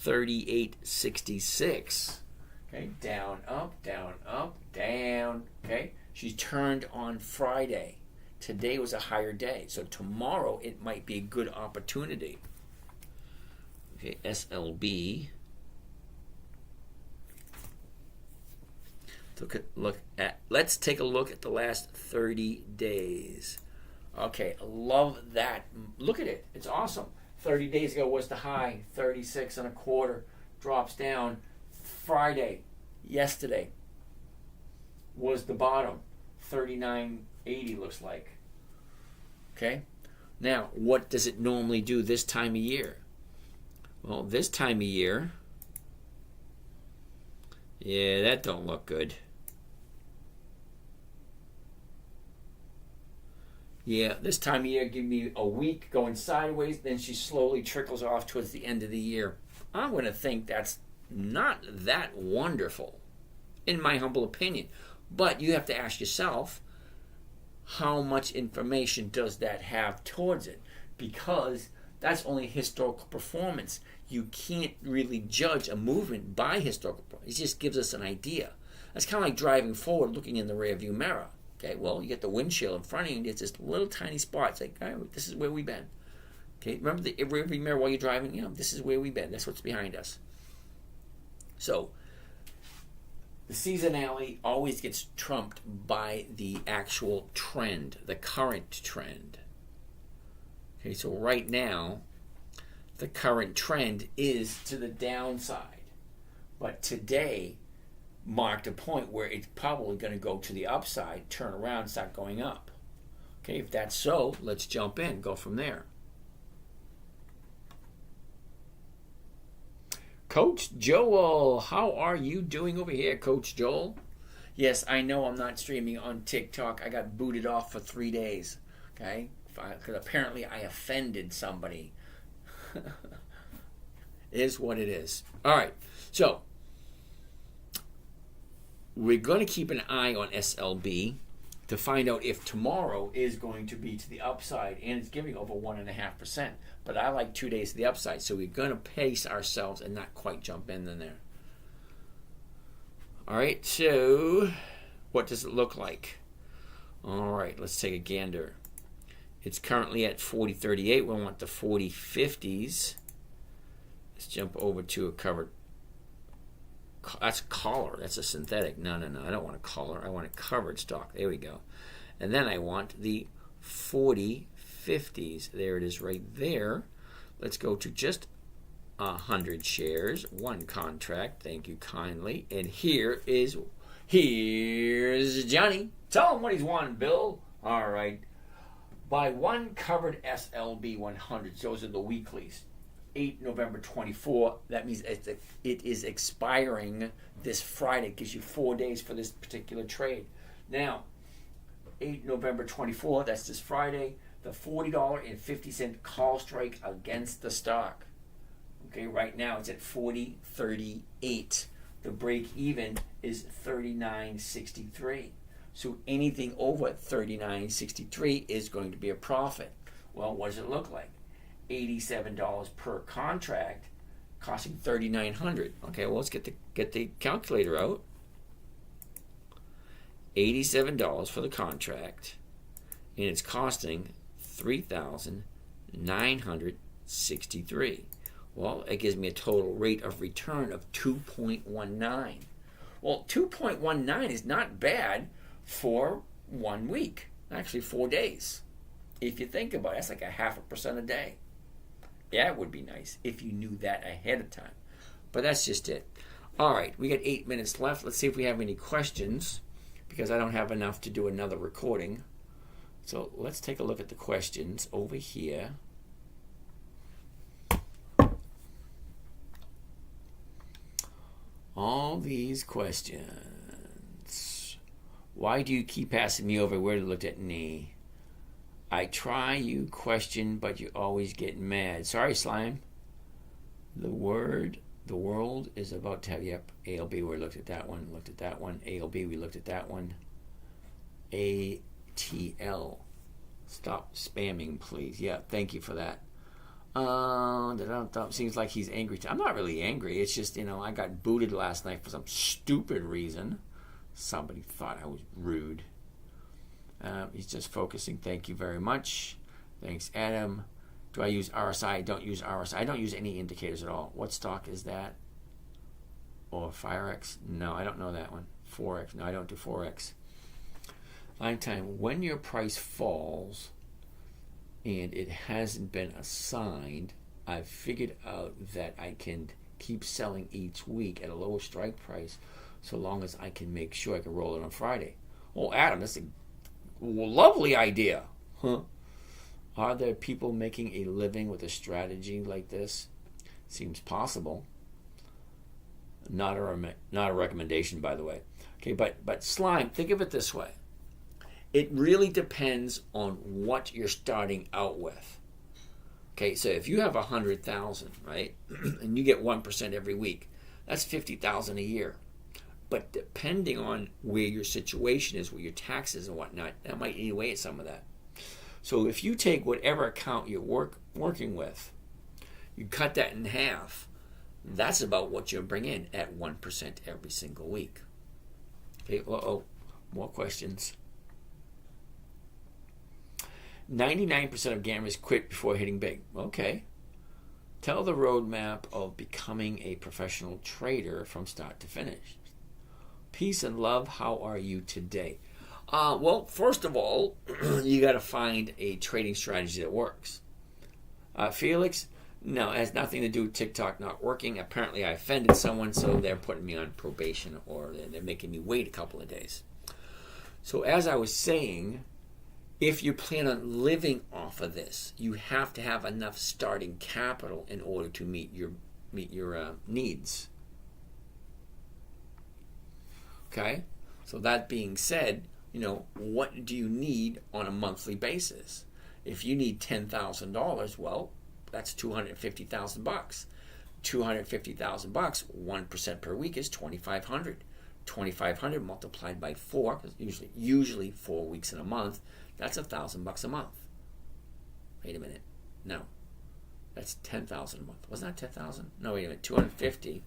38.66. Okay, down, up, down, up, down. Okay, she turned on Friday. Today was a higher day, so tomorrow it might be a good opportunity. Okay, SLB. Let's take a look at the last 30 days. Okay, I love that. Look at it. It's awesome. 30 days ago was the high, 36.25. Drops down. Friday, yesterday, was the bottom, 39.80 looks like. Okay? Now, what does it normally do this time of year? Well, this time of year, yeah, that don't look good. Yeah, this time of year, give me a week going sideways, then she slowly trickles off towards the end of the year. I'm going to think that's not that wonderful, in my humble opinion. But you have to ask yourself, how much information does that have towards it? Because that's only historical performance. You can't really judge a movement by historical performance. It just gives us an idea. That's kind of like driving forward, looking in the rearview mirror. Okay, well, you get the windshield in front of you, and it's this little tiny spot. It's like, oh, this is where we've been. Okay, remember the rearview mirror while you're driving? Yeah, this is where we've been. That's what's behind us. So, the seasonality always gets trumped by the actual trend, the current trend. Okay, so right now, the current trend is to the downside. But today marked a point where it's probably going to go to the upside, turn around, start going up. Okay, if that's so, let's jump in, go from there. Coach Joel, how are you doing over here, Coach Joel? Yes, I know I'm not streaming on TikTok. I got booted off for 3 days. Okay? Because apparently I offended somebody. Is what it is. All right. So, we're going to keep an eye on SLB to find out if tomorrow is going to be to the upside, and it's giving over 1.5%. But I like 2 days to the upside, so we're going to pace ourselves and not quite jump in there. All right, so what does it look like? All right, let's take a gander. It's currently at 40.38. We want the 40.50s. Let's jump over to a covered. That's collar. That's a synthetic. No. I don't want a collar. I want a covered stock. There we go. And then I want the 40.50s. There it is right there. Let's go to just 100 shares, one contract. Thank you kindly. And here's Johnny. Tell him what he's won, Bill. All right. Buy one covered SLB 100. Those are the weeklies. 8 November 24. That means it is expiring this Friday. It gives you 4 days for this particular trade. Now, 8 November 24, that's this Friday, the $40.50 call strike against the stock. Okay, right now it's at 40.38. The break even is 39.63. So anything over 39.63 is going to be a profit. Well, what does it look like? $87 per contract, costing $3,900. Okay, well, let's get the calculator out. $87 for the contract, and it's costing $3,963. Well, it gives me a total rate of return of 2.19. Well, 2.19 is not bad for 1 week. Actually, 4 days. If you think about it, that's like 0.5% a day. Yeah, it would be nice if you knew that ahead of time. But that's just it. All right, we got 8 minutes left. Let's see if we have any questions, because I don't have enough to do another recording. So let's take a look at the questions over here. All these questions. Why do you keep passing me over? Where to look at me? I try you question, but you always get mad. Sorry, Slime. The world is about to have, yep, ALB, we looked at that one, ALB, we looked at that one. ATL. Stop spamming, please. Yeah, thank you for that. Seems like he's angry. I'm not really angry. It's just, I got booted last night for some stupid reason. Somebody thought I was rude. He's just focusing. Thank you very much. Thanks, Adam. Do I use RSI? I don't use RSI. I don't use any indicators at all. What stock is that? Or Firex? No, I don't know that one. Forex? No, I don't do Forex. Lifetime. When your price falls and it hasn't been assigned, I've figured out that I can keep selling each week at a lower strike price so long as I can make sure I can roll it on Friday. Well, Adam, that's a lovely idea. Huh? Are there people making a living with a strategy like this? Seems possible. Not a recommendation, by the way. Okay, but Slime, think of it this way. It really depends on what you're starting out with. Okay, so if you have 100,000, right, and you get 1% every week, that's 50,000 a year. But depending on where your situation is, where your taxes and whatnot, that might eat away at some of that. So if you take whatever account you're working with, you cut that in half, that's about what you'll bring in at 1% every single week. Okay, more questions. 99% of gamers quit before hitting big. Okay. Tell the roadmap of becoming a professional trader from start to finish. Peace and love. How are you today? Well, first of all, you got to find a trading strategy that works. Felix, no, it has nothing to do with TikTok not working. Apparently, I offended someone, so they're putting me on probation, or they're making me wait a couple of days. So as I was saying, if you plan on living off of this, you have to have enough starting capital in order to meet your needs. Okay? So that being said, what do you need on a monthly basis? If you need $10,000, well, that's $250,000. $250,000, 1% per week is $2,500. 2,500 multiplied by 4, because usually 4 weeks in a month, that's $1,000 a month. Wait a minute. No. That's $10,000 a month. Wasn't that $10,000? No, wait a minute. 250,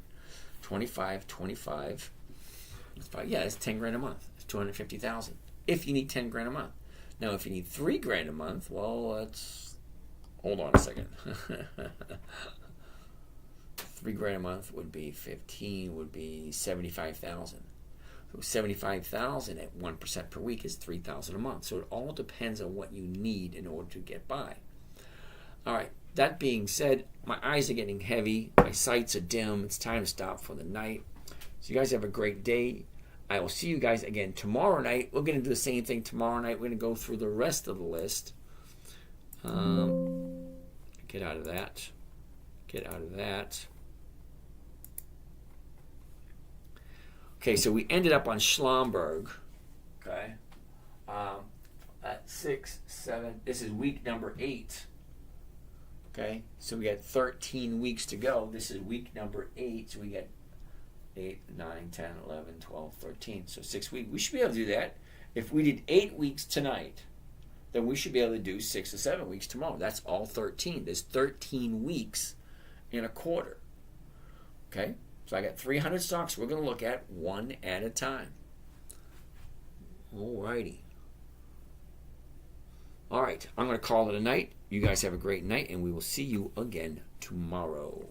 25. Yeah, it's $10,000 a month. It's $250,000. If you need $10,000 a month. Now, if you need $3,000 a month, well, hold on a second. $3,000 a month would be 15, would be 75,000. So 75,000 at 1% per week is 3,000 a month. So it all depends on what you need in order to get by. All right. That being said, my eyes are getting heavy. My sights are dim. It's time to stop for the night. So you guys have a great day. I will see you guys again tomorrow night. We're going to do the same thing tomorrow night. We're going to go through the rest of the list. Get out of that. Okay, so we ended up on Schlumberg. Okay. At 6, 7. This is week number 8. Okay, so we got 13 weeks to go. This is week number 8. So we got 8, 9, 10, 11, 12, 13. So 6 weeks. We should be able to do that. If we did 8 weeks tonight, then we should be able to do 6 or 7 weeks tomorrow. That's all 13. There's 13 weeks in a quarter. Okay, so I got 300 stocks we're going to look at one at a time. Alrighty. All right, I'm going to call it a night. You guys have a great night, and we will see you again tomorrow.